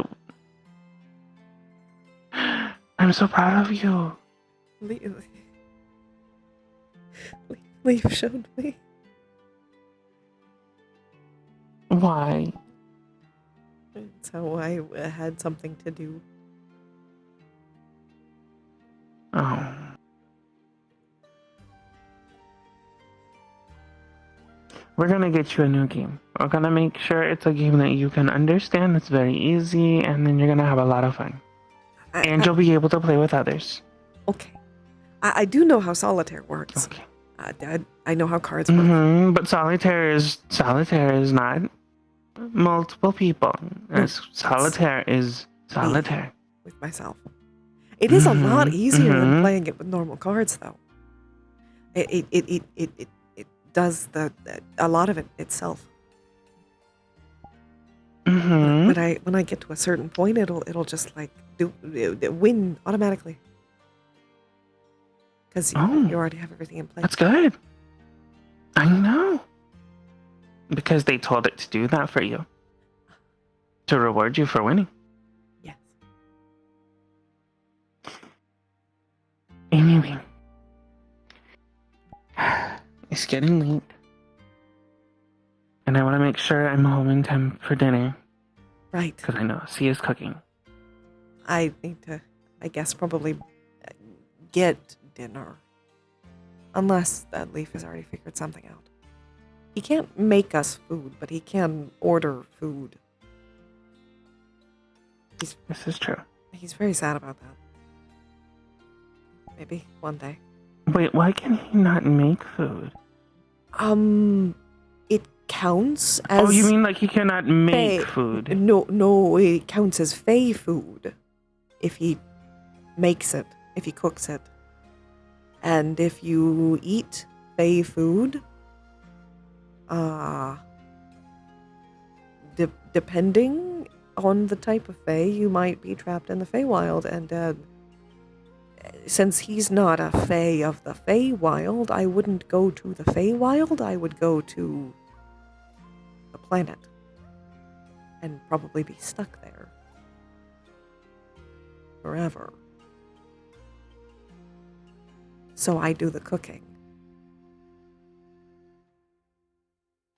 I'm so proud of you. Leaf showed me. Why? So I had something to do. Oh. We're gonna get you a new game. We're gonna make sure it's a game that you can understand. It's very easy, and then you're gonna have a lot of fun. And you'll be able to play with others. Okay. I do know how solitaire works. Okay. I know how cards work. But solitaire is not multiple people. Solitaire is solitaire. With myself. It is a lot easier than playing it with normal cards, though. It does a lot of it itself. When I get to a certain point, it'll just win automatically. Because you already have everything in place. That's good. I know. Because they told it to do that for you. To reward you for winning. Yes. Anyway. It's getting late. And I want to make sure I'm home in time for dinner. Right. Because I know Sia's cooking. I need to, I guess, probably get dinner. Unless that Leaf has already figured something out. He can't make us food, but he can order food. This is true. He's very sad about that. Maybe one day. Wait, why can he not make food? It counts as... Oh, you mean like he cannot make food? No, it counts as Fey food. if he makes it, if he cooks it. And if you eat Fey food, depending on the type of Fey, you might be trapped in the Feywild. And since he's not a Fey of the Feywild, I wouldn't go to the Feywild. I would go to the planet and probably be stuck there forever. So I do the cooking.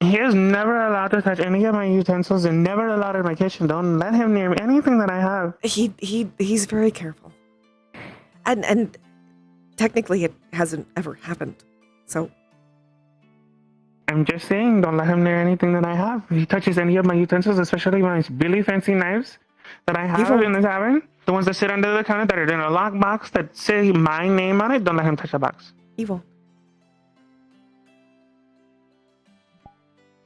He is never allowed to touch any of my utensils and never allowed in my kitchen. Don't let him near anything that I have. He's very careful. And technically it hasn't ever happened. So I'm just saying, don't let him near anything that I have. If he touches any of my utensils, especially my really fancy knives that I have in the tavern, the ones that sit under the counter that are in a lock box that say my name on it, don't let him touch the box. He won't.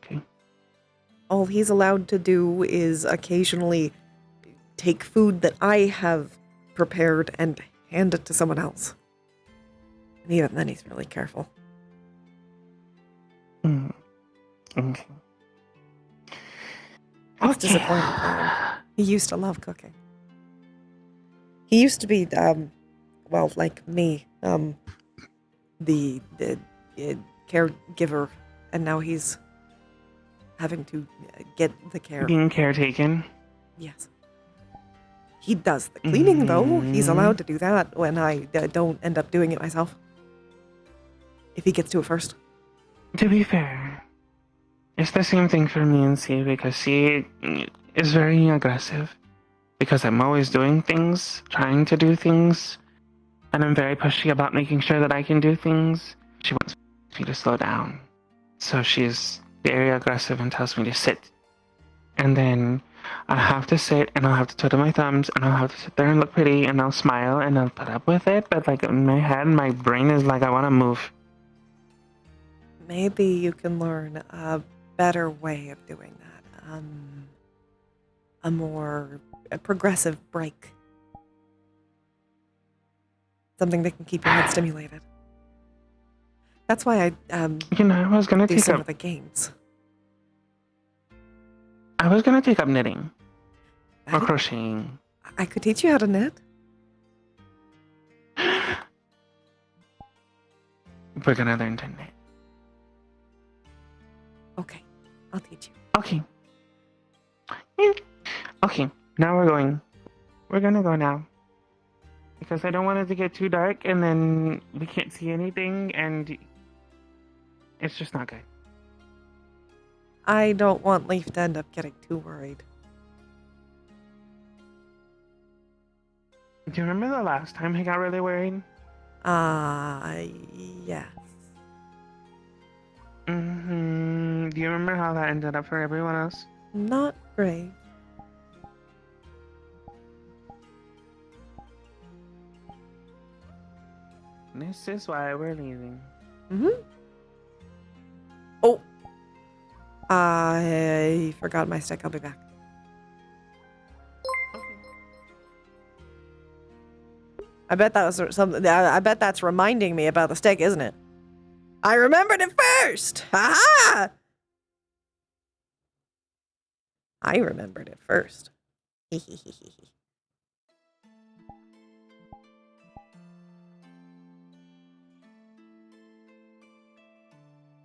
Okay. All he's allowed to do is occasionally take food that I have prepared and hand it to someone else. And even then he's really careful. Okay. It's disappointing for him. He used to love cooking. He used to be, well, like me, the caregiver, and now he's having to get the care. Being caretaken? Yes. He does the cleaning, though. He's allowed to do that when I don't end up doing it myself. If he gets to it first. To be fair, it's the same thing for me and C, because she is very aggressive. Because I'm always doing things, trying to do things, and I'm very pushy about making sure that I can do things. She wants me to slow down. So she's very aggressive and tells me to sit. And then I have to sit, and I'll have to twiddle my thumbs, and I'll have to sit there and look pretty, and I'll smile, and I'll put up with it. But like in my head, my brain is like, I want to move. Maybe you can learn a better way of doing that. A more progressive break. Something that can keep your head stimulated. That's why I I was gonna do take some up of the games. I was gonna take up knitting or crocheting. I could teach you how to knit. We're gonna learn to knit. Okay, I'll teach you. Okay. Okay, now we're going. We're gonna go now. Because I don't want it to get too dark and then we can't see anything and it's just not good. I don't want Leaf to end up getting too worried. Do you remember the last time he got really worried? Yes. Do you remember how that ended up for everyone else? Not great. This is why we're leaving. Oh! I forgot my stick. I'll be back. I bet that was something. I bet that's reminding me about the stick, isn't it? I remembered it first! Ha-ha! I remembered it first.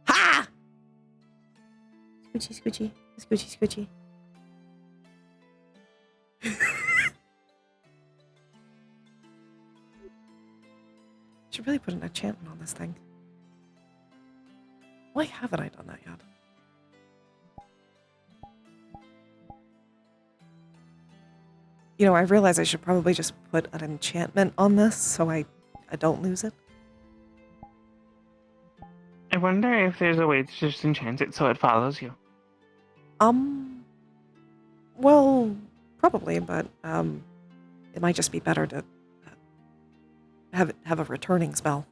Ha! Scoochie, scoochie, scoochie, scoochie. Should really put an enchantment on this thing. Why haven't I done that yet? You know, I realize I should probably just put an enchantment on this so I don't lose it. I wonder if there's a way to just enchant it so it follows you. Well, probably, but it might just be better to have a returning spell.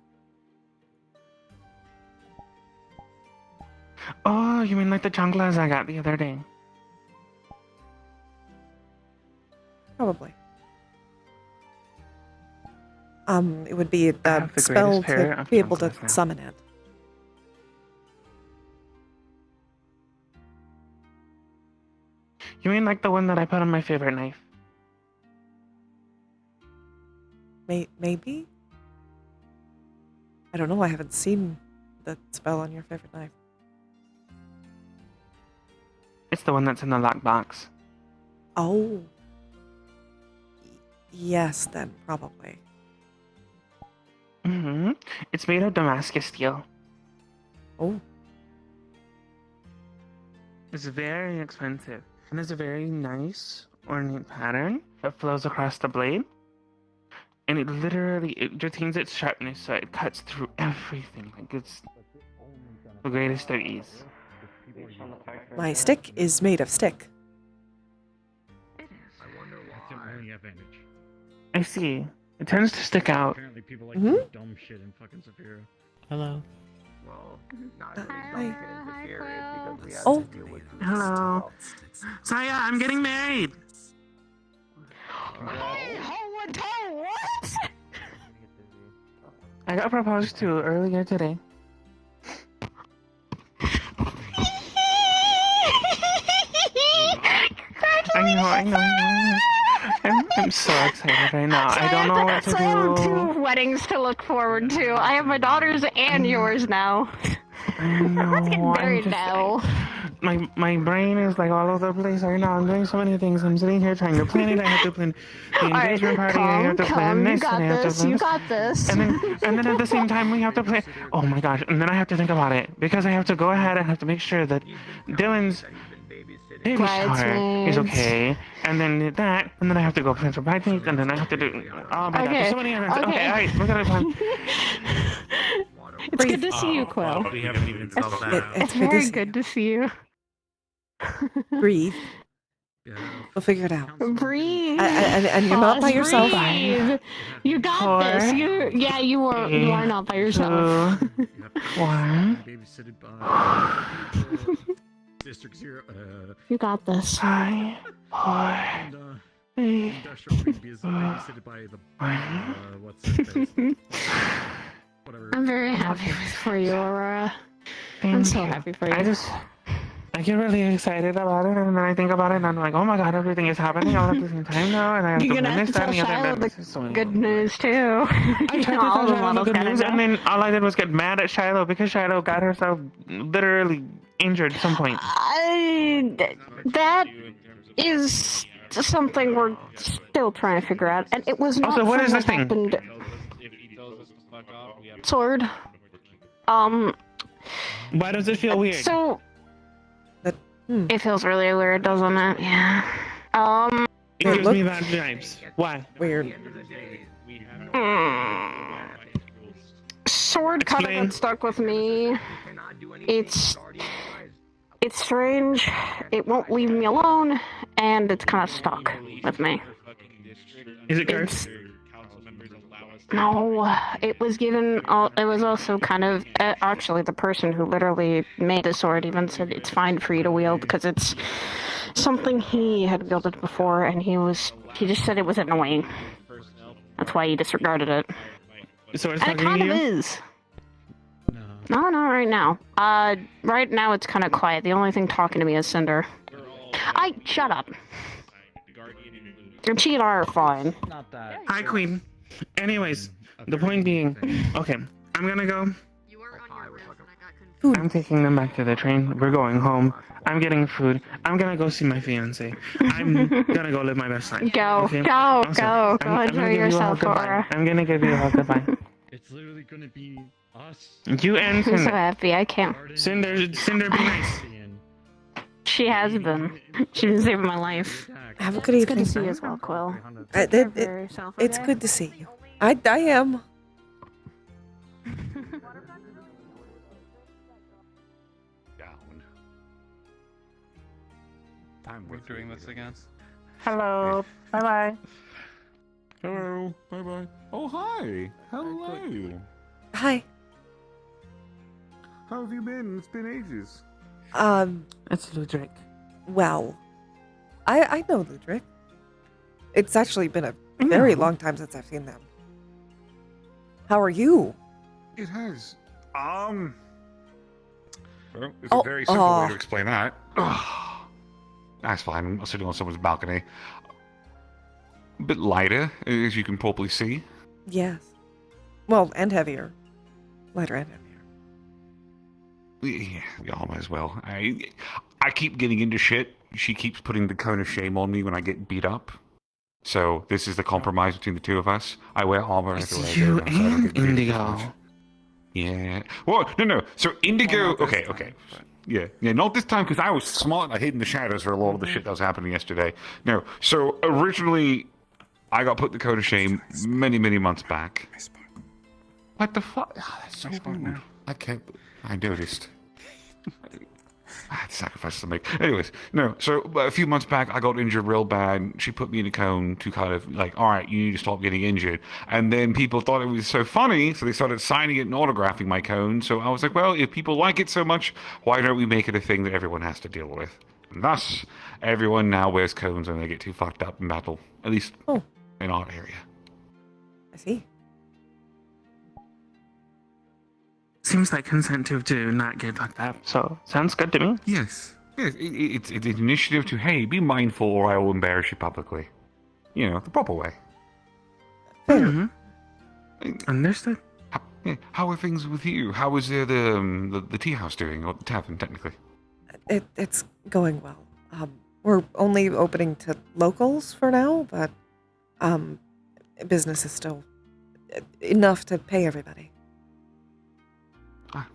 Oh, you mean like the chanclas I got the other day? Probably. It would be the the spell greatest pair to of be able to chancellors now. summon it. You mean like the one that I put on my favorite knife? Maybe? I don't know, I haven't seen the spell on your favorite knife. It's the one that's in the lockbox. Oh. Yes, then, probably. Mm-hmm. It's made of Damascus steel. Oh. It's very expensive. And there's a very nice, ornate pattern that flows across the blade. And it literally retains its sharpness, so it cuts through everything. Like, it's the greatest of ease. My stick is made of stick. That's the only advantage. I see. It tends to stick out. Apparently people like do dumb shit in fucking Saphira. Hello. Well, not Hi. Oh. Hello. Saya, I'm getting married. What? I got proposed to earlier today. I know. I'm so excited right now. I don't know what to So I have do. 2 weddings to look forward to. I have my daughter's and yours now. I know. Let's get married now. My brain is like all over the place right now. I'm doing so many things. I'm sitting here trying to plan it. I have to plan the engagement party. I have to plan this. And I have to plan You got this. And then at the same time we have to plan. Oh my gosh! And then I have to think about it because I have to go ahead and have to make sure that Dylan's baby shower is okay. And then that, and then I have to go plan for bridesmaids, and then I have to do. Oh my god! There's so many events. Okay, all right, we're gonna plan. It's good to see you, Quill. We haven't even solved that. It's very good to see you. Breathe. We'll figure it out. Breathe. And you're not by yourself. Breathe. You got this. You are not by yourself. 2, 1. Babysitted by District 0. You got this. 5, 4, 3, Industrial Green is babysitted by the what's his face? Whatever. I'm very happy for you, Aurora. I'm so happy for you. I get really excited about it, and then I think about it, and I'm like, oh my god, everything is happening all at the same time now, and I have to You're gonna plan have this, to that, tell and the other. Shiloh This is so good news too. I tried to tell All the Shiloh the models good gotta news, know. and then all I did was get mad at Shiloh because Shiloh got herself literally injured at some point. That is something we're still trying to figure out, and it was not Also, what from is this thing? happened. Sword. Why does it feel weird? So it feels really weird, doesn't it? Yeah. It gives me bad vibes. Why? Weird. Sword kind of got stuck with me. It's strange. It won't leave me alone, and it's kind of stuck with me. Is it cursed? No, it was given. It was also kind of actually the person who literally made the sword even said it's fine for you to wield because it's something he had wielded before, and he just said it was annoying. That's why he disregarded it. So it's and it talking kind to of you? is. No, not right now. Right now it's kind of quiet. The only thing talking to me is Cinder. Shut up. Your Chi and I are fine. Not that. Hi, Queen. Anyways, the point being, okay, I'm gonna go. I'm taking them back to the train. We're going home. I'm getting food. I'm gonna go see my fiance. I'm gonna go live my best life. Go, okay? go, Also, go I'm enjoy gonna give you a yourself, hug goodbye. Aura. I'm gonna give you a hug goodbye. It's literally gonna be us. You and I'm so Cinder. happy. I can't. Cinder, be nice. She has been. She's been saving my life. Have a good It's good evening. to see you as well, Quill. It's good to see you. I am. We're doing this again. Hello. Bye bye. Hello. Bye bye. Oh hi. Hello. Hi. How have you been? It's been ages. It's Ludric. Well, I know Ludric. It's actually been a very long time since I've seen them. How are you? It has. Well, it's a very simple way to explain that. That's fine. I'm sitting on someone's balcony. A bit lighter, as you can probably see. Yes. Well, and heavier. Lighter and heavier. Yeah, might as well. I keep getting into shit. She keeps putting the cone of shame on me when I get beat up. So this is the compromise between the two of us. I wear armor everywhere I go. You now, so I don't and get beat up as Indigo. much. Yeah. Well, no. So Indigo. Okay. Yeah. Not this time because I was smart and I hid in the shadows for a lot of the shit that was happening yesterday. No. So originally, I got put in the code of shame many months back. What the fuck? Oh, that's so rude. I noticed. I had sacrifices to make. Anyways, no. So a few months back, I got injured real bad. She put me in a cone to kind of like, all right, you need to stop getting injured. And then people thought it was so funny, so they started signing it and autographing my cone. So I was like, well, if people like it so much, why don't we make it a thing that everyone has to deal with? And thus, everyone now wears cones when they get too fucked up in battle. At least in our area. I see. Seems like incentive to not get fucked up, so sounds good to me. Yes. It's an initiative to, hey, be mindful or I will embarrass you publicly. You know, the proper way. Mm-hmm. Understood. How are things with you? How is the tea house doing, or the tavern, technically? It's going well. We're only opening to locals for now, but business is still enough to pay everybody.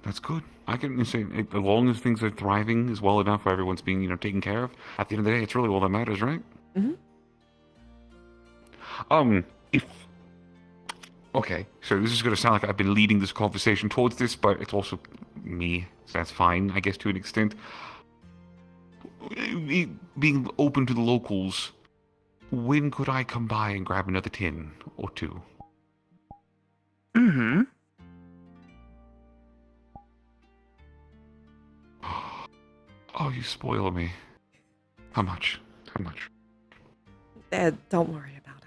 That's good. I can say, as long as things are thriving as well enough where everyone's being, taken care of, at the end of the day, it's really all that matters, right? Mm-hmm. Okay, so this is going to sound like I've been leading this conversation towards this, but it's also me, so that's fine, I guess, to an extent. Being open to the locals, when could I come by and grab another tin or two? Mm-hmm. Oh, you spoil me. How much? Don't worry about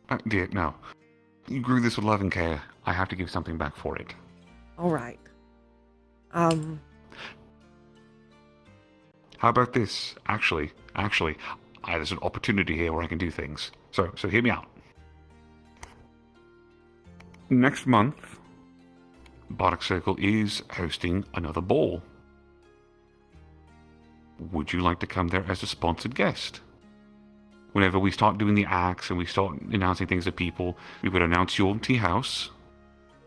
it. Dear, no. You grew this with love and care. I have to give something back for it. All right. How about this? Actually, there's an opportunity here where I can do things. So hear me out. Next month, Bardic Circle is hosting another ball. Would you like to come there as a sponsored guest? Whenever we start doing the acts and we start announcing things to people, we would announce your tea house.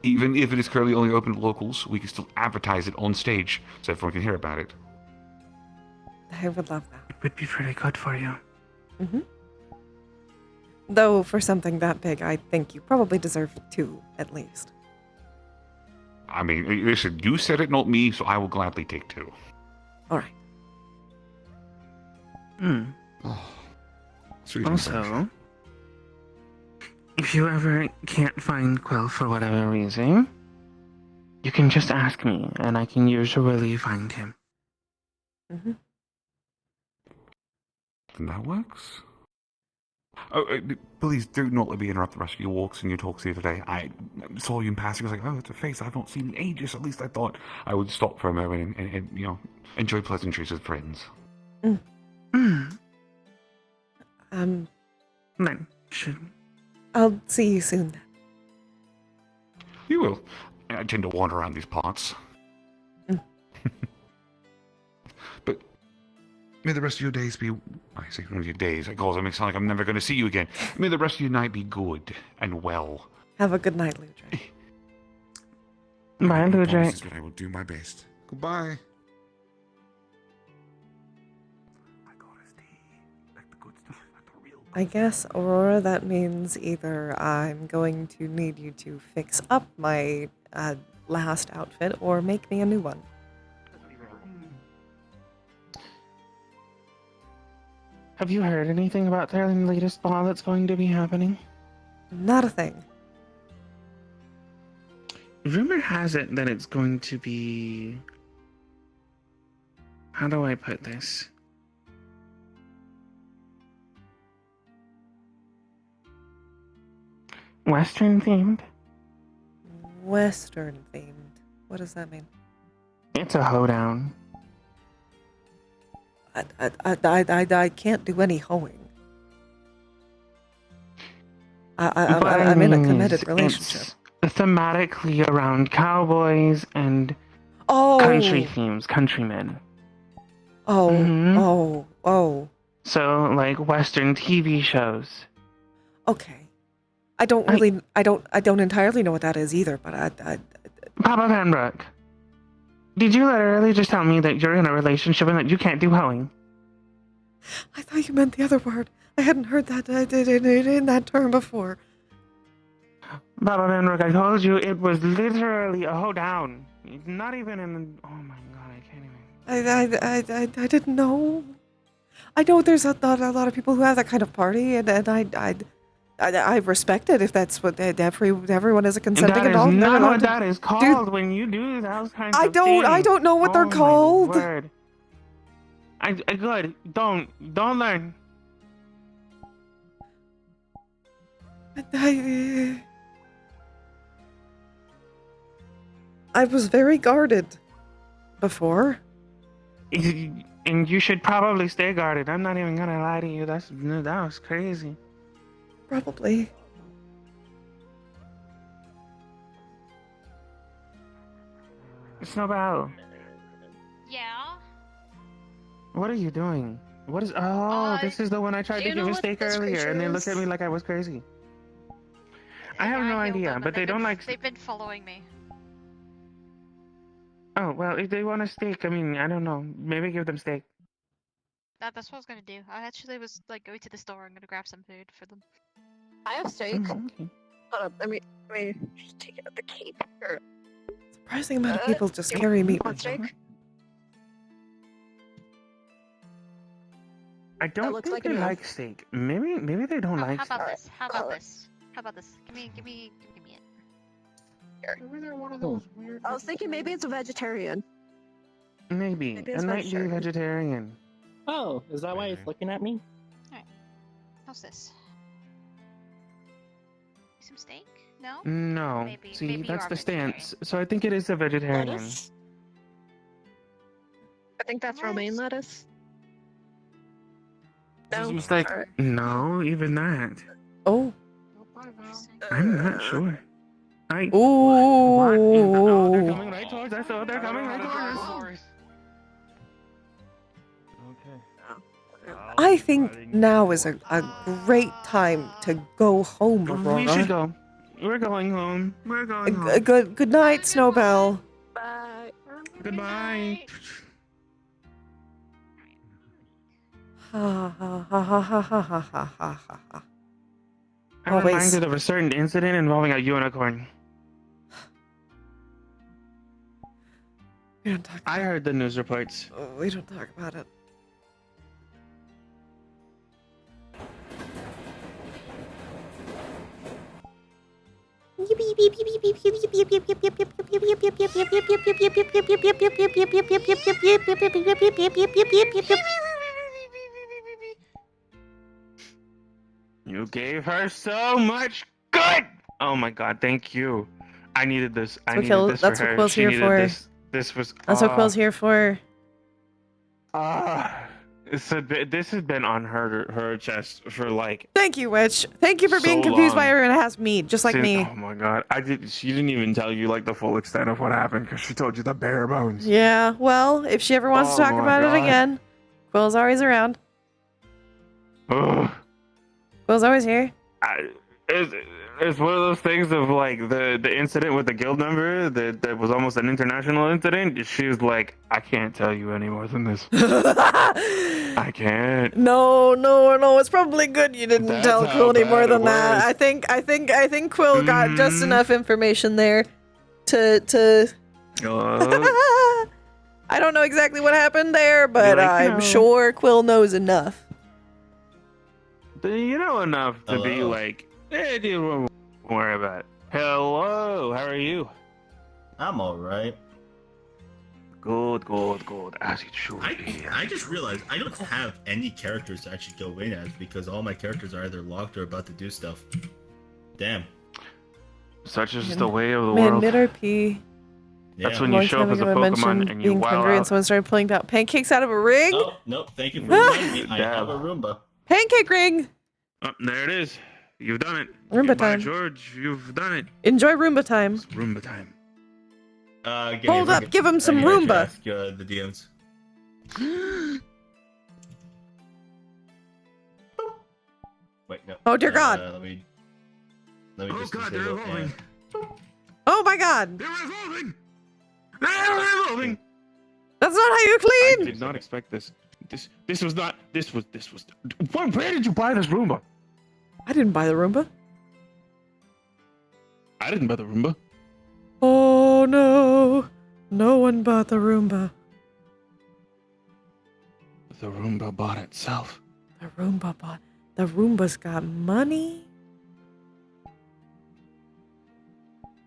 Even if it is currently only open to locals, we can still advertise it on stage so everyone can hear about it. I would love that. It would be pretty good for you. Mm-hmm. Though, for something that big, I think you probably deserve 2, at least. I mean, listen, you said it, not me, so I will gladly take 2. All right. Also, if you ever can't find Quill for whatever reason, you can just ask me, and I can usually find him. Mm-hmm. Then that works. Oh, please do not let me interrupt the rest of your walks and your talks here today. I saw you in passing. I was like, oh, it's a face I've not seen in ages. At least I thought I would stop for a moment and enjoy pleasantries with friends. Then should. I'll see you soon then. You will. I tend to wander around these parts. But may the rest of your days be... I say one of your days. It calls it makes it sound like I'm never going to see you again. May the rest of your night be good and well. Have a good night, Ludra. Bye, Ludra. This is what I will do my best. Goodbye. I guess, Aurora, that means either I'm going to need you to fix up my last outfit or make me a new one. Have you heard anything about their latest ball that's going to be happening? Not a thing. Rumor has it that it's going to be... How do I put this? Western themed? Western themed. What does that mean? It's a hoedown. I can't do any hoeing. I'm in a committed relationship. It's thematically around cowboys and Oh. country themes, countrymen. Oh, Mhm. oh. So, like Western TV shows. Okay. I don't entirely know what that is either, but Papa Vanbrook, did you literally just tell me that you're in a relationship and that you can't do hoeing? I thought you meant the other word. I hadn't heard that in that term before. Papa Vanbrook, I told you it was literally a hoedown. Not even in. Oh my god, I can't even. I didn't know. I know there's a lot of people who have that kind of party, and I respect it if that's what everyone is a consenting adult. That is not what to that is called when you do those kinds of things. I don't know what they're called. My word. I good. Don't learn. I was very guarded before. And you should probably stay guarded. I'm not even gonna lie to you. That was crazy. Probably. Snowbell, Yeah. what are you doing? What is? Oh, this is the one I tried to give a steak earlier, and they looked at me like I was crazy. I have no idea, but they don't like. They've been following me. Oh well, if they want a steak, I mean, I don't know. Maybe give them steak. That's what I was gonna do. I actually was like going to the store. I'm gonna grab some food for them. I have steak. Okay. Hold up, let me just take out the cape here. Surprising amount of people just carry meat. Want steak? I don't looks think like they enough. like steak. Maybe they don't like How steak. about this? How about this? How about this? Give me it. I was thinking maybe it's a vegetarian. Maybe. Maybe It it's might be vegetarian. Oh, is that why he's looking at me? Alright. How's this? Some steak? No? No. See, maybe you that's are the vegetarian. stance. So I think it is a vegetarian. Lettuce? I think that's romaine lettuce. No. Seems like Alright. no, even that. Oh. I'm not sure. Ooh. Oh, they're coming right towards us. Oh, they're coming right towards us. I think now is a great time to go home, Aurora. We should go. We're going home. We're going home. Good night, Snowbell. Bye. Goodbye. Ha ha ha ha ha ha ha ha ha ha. I'm reminded of a certain incident involving a unicorn. We don't talk. I heard the news reports. We don't talk about it. You gave her so much good. Oh my god, thank you. I needed this. I needed this for her. That's what Quill's She here needed for. This was. That's what Quill's here for. So this has been on her chest for like. Thank you, Witch. Thank you for being so confused by long. her and has meat, just like Since- me. Oh my god, she didn't even tell you like the full extent of what happened because she told you the bare bones. Yeah, well, if she ever wants to Oh talk my about it God. again, Quill's always around. Ugh. Quill's always here. It's one of those things of like the incident with the guild member that was almost an international incident. She was like, I can't tell you any more than this. I can't. No, it's probably good you didn't That's tell how Quill any bad more it than that. was. I think Quill got just enough information there to I don't know exactly what happened there, but like, I'm no. sure Quill knows enough. You know enough to be like, hey, dude, don't worry about it. Hello, how are you? I'm alright. Good. As it should be. I just realized I don't have any characters to actually go in as because all my characters are either locked or about to do stuff. Damn. Such is the way of the Man, world. mid-RP. That's Yeah. when Long you show time up as a ago I mentioned Pokemon and you being wow hungry and out. someone started pulling out pancakes out of a ring. Oh, no, thank you for reminding me. I have a Roomba. Pancake ring! Oh, there it is. You've done it. Roomba By time. George, you've done it. Enjoy Roomba time. It's Roomba time. Hold up, give him some I need to Roomba. ask, the DMs. Wait, no. Oh, dear God. Let me just God, they're disable it evolving. Oh my God! They're evolving! They're evolving! That's not how you I clean! did not expect this. This was not. This was. Where did you buy this Roomba? I didn't buy the Roomba. I didn't buy the Roomba. Oh no. No one bought the Roomba. The Roomba bought itself. The Roomba bought. The Roomba's got money.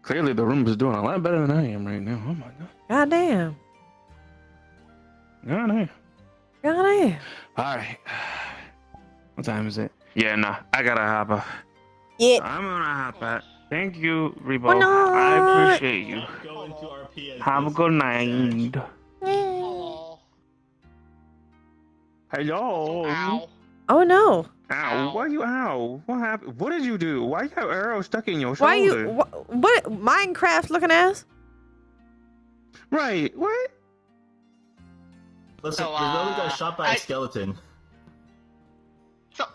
Clearly, the Roomba's doing a lot better than I am right now. Oh my God. Goddamn. Goddamn. Goddamn. All right. What time is it? Yeah, nah. I gotta hop off. Yeah. I'm gonna hop out. Thank you, Rebo. Why not? I appreciate you. Go into RP as Have a good night. Hello. Ow. Oh no. Ow. Why you ow? What happened? What did you do? Why you have arrow stuck in your Why shoulder? you. What Minecraft looking ass? Right. What? Listen, So, we literally got shot by a skeleton. So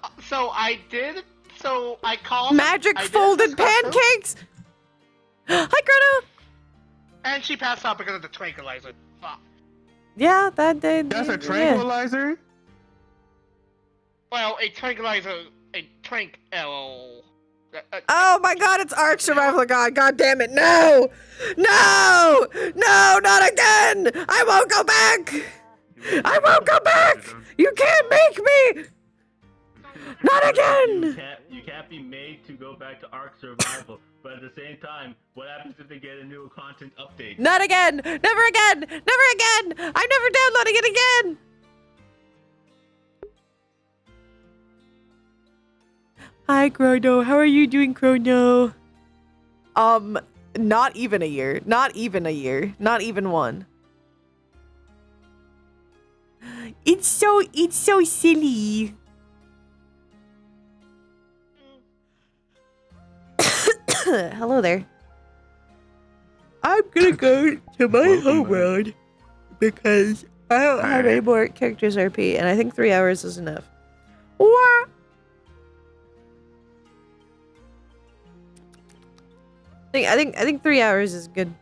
I did. So I called. Magic I did folded discuss her, pancakes? Hi, Greta! and she passed out because of the tranquilizer. Fuck. Yeah, that did. That's a yeah. tranquilizer? Well, a tranquilizer, Oh my God, it's Ark Survival God. God damn it. No! No! No, not again! I won't go back! I won't go back! You can't make me! Not again! You can't be made to go back to Ark Survival, but at the same time, what happens if they get a new content update? Not again! Never again! Never again! I'm never downloading it again! Hi, Chrono. How are you doing, Chrono? Not even a year. Not even a year. Not even one. It's so silly. Hello there. I'm gonna go to my homeworld because I don't have any more characters RP, and I think 3 hours is enough. What? I think 3 hours is good.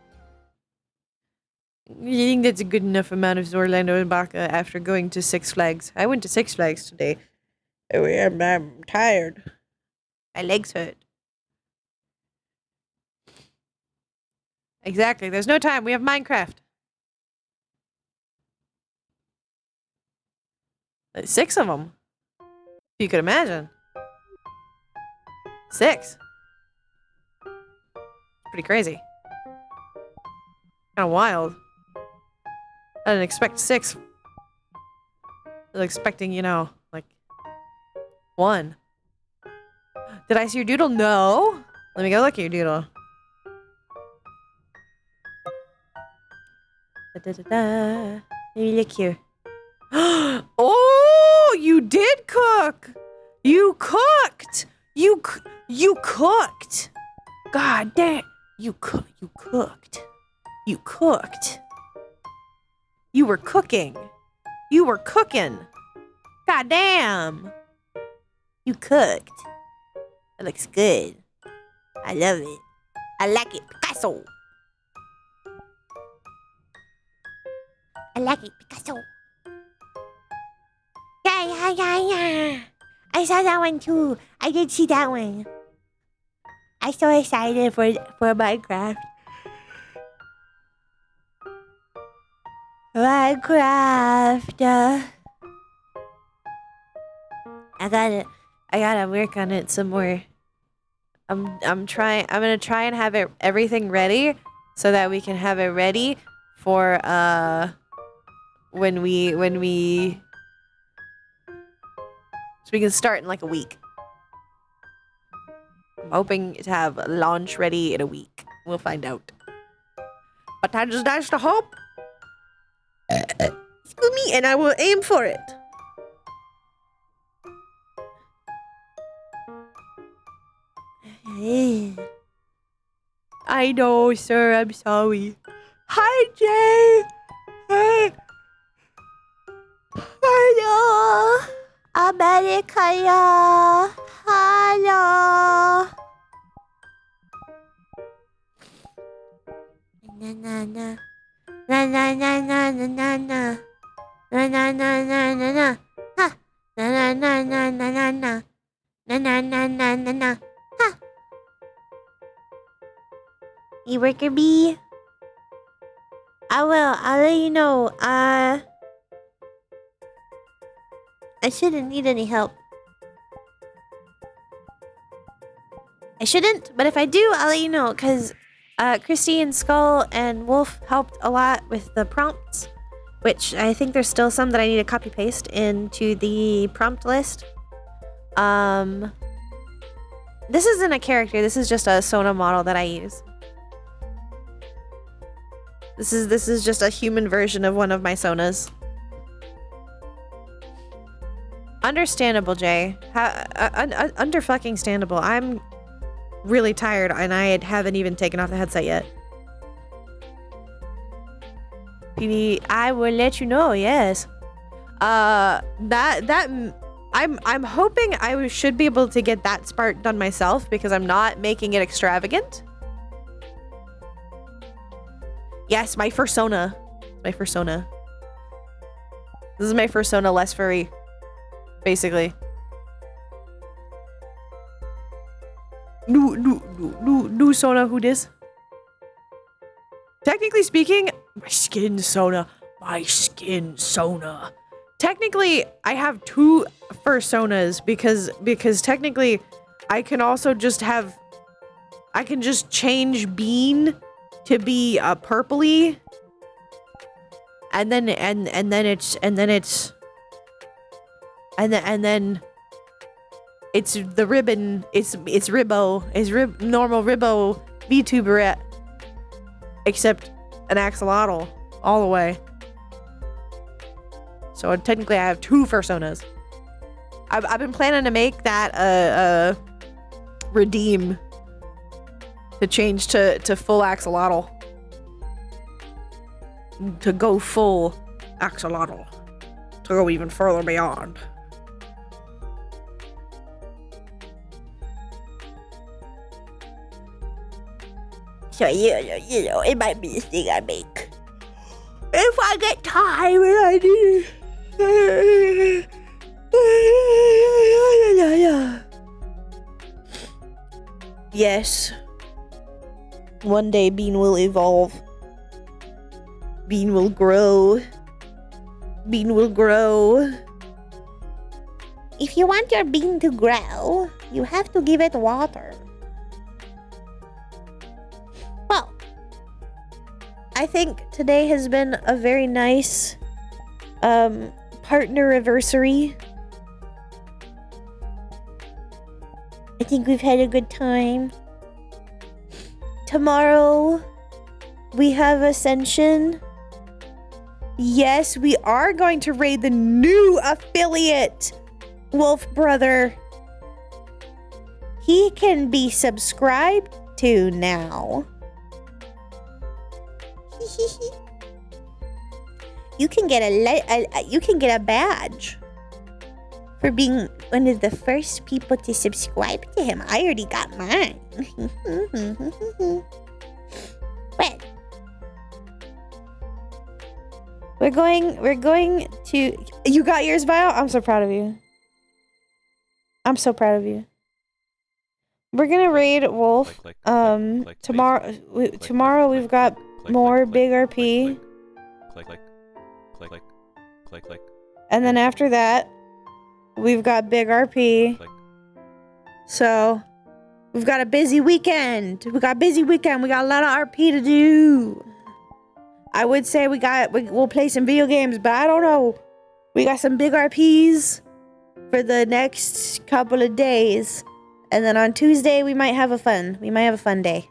I think that's a good enough amount of Orlando and Baca after going to Six Flags. I went to Six Flags today. I'm tired. My legs hurt. Exactly. There's no time. We have Minecraft. 6 of them. You could imagine. 6. Pretty crazy. Kind of wild. I didn't expect 6. I was expecting, you know, like 1. Did I see your doodle? No. Let me go look at your doodle. Da-da-da-da. Let me look here. Oh, you did cook. You cooked. You cooked. God damn. You cooked. You cooked. You were cooking. You were cooking. God damn. You cooked. That looks good. I love it. I like it. Picasso. I like it. Picasso. Yeah. I saw that one too. I did see that one. I'm so excited for Minecraft. Minecraft. I gotta work on it some more. I'm gonna try and have everything ready so that we can have it ready for when we so we can start in like a week. hoping to have launch ready in a week. We'll find out. But that is nice to hope. Excuse me, and I will aim for it. I know, sir. I'm sorry. Hi, Jay. Hey. Hello. America. Hello. Na na na. Na na na na na na na. Na na na na na na. Ha. Na na na na na na na. Na na na na na na. Ha. Hey, worker bee. I will. I'll let you know. I shouldn't need any help. I shouldn't, but if I do, I'll let you know, because Christy and Skull and Wolf helped a lot with the prompts, which I think there's still some that I need to copy paste into the prompt list. This isn't a character, this is just a Sona model that I use. This is just a human version of one of my Sonas. Understandable, Jay. Under fucking standable. I'm really tired and I haven't even taken off the headset yet. PD, I will let you know, yes. I'm hoping I should be able to get that part done myself because I'm not making it extravagant. Yes, my first Sona. My first Sona. This is my first Sona less furry. Basically. New Sona, who dis? Technically speaking, my skin Sona. My skin Sona. Technically, I have two first Sonas because technically I can also just have, I can just change Bean to be a purpley. And then it's the ribbon, it's Ribbo, normal Ribbo VTuberette, except an axolotl all the way. So technically I have two personas. I've been planning to make that redeem to change to full axolotl. To go full axolotl. To go even further beyond. So you know, it might be a thing I make. If I get time and I need it. Yes. One day Bean will evolve. Bean will grow. Bean will grow. If you want your bean to grow, you have to give it water. Well, I think today has been a very nice partner anniversary. I think we've had a good time. Tomorrow we have Ascension. Yes, we are going to raid the new affiliate, Wolf Brother. He can be subscribed to now. You can get a badge for being one of the first people to subscribe to him. I already got mine. Well, we're going to. You got yours, Bio? I'm so proud of you. I'm so proud of you. We're gonna raid Wolf. Tomorrow we've got more big RP. And then after that, we've got big RP. So we've got a busy weekend. We got a lot of RP to do. I would say we'll play some video games, but I don't know. We got some big RPs for the next couple of days. And then on Tuesday, we might have a fun day.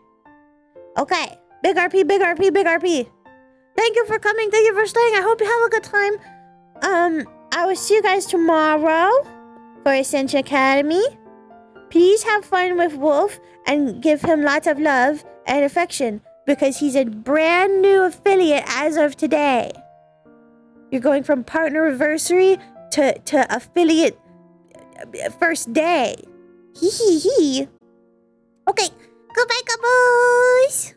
Okay. Big RP, big RP, big RP. Thank you for coming. Thank you for staying. I hope you have a good time. I will see you guys tomorrow for Ascension Academy. Please have fun with Wolf and give him lots of love and affection because he's a brand new affiliate as of today. You're going from partner anniversary to affiliate first day. Hee hee hee. Okay. Goodbye, boys.